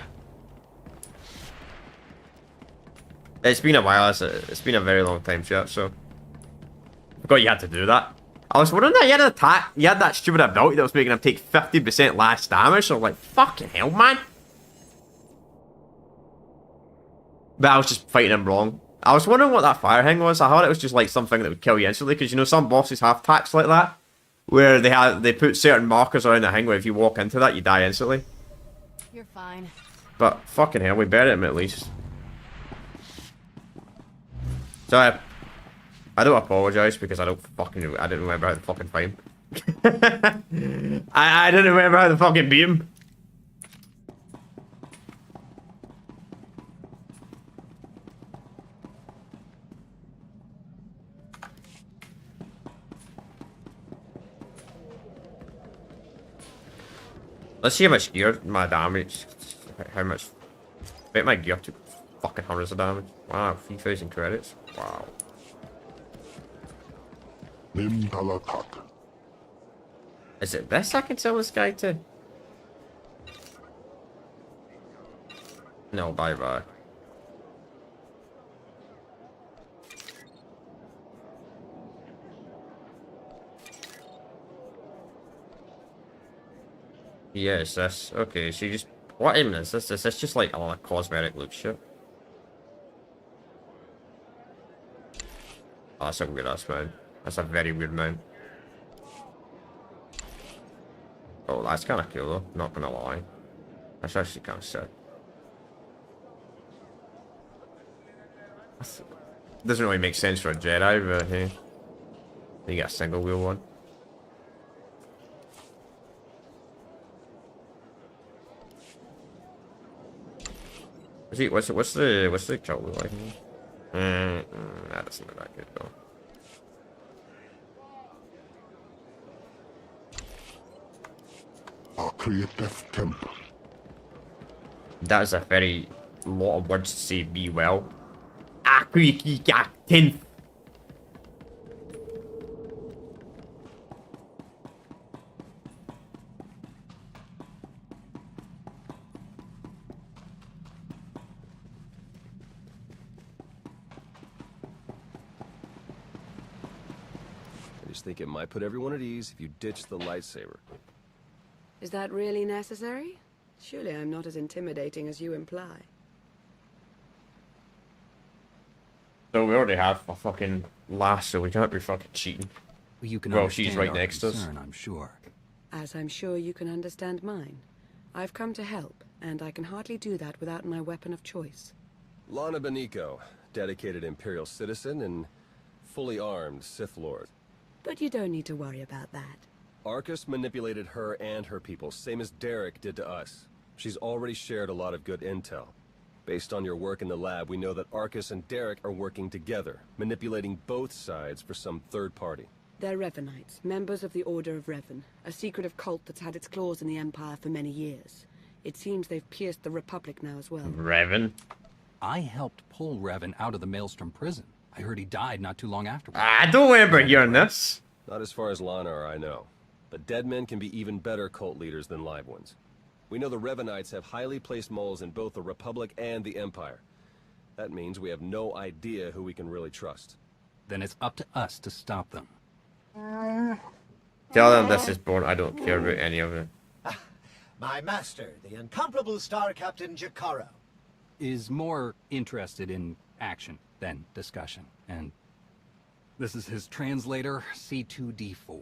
It's been a while. It's been a very long time, chat. So I forgot you had to do that. I was wondering that you had an attack, you had that stupid ability that was making him take 50% less damage, so I was like, fucking hell, man. But I was just fighting him wrong. I was wondering what that fire thing was. I thought it was just like something that would kill you instantly, because you know some bosses have attacks like that, where they put certain markers around the thing where if you walk into that, you die instantly. You're fine. But fucking hell, we buried him at least. So I don't apologize because I didn't remember how to fucking fight him. I didn't remember how to fucking beat him. Let's see how much gear my damage. How much? I bet my gear took fucking hundreds of damage. Wow, 3,000 credits. Wow. Is it this I can sell this guy to? No, bye-bye. Yes, that's okay. So you just what even is this? Is this just like all cosmetic loot shit? Oh, that's a weird ass mount. That's a very weird mount. Oh, that's kind of cool though. Not gonna lie, that's actually kind of sick. Doesn't really make sense for a Jedi, but hey, you get a single wheel one. What's the color like? That doesn't look that good though. createth temple. That is a very lot of words to say. Be well. Aqui-ki-ka-tin. I just think it might put everyone at ease if you ditch the lightsaber. Is that really necessary? Surely I'm not as intimidating as you imply. So we already have a fucking lasso. We can't be fucking cheating. You can well, she's understand right our next to us. concern, I'm sure. As I'm sure you can understand mine. I've come to help, and I can hardly do that without my weapon of choice. Lana Beniko, dedicated Imperial citizen and fully armed Sith Lord. But you don't need to worry about that. Arcus manipulated her and her people, same as Derek did to us. She's already shared a lot of good intel. Based on your work in the lab, we know that Arcus and Derek are working together, manipulating both sides for some third party. They're Revenites, members of the Order of Revan, a secretive cult that's had its claws in the Empire for many years. It seems they've pierced the Republic now as well. Revan? I helped pull Revan out of the Maelstrom prison. I heard he died not too long afterwards. I don't remember hearing this. Not as far as Lana or I know. But dead men can be even better cult leaders than live ones. We know the Revenites have highly placed moles in both the Republic and the Empire. That means we have no idea who we can really trust. Then it's up to us to stop them. Tell them this is born. I don't care about any of it. My master, the incomparable Star Captain Jacaro. Is more interested in action than discussion. And this is his translator, C2D4.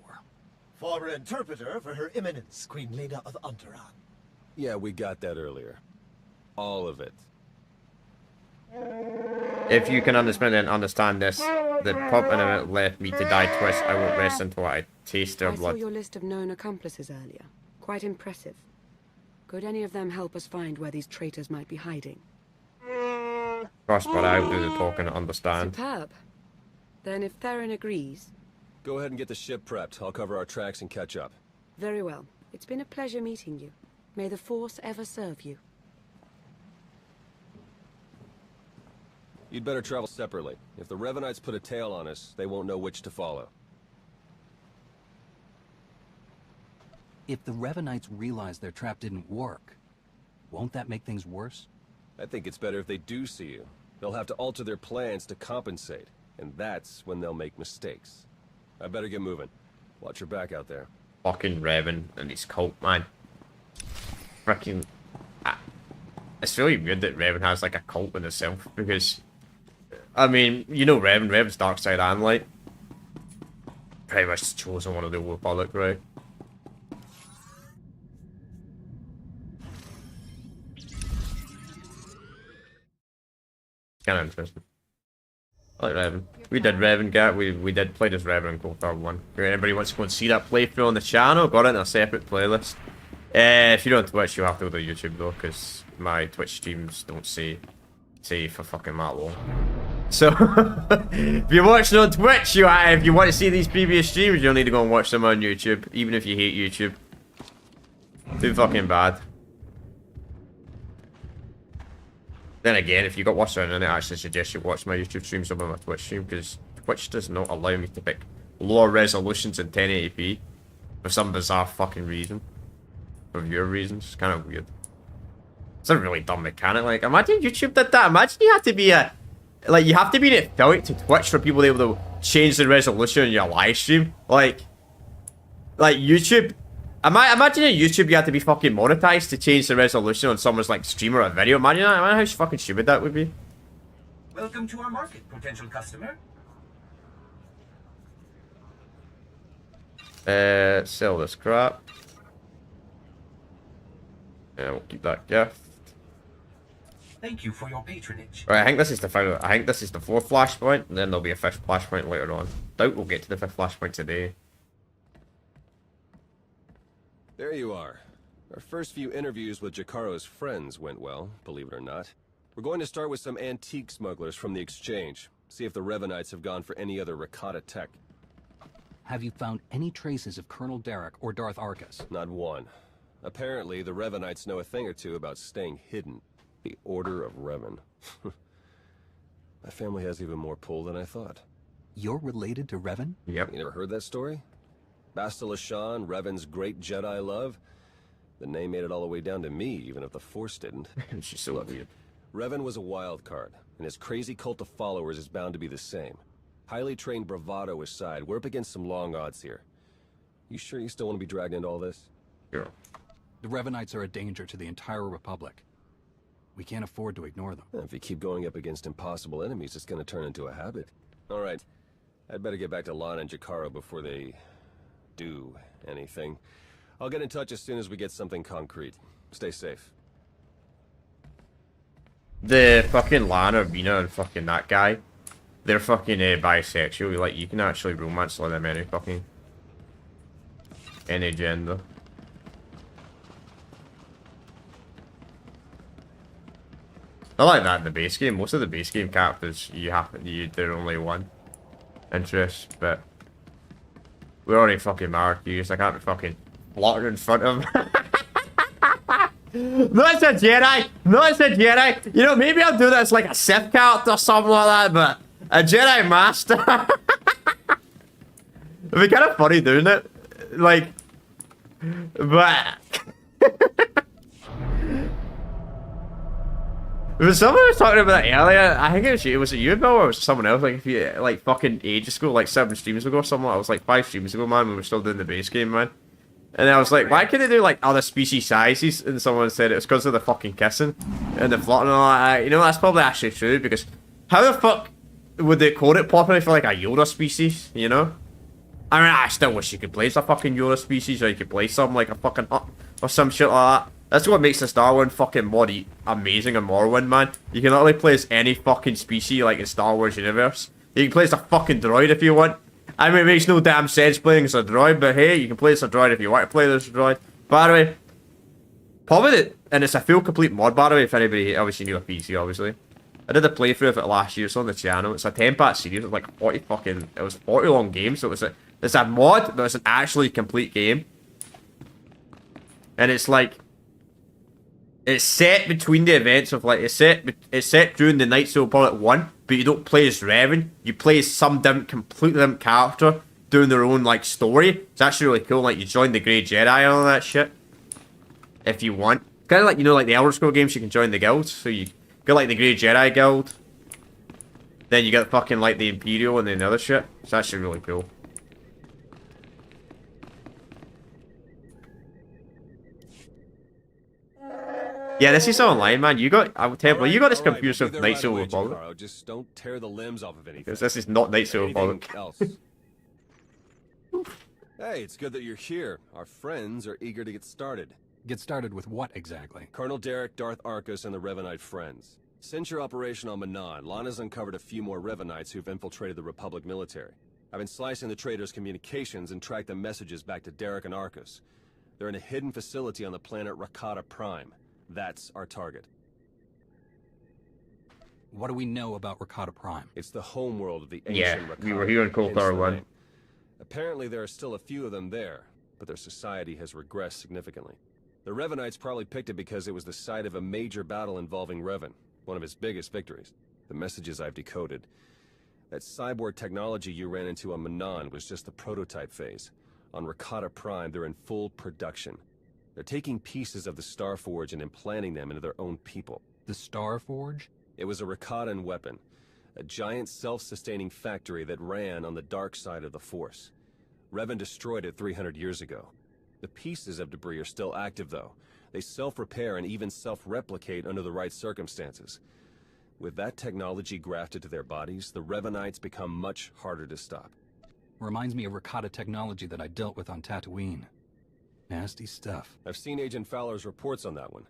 Former interpreter for Her Eminence, Queen Lena of Unteron. Yeah, we got that earlier. All of it. If you can understand this, the pub in it left me to die twice. I won't rest until I taste their I saw blood. your list of known accomplices earlier. Quite impressive. Could any of them help us find where these traitors might be hiding? Gosh, but I'll do the talking and understand. Superb. Then if Theron agrees... Go ahead and get the ship prepped. I'll cover our tracks and catch up. Very well. It's been a pleasure meeting you. May the Force ever serve you. You'd better travel separately. If the Revenites put a tail on us, they won't know which to follow. If the Revenites realize their trap didn't work, won't that make things worse? I think it's better if they do see you. They'll have to alter their plans to compensate, and that's when they'll make mistakes. I better get moving. Watch your back out there. Fucking Revan and his cult, man. Freaking... It's really weird that Revan has like a cult in itself, because... I mean, you know Revan's dark side and light. Pretty much the chosen one of the Republic, right? Kind of interesting. I like Revan. We did Revan, we did play this Revan in KOTOR 1. If anybody wants to go and see that playthrough on the channel, got it in a separate playlist. If you're on Twitch, you'll have to go to YouTube though, because my Twitch streams don't say for fucking that long. So, if you're watching on Twitch, if you want to see these previous streams, you'll need to go and watch them on YouTube, even if you hate YouTube. Too fucking bad. Then again, if you got watched on the internet, I actually suggest you watch my YouTube streams over my Twitch stream, because Twitch does not allow me to pick lower resolutions in 1080p for some bizarre fucking reason. For viewer reasons. It's kind of weird. It's a really dumb mechanic. Like, imagine YouTube did that. Imagine you have to be a... Like, you have to be an affiliate to Twitch for people to be able to change the resolution in your live stream. Like YouTube... Imagine on YouTube you have to be fucking monetized to change the resolution on someone's, like, stream or a video. Imagine how fucking stupid that would be. Welcome to our market, potential customer. Sell this crap. Yeah, we'll keep that gift. Thank you for your patronage. Right, I think this is the final. I think this is the 4th flashpoint, and then there'll be a 5th flashpoint later on. Doubt we'll get to the 5th flashpoint today. There you are. Our first few interviews with Jacaro's friends went well, believe it or not. We're going to start with some antique smugglers from the exchange. See if the Revenites have gone for any other Rakata tech. Have you found any traces of Colonel Derek or Darth Arcus? Not one. Apparently, the Revenites know a thing or two about staying hidden. The Order of Revan. My family has even more pull than I thought. You're related to Revan? Yep. You never heard that story? Bastila Shan, Revan's great Jedi love? The name made it all the way down to me, even if the Force didn't. She's so weird. Revan was a wild card, and his crazy cult of followers is bound to be the same. Highly trained bravado aside, we're up against some long odds here. You sure you still want to be dragged into all this? Sure. The Revenites are a danger to the entire Republic. We can't afford to ignore them. If you keep going up against impossible enemies, it's going to turn into a habit. All right. I'd better get back to Lana and Jakaro before they do anything. I'll get in touch as soon as we get something concrete. Stay safe. The fucking Lana, Rena, and fucking that guy, they're fucking bisexual. Like, you can actually romance them any gender. I like that in the base game. Most of the base game characters, they're only one interest, but we're already fucking married, so I can't be fucking blotted in front of him. No, it's a Jedi! No, it's a Jedi! You know, maybe I'll do that as like a Sith character or something like that, but a Jedi Master. It'd be kind of funny doing it. Like, but... Someone was talking about that earlier. I think it was you, Bill, or was it someone else? Like, if you, like, fucking ages ago, like 7 streams ago or something. I was like 5 streams ago, man, when we were still doing the base game, man. And I was like, why can't they do, like, other species sizes? And someone said it was because of the fucking kissing and the flirting and all that. You know, that's probably actually true, because how the fuck would they code it properly for, like, a Yoda species, you know? I mean, I still wish you could play a fucking Yoda species, or you could play something like a fucking or some shit like that. That's what makes the Star Wars fucking mod amazing in Morrowind, man. You can literally play as any fucking species, like, in Star Wars universe. You can play as a fucking droid if you want. I mean, it makes no damn sense playing as a droid, but hey, you can play as a droid if you want to play as a droid. By the way, probably, and it's a full complete mod, by the way, if anybody obviously knew a PC, obviously. I did a playthrough of it last year, it's on the channel. It's a 10-part series, it was like 40 fucking, it was 40 long games, so it's a mod, but it's an actually complete game. And it's like, it's set between the events of, like, it's set during the Knights of the Republic 1, but you don't play as Revan. You play as some completely different character doing their own, like, story. It's actually really cool. Like, you join the Grey Jedi and all that shit, if you want. Kind of like, you know, like the Elder Scrolls games, you can join the guilds. So you get, like, the Grey Jedi guild. Then you get fucking, like, the Imperial and then the other shit. It's actually really cool. Yeah, this is online, man. You got, I'm telling you, you got this computer with Knights of the Republic. Just don't tear the limbs off of anything. Because this is not Knights of the Republic. Hey, it's good that you're here. Our friends are eager to get started. Get started with what exactly? Colonel Derek, Darth Arcus, and the Revanite friends. Since your operation on Manan, Lana's uncovered a few more Revanites who've infiltrated the Republic military. I've been slicing the traitors' communications and tracked the messages back to Derek and Arcus. They're in a hidden facility on the planet Rakata Prime. That's our target. What do we know about Rakata Prime? It's the homeworld of the ancient Rakata. We were here in kotor 1. Apparently there are still a few of them there, but their society has regressed significantly. The Revanites probably picked it because it was the site of a major battle involving Revan, one of his biggest victories. The messages I've decoded. That cyborg technology you ran into on Manan was just the prototype phase. On Rakata Prime, they're in full production. They're taking pieces of the Star Forge and implanting them into their own people. The Star Forge? It was a Rakatan weapon. A giant self-sustaining factory that ran on the dark side of the Force. Revan destroyed it 300 years ago. The pieces of debris are still active, though. They self-repair and even self-replicate under the right circumstances. With that technology grafted to their bodies, the Revanites become much harder to stop. Reminds me of Rakata technology that I dealt with on Tatooine. Nasty stuff. I've seen Agent Fowler's reports on that one.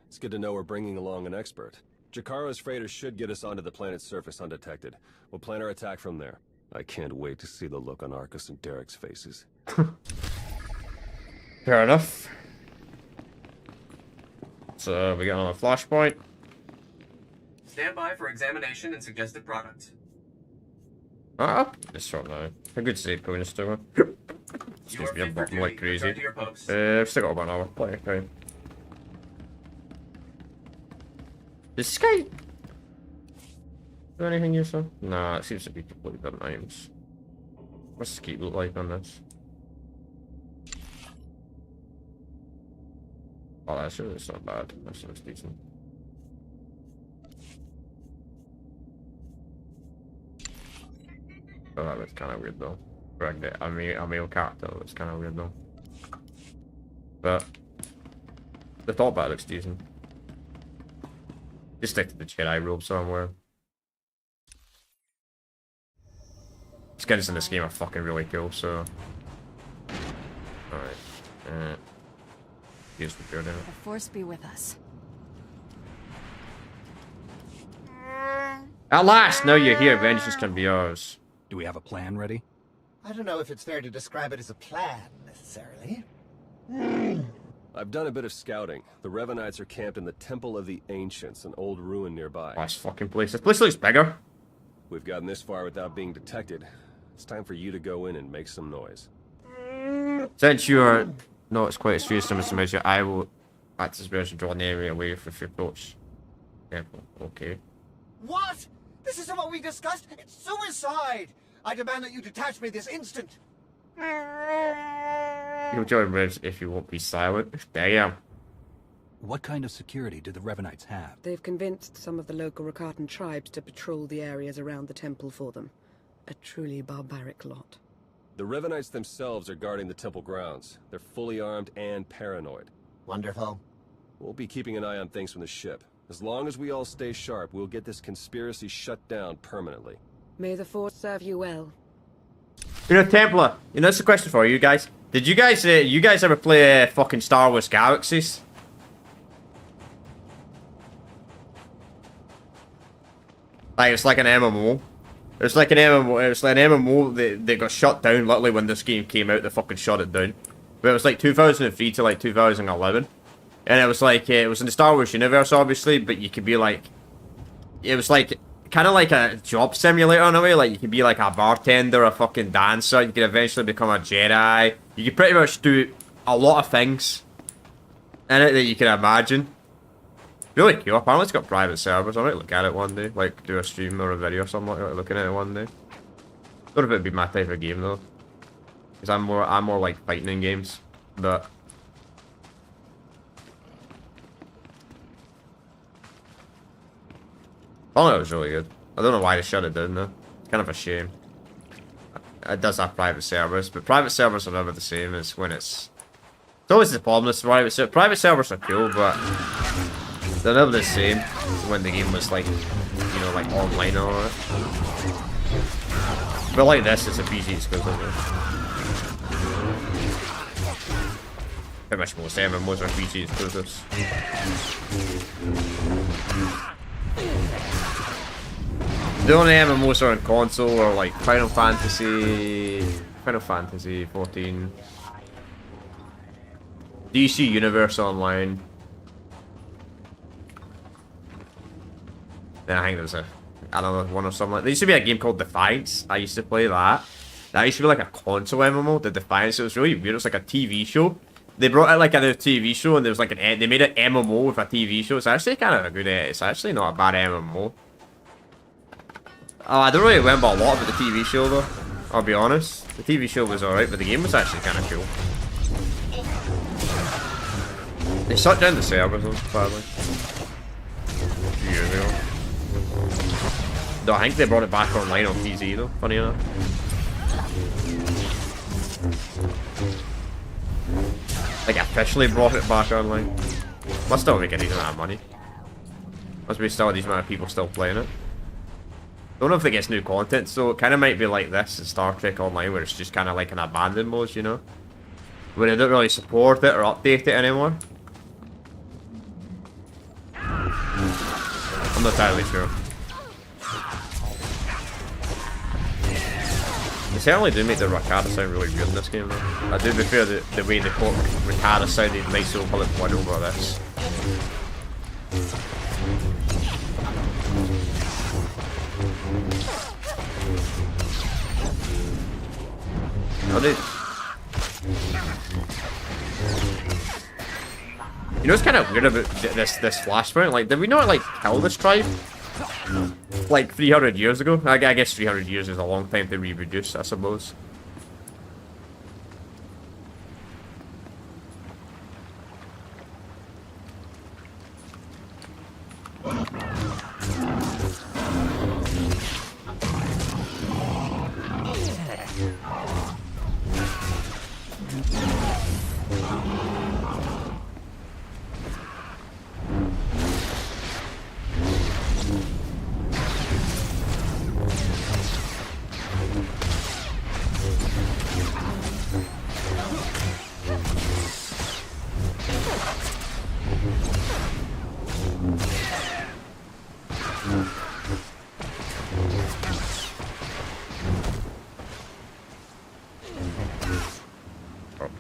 It's good to know we're bringing along an expert. Jakaro's freighters should get us onto the planet's surface undetected. We'll plan our attack from there. I can't wait to see the look on Arcus and Derek's faces. Fair enough. So, we got on a flashpoint. Stand by for examination and suggested products. Ah, this shot now. A good save bonus to her. Excuse me, I'm bumping like crazy. I've still got about an hour. Plenty of time. Does this guy do anything useful? Nah, it seems to be completely different items. What's the keep look like on this? Oh, that's really not bad. That looks decent. Oh, that looks kind of weird though. A male character looks kind of weird though. But the top bat looks decent. Just stick to the Jedi robe somewhere. Skins in this game are fucking really cool, so. Alright. Use the building. The Force be with us. At last! Now you're here, vengeance can be yours. Do we have a plan ready? I don't know if it's fair to describe it as a plan, necessarily. I've done a bit of scouting. The Revenites are camped in the Temple of the Ancients, an old ruin nearby. Nice fucking place. This place looks bigger. We've gotten this far without being detected. It's time for you to go in and make some noise. Since you are not quite as fearsome as Measure, I will act as well to draw an area away from your approach. Careful. Okay. What? This isn't what we discussed? It's suicide! I demand that you detach me this instant! You'll join Revs if you won't be silent. Damn. What kind of security do the Revenites have? They've convinced some of the local Rakatan tribes to patrol the areas around the temple for them. A truly barbaric lot. The Revenites themselves are guarding the temple grounds. They're fully armed and paranoid. Wonderful. We'll be keeping an eye on things from the ship. As long as we all stay sharp, we'll get this conspiracy shut down permanently. May the Force serve you well. You know, Templar, you know, that's a question for you guys. Did you guys ever play fucking Star Wars Galaxies? Like, it's like an MMO. It's like an MMO. It was like an MMO that got shut down literally when this game came out. They fucking shut it down. But it was like 2003 to like 2011, and it was like it was in the Star Wars universe, obviously. But you could be like, it was like kind of like a job simulator in a way. Like you could be like a bartender, a fucking dancer. You could eventually become a Jedi. You could pretty much do a lot of things in it that you can imagine. Really cool. Apparently it's got private servers. I might look at it one day. Like, do a stream or a video or something like that, looking at it one day. Don't know if it'd be my type of game, though. Because I'm more like fighting in games. But... oh, it was really good. I don't know why they shut it down, though. It's kind of a shame. It does have private servers, but private servers are never the same as when it's... It's always the problem with private servers are cool, but... they're never the same when the game was like, you know, like online or all that. But like this, it's a PC exclusive. Pretty much most MMOs are PC exclusives. The only MMOs are on console are like Final Fantasy 14, DC Universe Online. Then I think there's another one or something like that. There used to be a game called Defiance. I used to play that. That used to be like a console MMO, the Defiance. It was really weird. It was like a TV show. They brought out like a new TV show, and there was like they made an MMO with a TV show. It's actually kind of a good. It's actually not a bad MMO. Oh, I don't really remember a lot about the TV show though. I'll be honest. The TV show was alright, but the game was actually kind of cool. They shut down the servers, sadly. A few years ago. No, I think they brought it back online on PC though, funny enough. Like officially brought it back online. Must still make a decent amount of money. Must be still a decent amount of people still playing it. Don't know if it gets new content, so it kind of might be like this in Star Trek Online, where it's just kind of like an abandoned mode, you know? Where they don't really support it or update it anymore. I'm not entirely sure. They certainly do make the Rakata sound really weird in this game though. I do prefer the way the Rakata sounded nice over like one over this. Oh dude. You know what's kind of weird about this flashpoint? Like, did we not like kill this tribe like 300 years ago? I guess 300 years is a long time to reproduce, I suppose.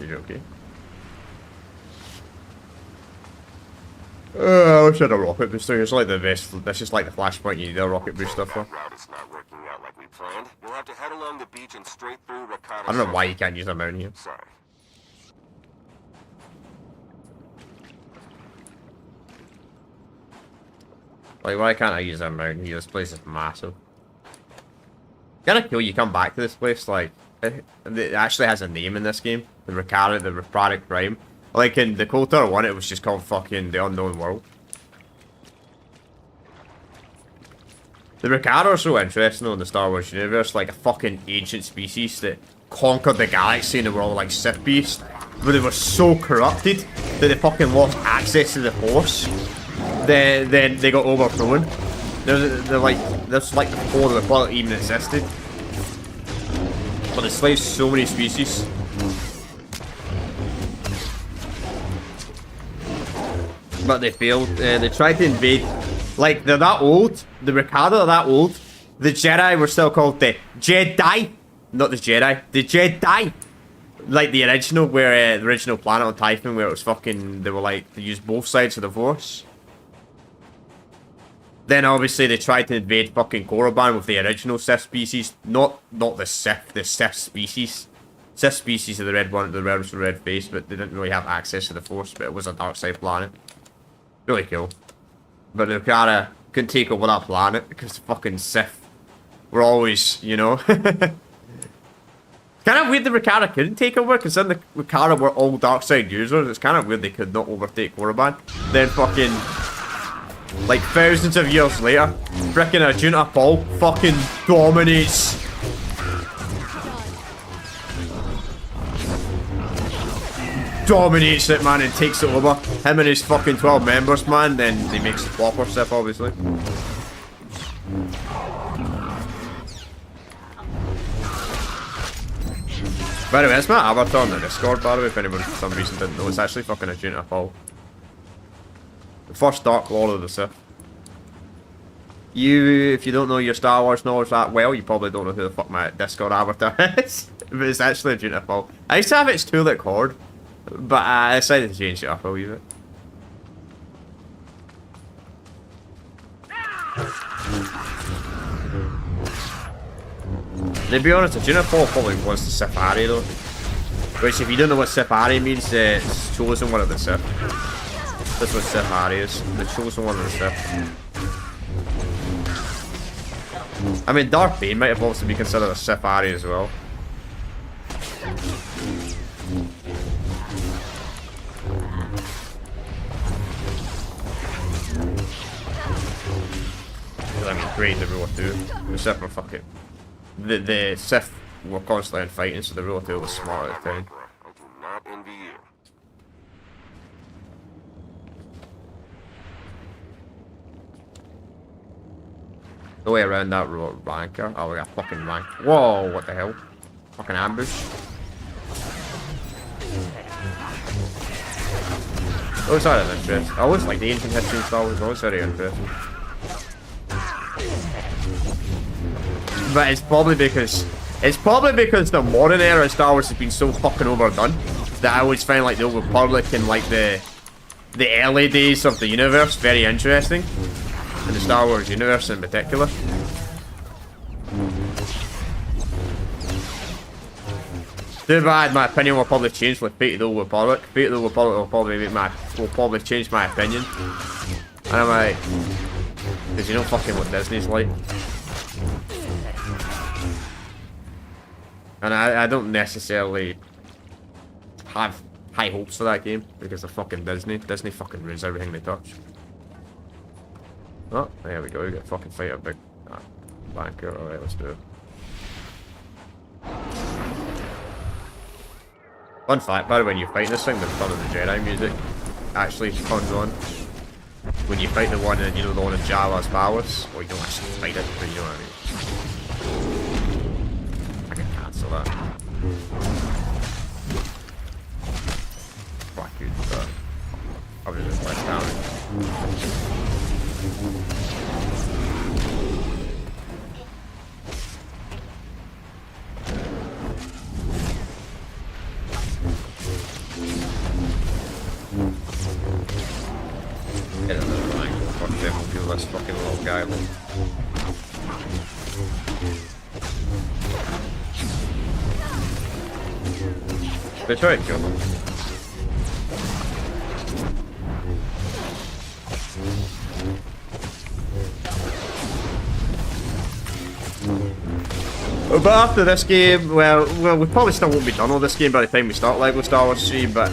Okay. I wish I had a rocket booster. It's like the best. This is like the flashpoint you need a rocket booster for. Route is not working out like we planned. You'll have to head along the beach and straight through Rakata. I don't know why you can't use a mountain here. Sorry. Like, why can't I use a mountain here? This place is massive. Kinda cool you come back to this place, like, it actually has a name in this game. The Rakata, the Reproduct Prime. Like in the KOTOR one, it was just called fucking the Unknown World. The Rakata are so interesting in the Star Wars universe, like a fucking ancient species that conquered the galaxy and they were all like Sith beasts. But they were so corrupted that they fucking lost access to the Force. Then they got overthrown. They're like, that's like before the Republic even existed. But they slaved so many species. But they failed. They tried to invade. Like, they're that old. The Rakata are that old. The Jedi were still called the Jedi. Not the Jedi. The Jedi. Like the original, where the original planet on Typhon, where it was fucking, they were like, they used both sides of the Force. Then obviously they tried to invade fucking Korriban with the original Sith species. Not the Sith, the Sith species. Sith species of the red one, the red face, but they didn't really have access to the Force, but it was a dark side planet. Really cool. But the Rakata couldn't take over that planet because the fucking Sith were always, you know. Kind of weird the Rakata couldn't take over, because then the Rakata were all dark side users. It's kind of weird they could not overtake Korriban. Then fucking, like thousands of years later, frickin' Ajunta Paul fucking dominates. Dominates it, man, and takes it over. Him and his fucking 12 members, man. Then he makes the proper stuff, obviously. By the way, it's my avatar on the Discord, by the way, if anybody for some reason didn't know. It's actually fucking Ajunta Paul. The first Dark Lord of the Sith. If you don't know your Star Wars knowledge that well, you probably don't know who the fuck my Discord avatar is. But it's actually Ajunta Paul. I used to have its Twi'lek Horde, but I decided to change it up a wee bit. To be honest, Ajunta Paul probably was the Sith Ari though. Which, if you don't know what Sith Ari means, it's chosen one of the Sith. That's what Sith Ari is. The chosen one of the Sith. I mean, Darth Bane might have also be considered a Sith Ari as well. I mean, great, the rule of two. The Sith were fucking. The Sith were constantly fighting, so the rule of two was smart at the time. I do not envy you. No way around that ranker. Oh, we got fucking rank. Whoa, what the hell? Fucking ambush. Always had an interest. I always like the ancient history and Star Wars, always very interesting. But it's probably because the modern era of Star Wars has been so fucking overdone that I always find like the Old Republic and like the early days of the universe very interesting. And the Star Wars universe in particular. Too bad my opinion will probably change with Fate of the Republic. Fate of the Republic will probably change my opinion. And I'm like, because you know fucking what Disney's like. And I don't necessarily have high hopes for that game because of fucking Disney. Disney fucking ruins everything they touch. Oh, there we go. We got fucking fight a big banker. Alright, let's do it. Fun fact, by the way, when you fight this thing, the Return of the Jedi music actually comes on. When you fight the one in, you know, the one in Jabba's palace, well, you don't actually fight it, but you know what I mean. I can cancel that. Fuck you, but I'll do this last down. Get another line. Fuck them, we'll do this fucking little guy. They try to kill them. But after this game, well, we probably still won't be done on this game by the time we start LEGO Star Wars 3, but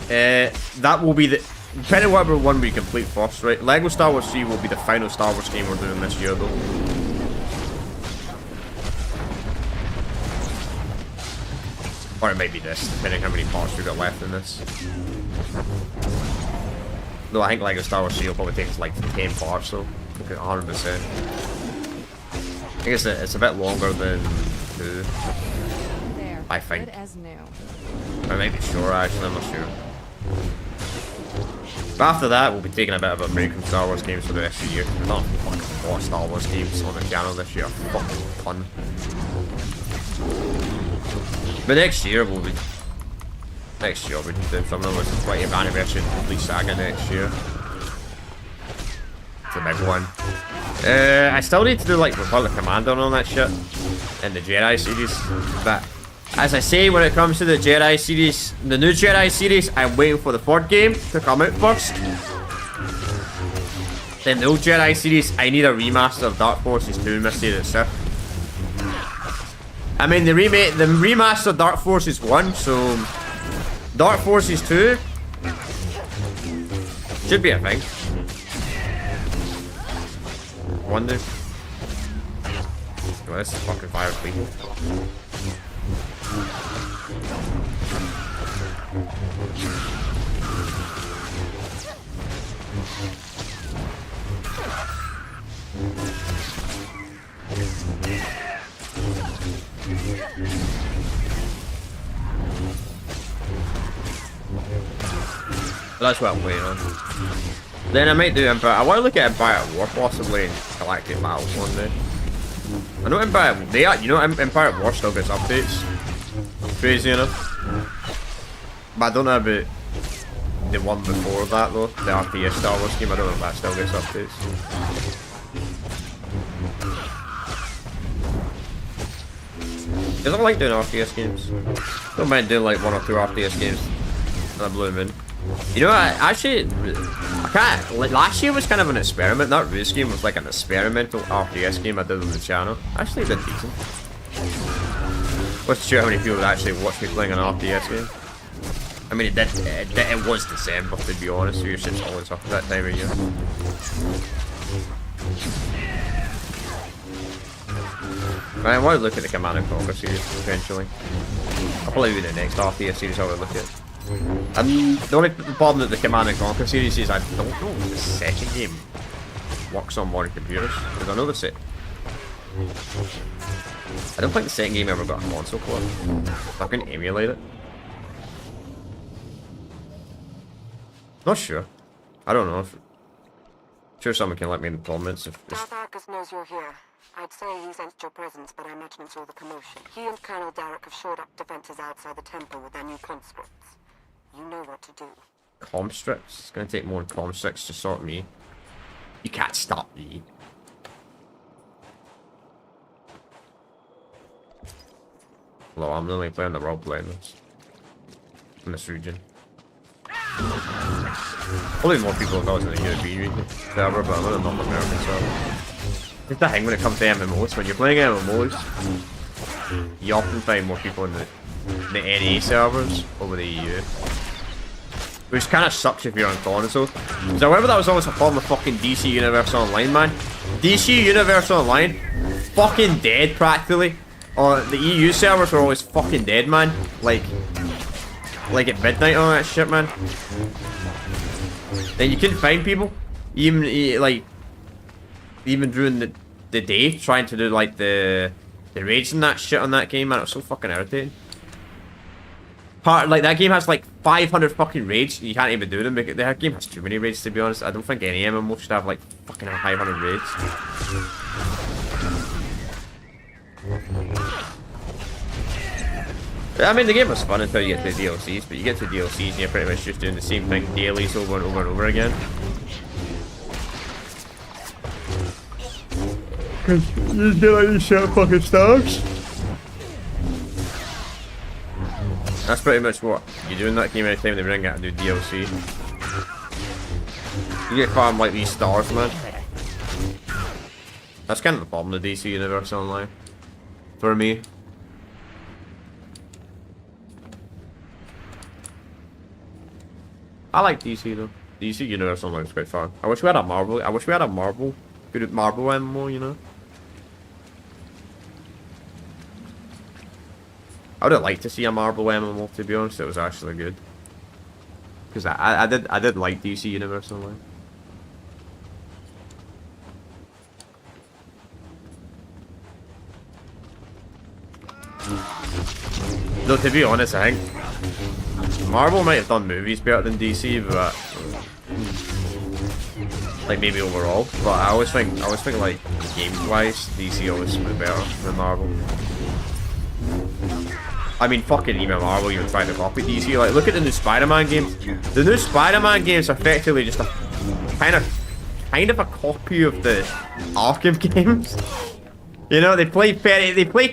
that will be the... Depending on whatever one we complete first, right? LEGO Star Wars 3 will be the final Star Wars game we're doing this year, though. Or it might be this, depending how many parts we've got left in this. Though I think LEGO Star Wars 3 will probably take us like 10 parts, so look at 100%. I think it's a bit longer than 2. There, I think. good as new. I might be sure, actually, I'm not sure. But after that, we'll be taking a bit of a break from Star Wars games for the rest of the year. There's not fucking more Star Wars games on the channel this year. Fucking ton. But next year, we'll be doing something with the 20th anniversary of the Complete Saga next year. It's a big one. I still need to do like Republic Commander and all that shit in the Jedi series. But as I say, when it comes to the Jedi series, the new Jedi series, I'm waiting for the 4th game to come out first. Then the old Jedi series, I need a remaster of Dark Forces 2 Mystery of the Sith. I mean, the remaster Dark Forces 1, so Dark Forces 2 should be a thing. Wonder. Oh, this is fucking fire people. That's what I'm waiting on. Then I might do Empire. I want to look at Empire at War possibly and Galactic Battles one day. I know Empire. Empire at War still gets updates. Crazy enough. But I don't know about the one before that though. The RTS Star Wars game. I don't know if that still gets updates. Because I like doing RTS games. Don't mind doing like 1 or 2 RTS games. And I blew them in. You know, I can't. Last year was kind of an experiment. That race game was like an experimental RTS game I did on the channel. Actually, did decent. Wasn't sure how many people would actually watch me playing an RTS game. I mean, it was December, to be honest. So your shit's always up at that time of year. I want to look at the Command & Conquer series eventually. I'll probably do the next RTS series I would look at. And the only problem that the Command & Conquer series is I don't know if the second game works on modern computers. Because I know the set. I don't think the second game ever got a console port. I can emulate it. Not sure. I don't know if... Sure someone can let me in the comments if... Darth Arcus knows you're here. I'd say he sensed your presence, but I imagine it's all the commotion. He and Colonel Derek have shored up defenses outside the temple with their new conscripts. You know what to do. Conscripts? It's gonna take more than conscripts to sort me. You can't stop me. Although I'm the only player in the world playing this. In this region. Probably more people know it's in the European region server, but I'm in a North American server. It's the thing when it comes to MMOs. When you're playing MMOs, you often find more people in the NA servers over the EU. Which kind of sucks if you're on console. Because however, that was always a problem with fucking DC Universe Online, man. DC Universe Online, fucking dead practically. Or the EU servers were always fucking dead, man. Like at midnight and all that shit, man. Then you couldn't find people. Even during the day, trying to do like the raids and that shit on that game, man. It was so fucking irritating. Like that game has like 500 fucking raids. You can't even do them. That game has too many raids, to be honest. I don't think any MMO should have like fucking 500 raids. I mean, the game was fun until you get to the DLCs, but you get to DLCs and you're pretty much just doing the same thing dailies over and over and over again. Cause you just get like these shit fucking stars. That's pretty much what you do in that game anytime they bring out a new DLC. You get farmed like these stars, man. That's kind of the problem with DC Universe Online. For me. I like DC though. DC Universe Online is quite fun. I wish we had a Marvel. Good Marvel MMO, you know. I would have liked to see a Marvel MMO, to be honest. It was actually good. Because I did like DC Universe Online. Though to be honest, I think Marvel might have done movies better than DC, but like maybe overall. But I always think like games-wise, DC always was better than Marvel. I mean, fucking even Marvel even tried to copy DC. Like, look at the new Spider-Man games. The new Spider-Man games are effectively just a kind of a copy of the Arkham games. You know, they play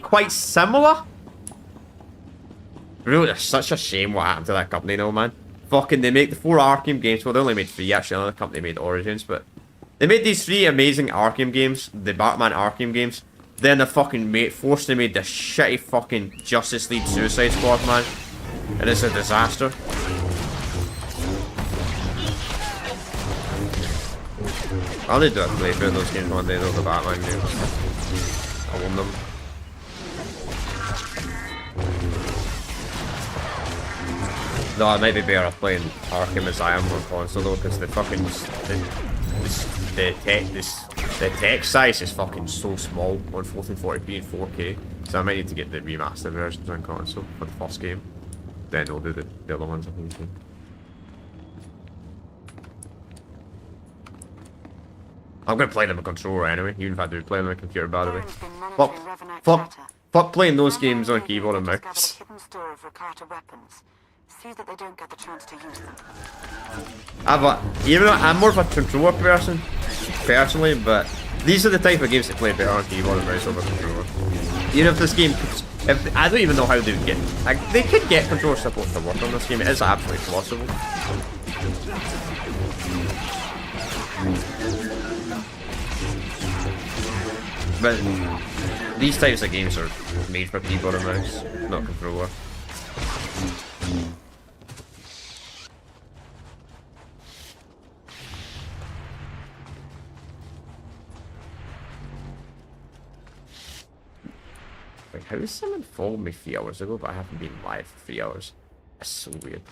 quite similar. Really, it's such a shame what happened to that company, though, man. Fucking, they make the 4 Arkham games. Well, they only made 3 actually. Another company made Origins, but they made these 3 amazing Arkham games, the Batman Arkham games. Then they fucking forced to make the shitty fucking Justice League Suicide Squad, man. And it's a disaster. I'll need to play through those games one day, though, the Batman games. I want them. No, I might be better off playing Arkham Asylum on console though, because the fucking the text size is fucking so small on 1440p and 4K. So I might need to get the remastered versions on console for the first game. Then we'll do the other ones, I think. Too. I'm gonna play them on controller anyway, even if I do play them on a computer, by the way. Fuck playing those games on keyboard and mouse. See that they don't get the chance to use them. I'm more of a controller person, personally, but these are the type of games that play better on keyboard and mouse over controller. Even if this game, I don't even know how they would get, like, they could get controller support to work on this game. It is absolutely possible. But these types of games are made for keyboard and mouse, not controller. Like, how did someone follow me 3 hours ago, but I haven't been live for 3 hours? That's so weird.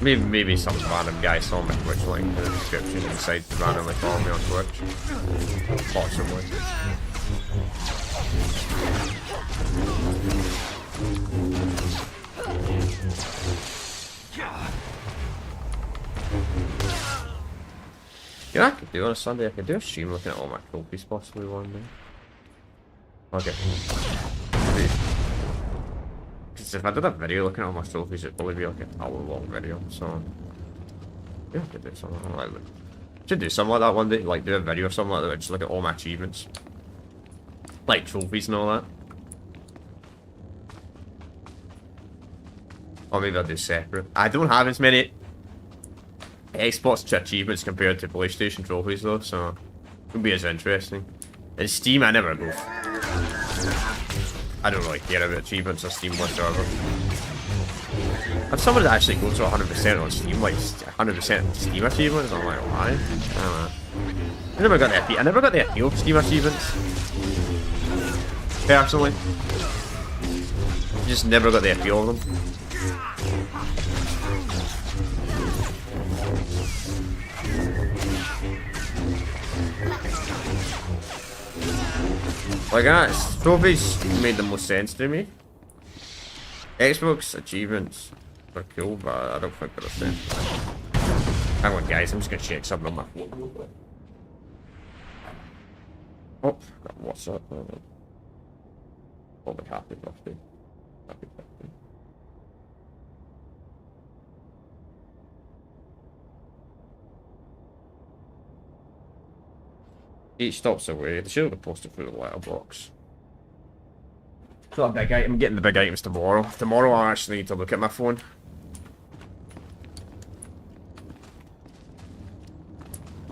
Maybe some random guy saw my Twitch link in the description and decided to randomly follow me on Twitch. Possibly. You know, I could do on a Sunday. I could do a stream looking at all my trophies possibly one day. Okay. if I did a video looking at all my trophies, it'd probably be like an hour-long video, so... Yeah, I could do something like that. Should do something like that one day, like do a video or something like that, just look at all my achievements. Like trophies and all that. Or maybe I'll do separate. I don't have as many Xbox achievements compared to PlayStation trophies though, so it won't be as interesting. In Steam, I never go. I don't really care about achievements on Steam whatsoever. If someone actually goes to 100% on Steam, like 100% Steam achievements, I'm like, why? I don't know. I never got the appeal of Steam achievements. Personally. Just never got the appeal of them. Like that, trophies made the most sense to me. Xbox achievements are cool, but I don't think they're the same. Hang on guys, I'm just gonna check something on my phone. Oh, what's up? Oh, happy birthday. Happy birthday. Eight stops away. They should have posted through the letterbox. So a big item. I'm getting the big items tomorrow. Tomorrow I actually need to look at my phone.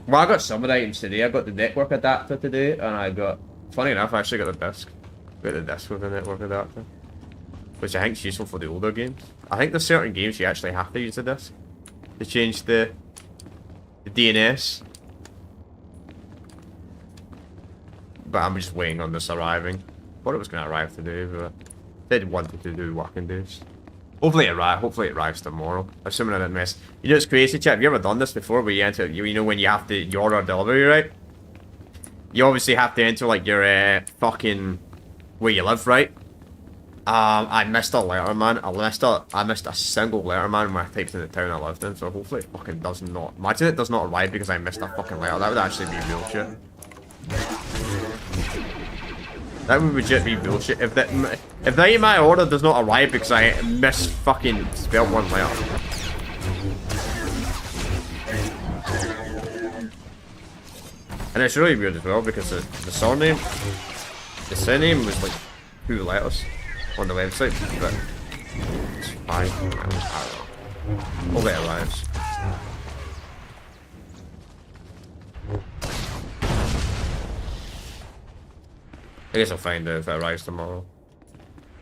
Well, I got some of the items today. I got the network adapter today, and I got... Funny enough, I actually got the disc. Got the disc with the network adapter. Which I think is useful for the older games. I think there's certain games you actually have to use the disc to change the DNS. But I'm just waiting on this arriving. Thought it was going to arrive today, but I did wanted to do working days. Hopefully it arrives tomorrow. Assuming I didn't miss. You know it's crazy, chat. Have you ever done this before where you enter, you know when you have to, you order delivery, right? You obviously have to enter like your fucking, where you live, right? I missed a letter, man. I missed a single letter, man, when I typed in the town I lived in, so hopefully it fucking does not. Imagine it does not arrive because I missed a fucking letter. That would actually be real shit. That would legit be bullshit. If that my order does not arrive because I miss fucking spelled one letter. And it's really weird as well because the surname was like 2 letters on the website, but it's fine. I don't know. Hopefully it arrives. I guess I'll find out if it arrives tomorrow.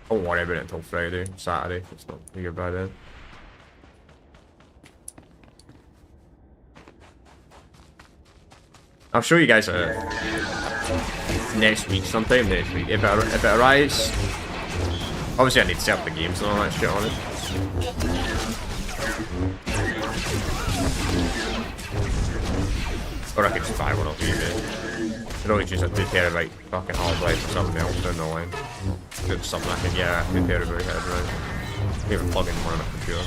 I won't worry about it until Friday, Saturday. It's not too good by then. I'll show you guys next week, sometime next week. If it arrives, obviously I need to set up the games and all that shit on it. Or I could just buy one off eBay. I don't use a 2 terabyte fucking hard drive for something else down the line. It's something I can get a 2 terabyte hard drive. Even plug in one on a computer.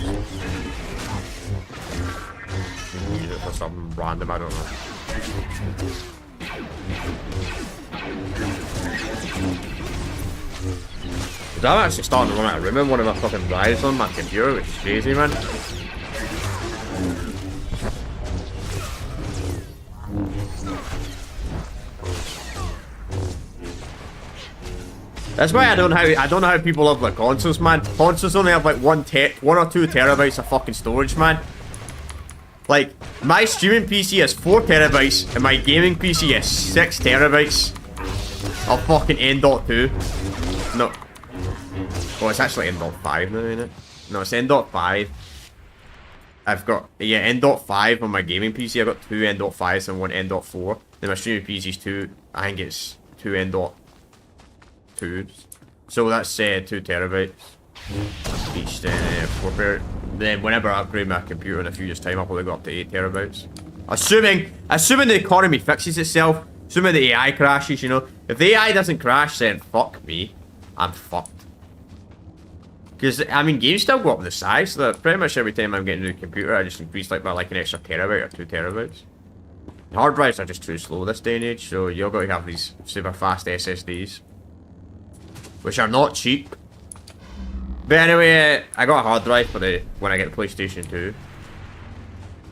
You can use it for something random, I don't know. I'm actually starting to run out of room in one of my fucking drives on my computer, which is crazy, man. That's why I don't know how people love like consoles, man. Consoles only have like 1 or 2 terabytes of fucking storage, man. Like, my streaming PC has 4 terabytes and my gaming PC has 6 terabytes of fucking N.2. No. Oh, it's actually N.5 now, isn't it? No, it's N.5. I've got, yeah, N.5 on my gaming PC. I've got 2 N.5s and 1 N.4. Then my streaming PC's 2, I think it's 2 N.2. So that's 2 terabytes. Each 4 per. Then whenever I upgrade my computer in a few years' time, I'll probably go up to 8 terabytes. Assuming the economy fixes itself, assuming the AI crashes, you know. If the AI doesn't crash, then fuck me. I'm fucked. Because, I mean, games still go up the size, so that pretty much every time I'm getting a new computer, I just increase like by like an extra terabyte or 2 terabytes. Hard drives are just too slow this day and age, so you're going to have these super fast SSDs. Which are not cheap. But anyway, I got a hard drive for when I get the PlayStation 2.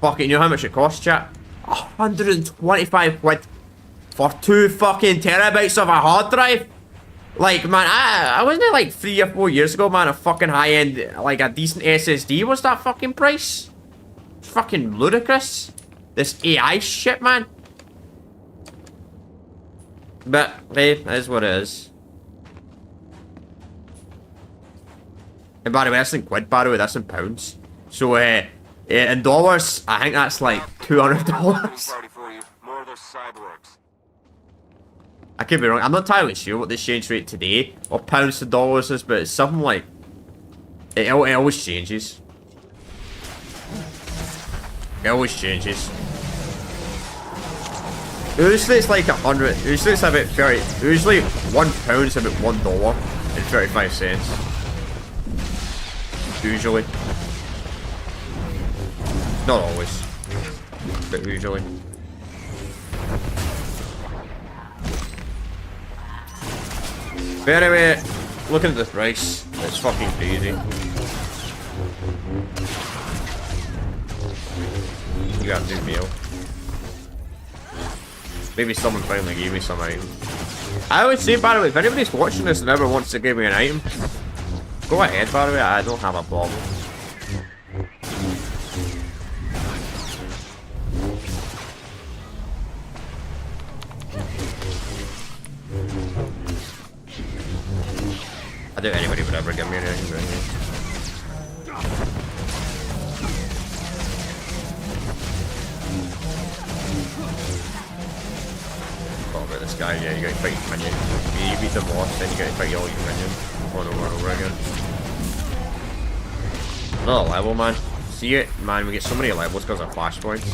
Fucking, you know how much it costs, chat? 125 quid for 2 fucking terabytes of a hard drive. Like, man, I wasn't it like 3 or 4 years ago, man, a fucking high-end, like a decent SSD was that fucking price? It's fucking ludicrous. This AI shit, man. But, hey, it is what it is. And by the way, that's in quid, by the way, that's in pounds. So, in dollars, I think that's like $200. I could be wrong. I'm not entirely sure what the exchange rate today of pounds to dollars is, but it's something like... It always changes. It always changes. Usually it's like 100. Usually it's about 30. Usually £1 is about $1.35. Usually. Not always. But usually. But anyway, looking at the price, it's fucking crazy. You got a new meal. Maybe someone finally gave me some item. I would say, by the way, if anybody's watching this and ever wants to give me an item, go ahead, by the way, I don't have a problem. I doubt anybody would ever give me anything right here. This guy, yeah, you gotta fight your minion. You beat the boss, then you gotta fight all your minions over and over again. Another level, man. See it? Man, we get so many levels because of flashpoints.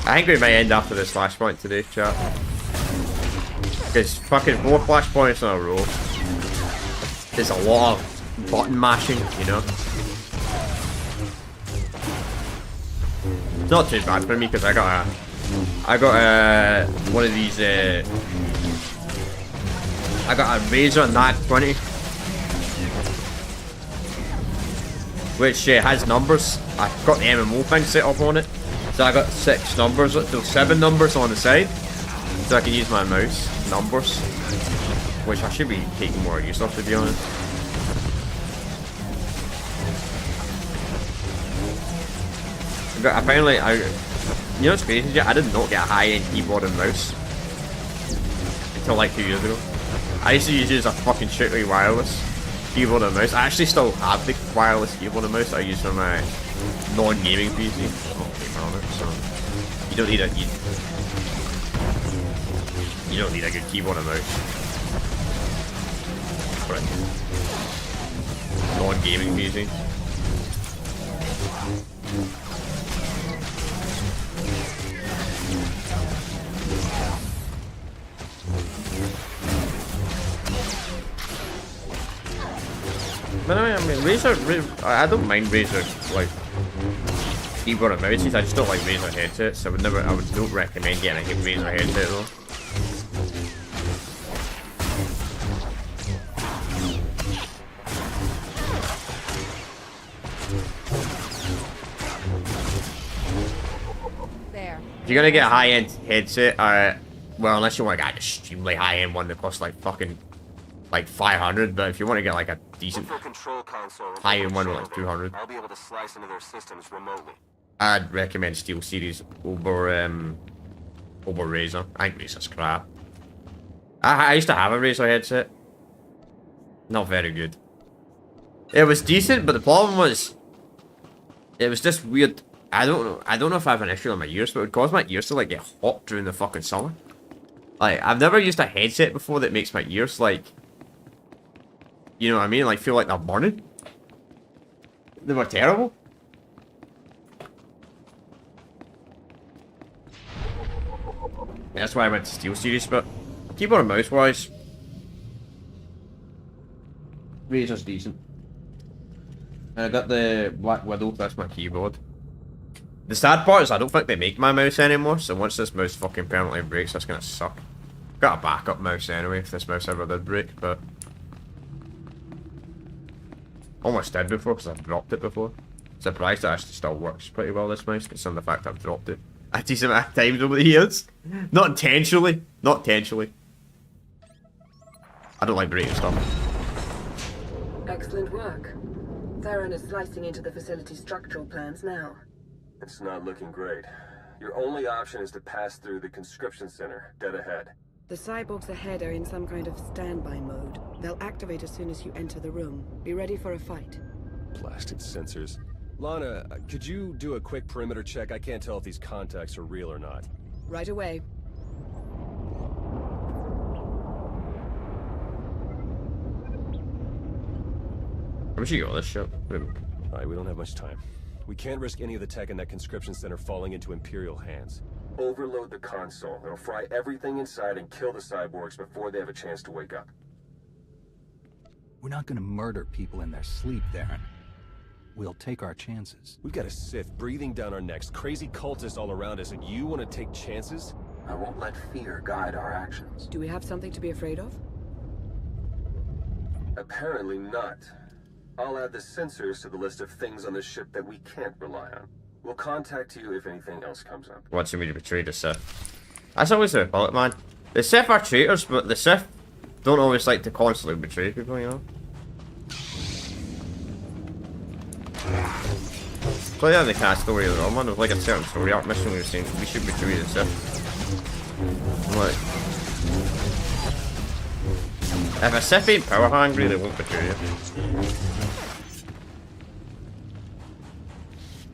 I think we might end after this flashpoint today, chat. Because fucking 4 flashpoints in a row. There's a lot of button mashing, you know. It's not too bad for me because I got one of these. I got a Razer Nag 20, which has numbers. I've got the MMO thing set up on it, so I got 6 numbers, so 7 numbers on the side, so I can use my mouse numbers. Which I should be taking more use of, to be honest. But apparently, you know what's crazy? I did not get a high-end keyboard and mouse until like 2 years ago. I used to use a fucking strictly wireless keyboard and mouse. I actually still have the wireless keyboard and mouse that I use for my non-gaming PC. So you don't need you don't need a good keyboard and mouse. Non-gaming PC. But I mean, Razer, I don't mind Razer, like, keyboard and mouses. I just don't like Razer headsets. I would not recommend getting a Razer headset though. If you're gonna get a high-end headset, well, unless you want to get an extremely high-end one that costs like fucking like 500, but if you want to get like a decent high-end one with like 200, I'll be able to slice into their systems remotely. I'd recommend SteelSeries over Razer. I think Razer's crap. I used to have a Razer headset. Not very good. It was decent, but the problem was it was just weird. I don't know if I have an issue on my ears, but it would cause my ears to like get hot during the fucking summer. Like, I've never used a headset before that makes my ears like, you know what I mean? Like, feel like they're burning. They were terrible. That's why I went to SteelSeries, but keyboard and mouse wise, Razer's decent. And I got the Black Widow, that's my keyboard. The sad part is I don't think they make my mouse anymore, so once this mouse fucking permanently breaks, that's gonna suck. Got a backup mouse anyway if this mouse ever did break, but... Almost did before because I've dropped it before. Surprised it actually still works pretty well, this mouse, considering the fact I've dropped it a decent amount of times over the years. Not intentionally. Not intentionally. I don't like breaking stuff. Excellent work. Theron is slicing into the facility's structural plans now. It's not looking great. Your only option is to pass through the conscription center, dead ahead. The cyborgs ahead are in some kind of standby mode. They'll activate as soon as you enter the room. Be ready for a fight. Blasted sensors. Lana, could you do a quick perimeter check? I can't tell if these contacts are real or not. Right away. Where'd you go, this shit? Alright, we don't have much time. We can't risk any of the tech in that conscription center falling into Imperial hands. Overload the console. It'll fry everything inside and kill the cyborgs before they have a chance to wake up. We're not gonna murder people in their sleep, Theron. We'll take our chances. We've got a Sith breathing down our necks, crazy cultists all around us, and you want to take chances? I won't let fear guide our actions. Do we have something to be afraid of? Apparently not. I'll add the sensors to the list of things on the ship that we can't rely on. We'll contact you if anything else comes up. Wanting me to betray the Sith. That's always the Republic, man. The Sith are traitors, but the Sith don't always like to constantly betray people, you know? So yeah, they can't story of their own, man. There's like a certain story arc mission we were saying we should betray the Sith. Like, if a Sith ain't power hungry, they won't betray you.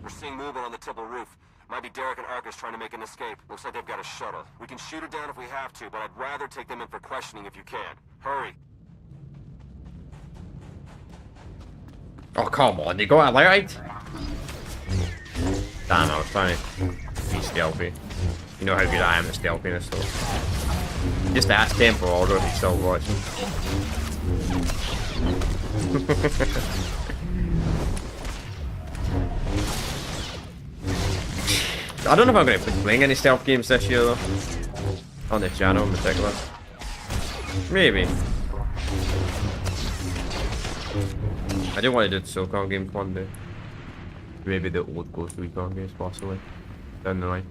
We're seeing movement on the temple roof. Might be Derek and Arcus trying to make an escape. Looks like they've got a shuttle. We can shoot it down if we have to, but I'd rather take them in for questioning if you can. Hurry. Oh, come on, you got it right? Damn, I was trying to be stealthy. You know how good I am at stealthiness, though. Just ask Temple Order if he's still watching. I don't know if I'm going to be playing any stealth games this year, though. On the channel in particular. Maybe. I do want to do the SOCON games one day. Maybe the old Ghost Recon games, possibly. Down the line.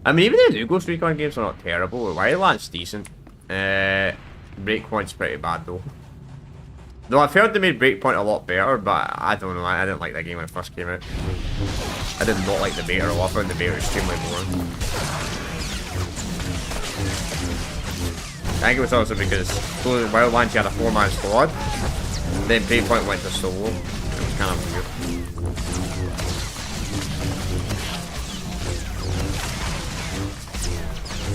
I mean, even the new Ghost Recon games are not terrible. Wildland's decent. Breakpoint's pretty bad, though. Though I've heard they made Breakpoint a lot better, but I don't know. I didn't like that game when it first came out. I did not like the beta at all. I found the beta extremely boring. I think it was also because Wildlands you had a 4-man squad. Then Breakpoint went to solo. It was kind of weird.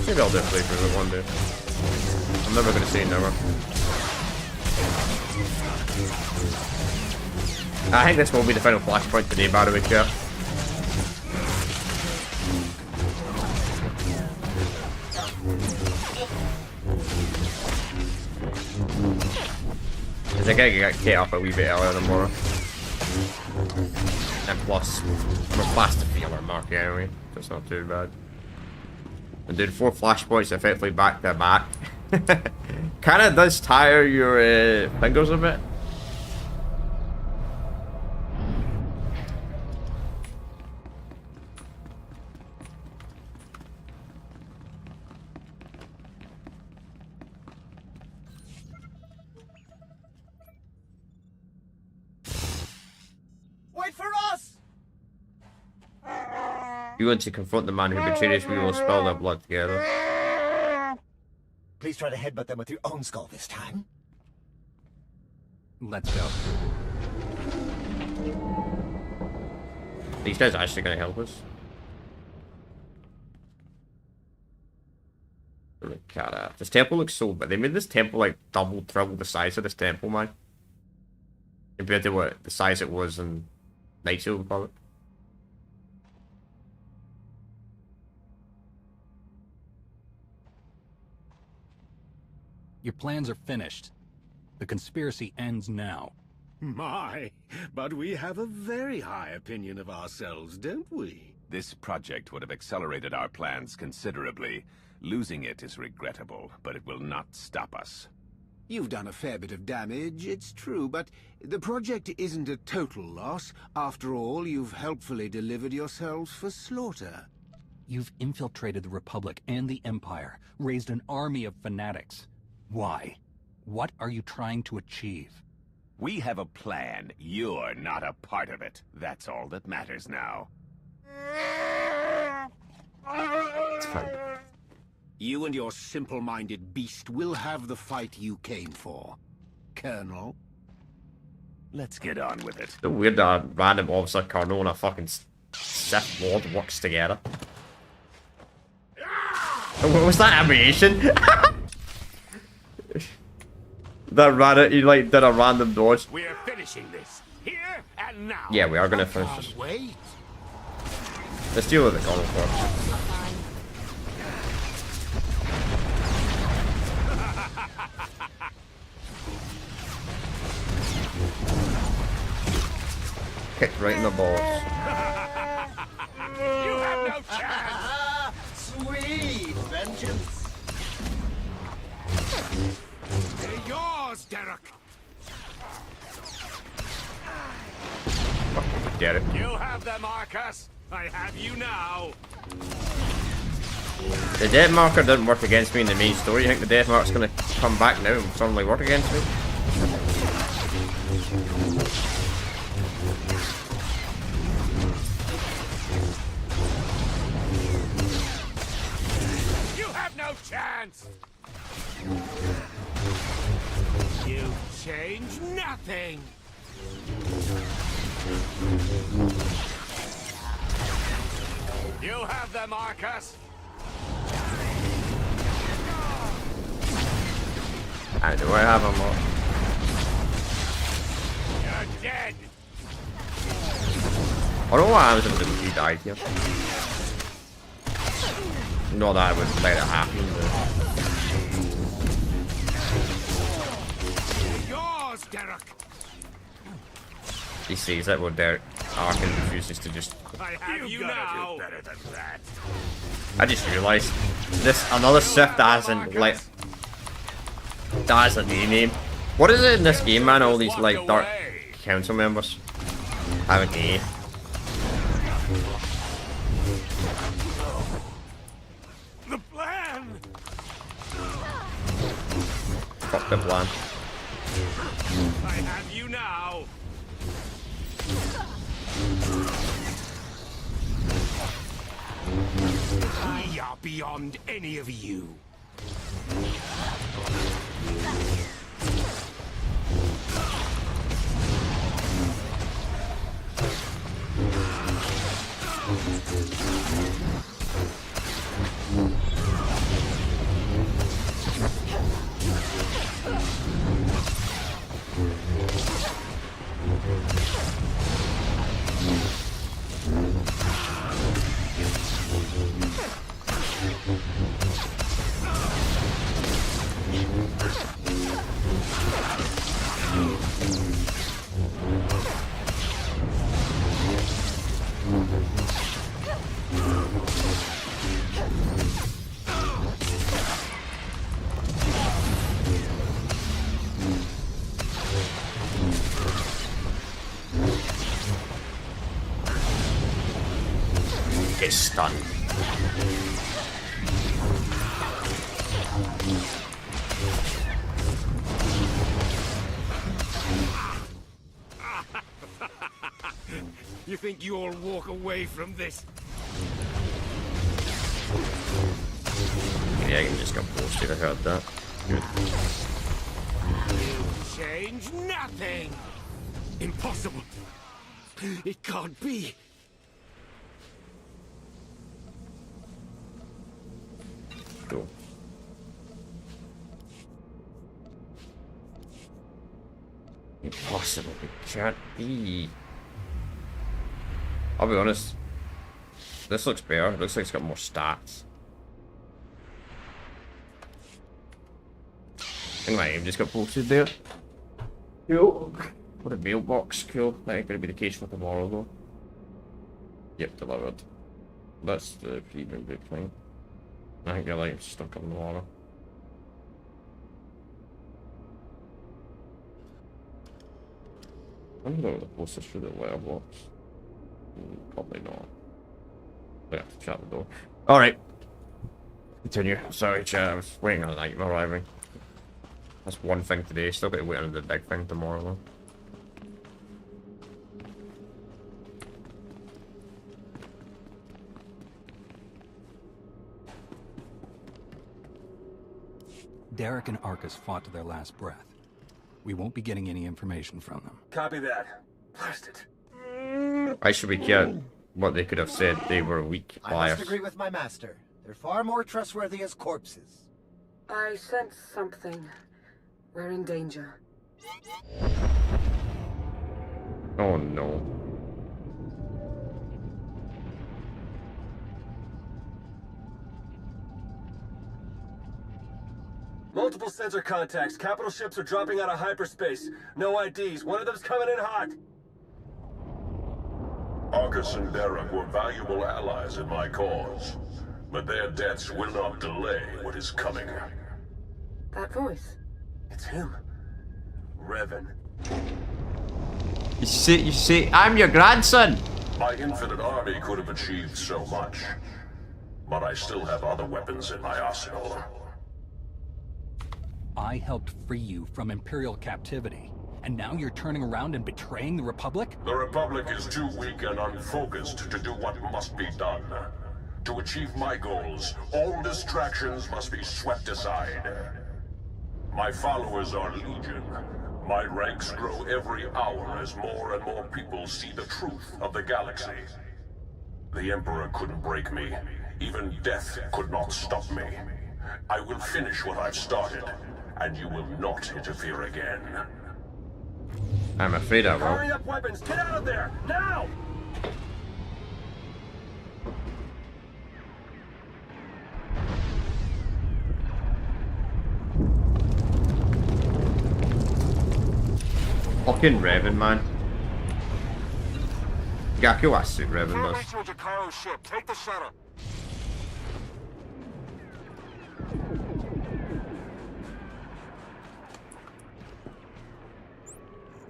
Maybe I'll do a playthrough of it one day. I'm never gonna say never. I think this will be the final flashpoint today, by the way, chat. Because I gotta get up a wee bit earlier tomorrow. And plus, we're past the feeler mark anyway, so it's not too bad. And doing 4 flashpoints effectively back to back. Kinda does tire your fingers a bit. Wait for us! You want to confront the man who betrayed us, we will spill their blood together. Please try to headbutt them with your own skull this time. Let's go. These guys are actually gonna help us. Look at that. This temple looks so bad. They made this temple like double, triple the size of this temple, man. Compared to what the size it was in Knights of the Republic. Your plans are finished. The conspiracy ends now. My, but we have a very high opinion of ourselves, don't we? This project would have accelerated our plans considerably. Losing it is regrettable, but it will not stop us. You've done a fair bit of damage, it's true, but the project isn't a total loss. After all, you've helpfully delivered yourselves for slaughter. You've infiltrated the Republic and the Empire, raised an army of fanatics. Why? What are you trying to achieve? We have a plan. You're not a part of it. That's all that matters now. It's fine. You and your simple-minded beast will have the fight you came for, Colonel. Let's get on with it. The weird random officer Colonel and a fucking Sith Lord works together. What was that animation? That random, he like did a random dodge. We're finishing this here and now. Yeah, we are gonna finish this. Wait. Let's deal with the Colonel first. Kicked right in the balls. You have no chance. Sweet vengeance. They're yours, Derek. Get it. You have them, Marcus. I have you now. The death marker didn't work against me in the main story. You think the death mark's gonna come back now and suddenly work against me? You have no chance. You change nothing. You have them, Marcus. I do I have them all? You're dead. I don't know what happens if he died here. Not that I would let it happen, but... Yours, Derek. He sees it with their Arkin refuses to just... I have you now. Do better than that. I just realised this another Sith that hasn't like that has a name. What is it in this game, man? All these like dark council members have a name. The plan. Fuck the plan. I have you now. We are beyond any of you. Get stunned. You think you'll walk away from this? Yeah, I can just go posted. I heard that. Good. You change nothing. Impossible. It can't be. Cool. Impossible. It can't be. I'll be honest. This looks better. It looks like it's got more stats. I think my aim just got posted there. Cool. What a mailbox. Cool. That ain't gonna be the case for tomorrow though. Yep, delivered. that's the even big thing. I think your light's stuck in the water. I wonder what the closest to the letterbox. Probably not. We have to shut the door. Alright. Continue. Sorry, chat. I was waiting on the night arriving. That's one thing today. Still got to wait on the big thing tomorrow, though. Derek and Arcus fought to their last breath. We won't be getting any information from them. Copy that. Blast it. I should be careful what they could have said. They were weak I liars. must agree with my master. They're far more trustworthy as corpses. I sense something. We're in danger. Oh no. Multiple sensor contacts. Capital ships are dropping out of hyperspace. No IDs. One of them's coming in hot. Arcus and Derek were valuable allies in my cause, but their deaths will not delay what is coming. That voice. It's him. Revan. You see, I'm your grandson. My infinite army could have achieved so much, but I still have other weapons in my arsenal. I helped free you from Imperial captivity, and now you're turning around and betraying the Republic? The Republic is too weak and unfocused to do what must be done. To achieve my goals, all distractions must be swept aside. My followers are legion. My ranks grow every hour as more and more people see the truth of the galaxy. The Emperor couldn't break me. Even death could not stop me. I will finish what I've started, and you will not interfere again. I'm afraid I will. Hurry up, weapons! Get out of there! Now! Fucking Revan, man. You gotta kill that suit, Revan does. To a Jakaro ship. Take the shuttle.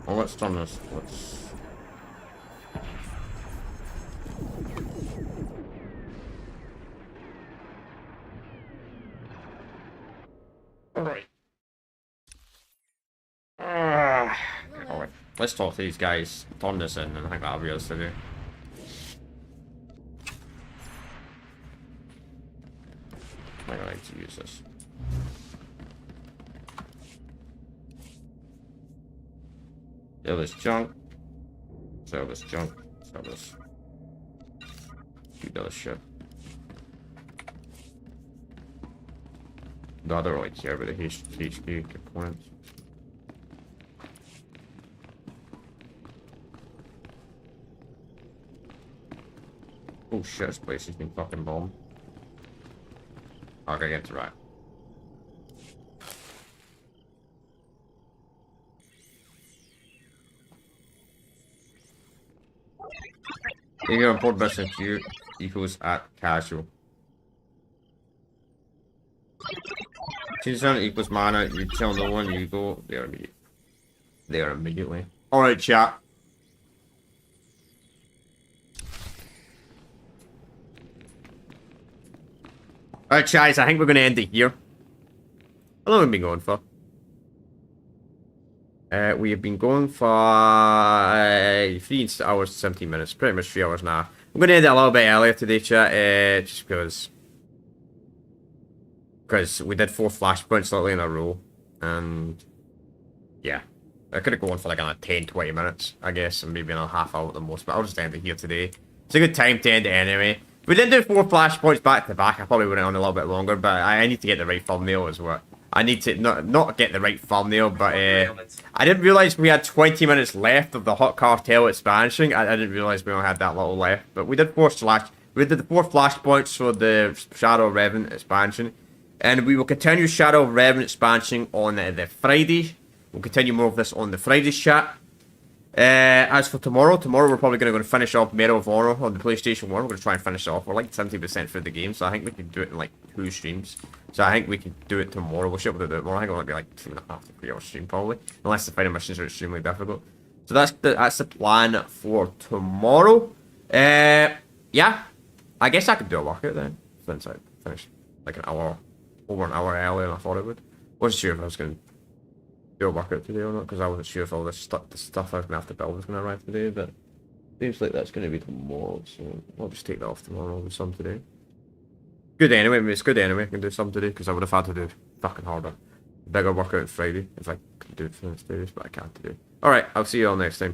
Well, let's turn this. Let's. Alright. Alright. Let's talk to these guys. Turn this in, and I think that'll be us to do. I think I like to use this. Sell this junk. Sell this junk. Sell this. Keep the other shit. No, I don't really care about the HP components. Oh shit, this place has been fucking bombed. Okay, get to right. You go import message you equals at casual. Change sound equals mana, you tell no one, you go there immediately. There immediately. Alright, chat. Alright, guys, I think we're gonna end it here. How long have we been going for? We have been going for 3 hours 17 minutes, pretty much 3 hours now. I'm gonna end it a little bit earlier today, chat, just because we did 4 flashpoints slightly in a row, and yeah, I could have gone for like another 10-20 minutes, I guess, and maybe another half hour at the most, but I'll just end it here today. It's a good time to end it anyway. If we didn't do 4 flashpoints back to back, I probably would have gone a little bit longer, but I need to get the right thumbnail as well. I need to not get the right thumbnail, but I didn't realize we had 20 minutes left of the Hot Cartel expansion. I didn't realize we only had that little left, but we did the 4 flashpoints for the Shadow of Revan expansion, and we will continue Shadow of Revan expansion on the Friday. We'll continue more of this on the Friday chat. As for tomorrow we're probably going to finish off Medal of Honor on the PlayStation 1. We're going to try and finish it off. We're like 70% through the game, so I think we can do it in like 2 streams. So I think we can do it tomorrow. We should be able to do it tomorrow. I think it'll be like 2.5 to 3 hour stream probably, unless the final missions are extremely difficult. So that's the plan for tomorrow. Yeah, I guess I could do a workout then, since I finished like over an hour earlier than I thought it would. Wasn't sure if I was going to do a workout today or not, because I wasn't sure if all the stuff I was going to have to build was going to arrive today, but seems like that's going to be tomorrow, so I'll just take that off tomorrow. I'll do some today. Good anyway, I mean, it's good anyway. I can do some today, because I would have had to do fucking harder, bigger workout Friday if I could do it for the next days, but I can't today. Alright, I'll see you all next time.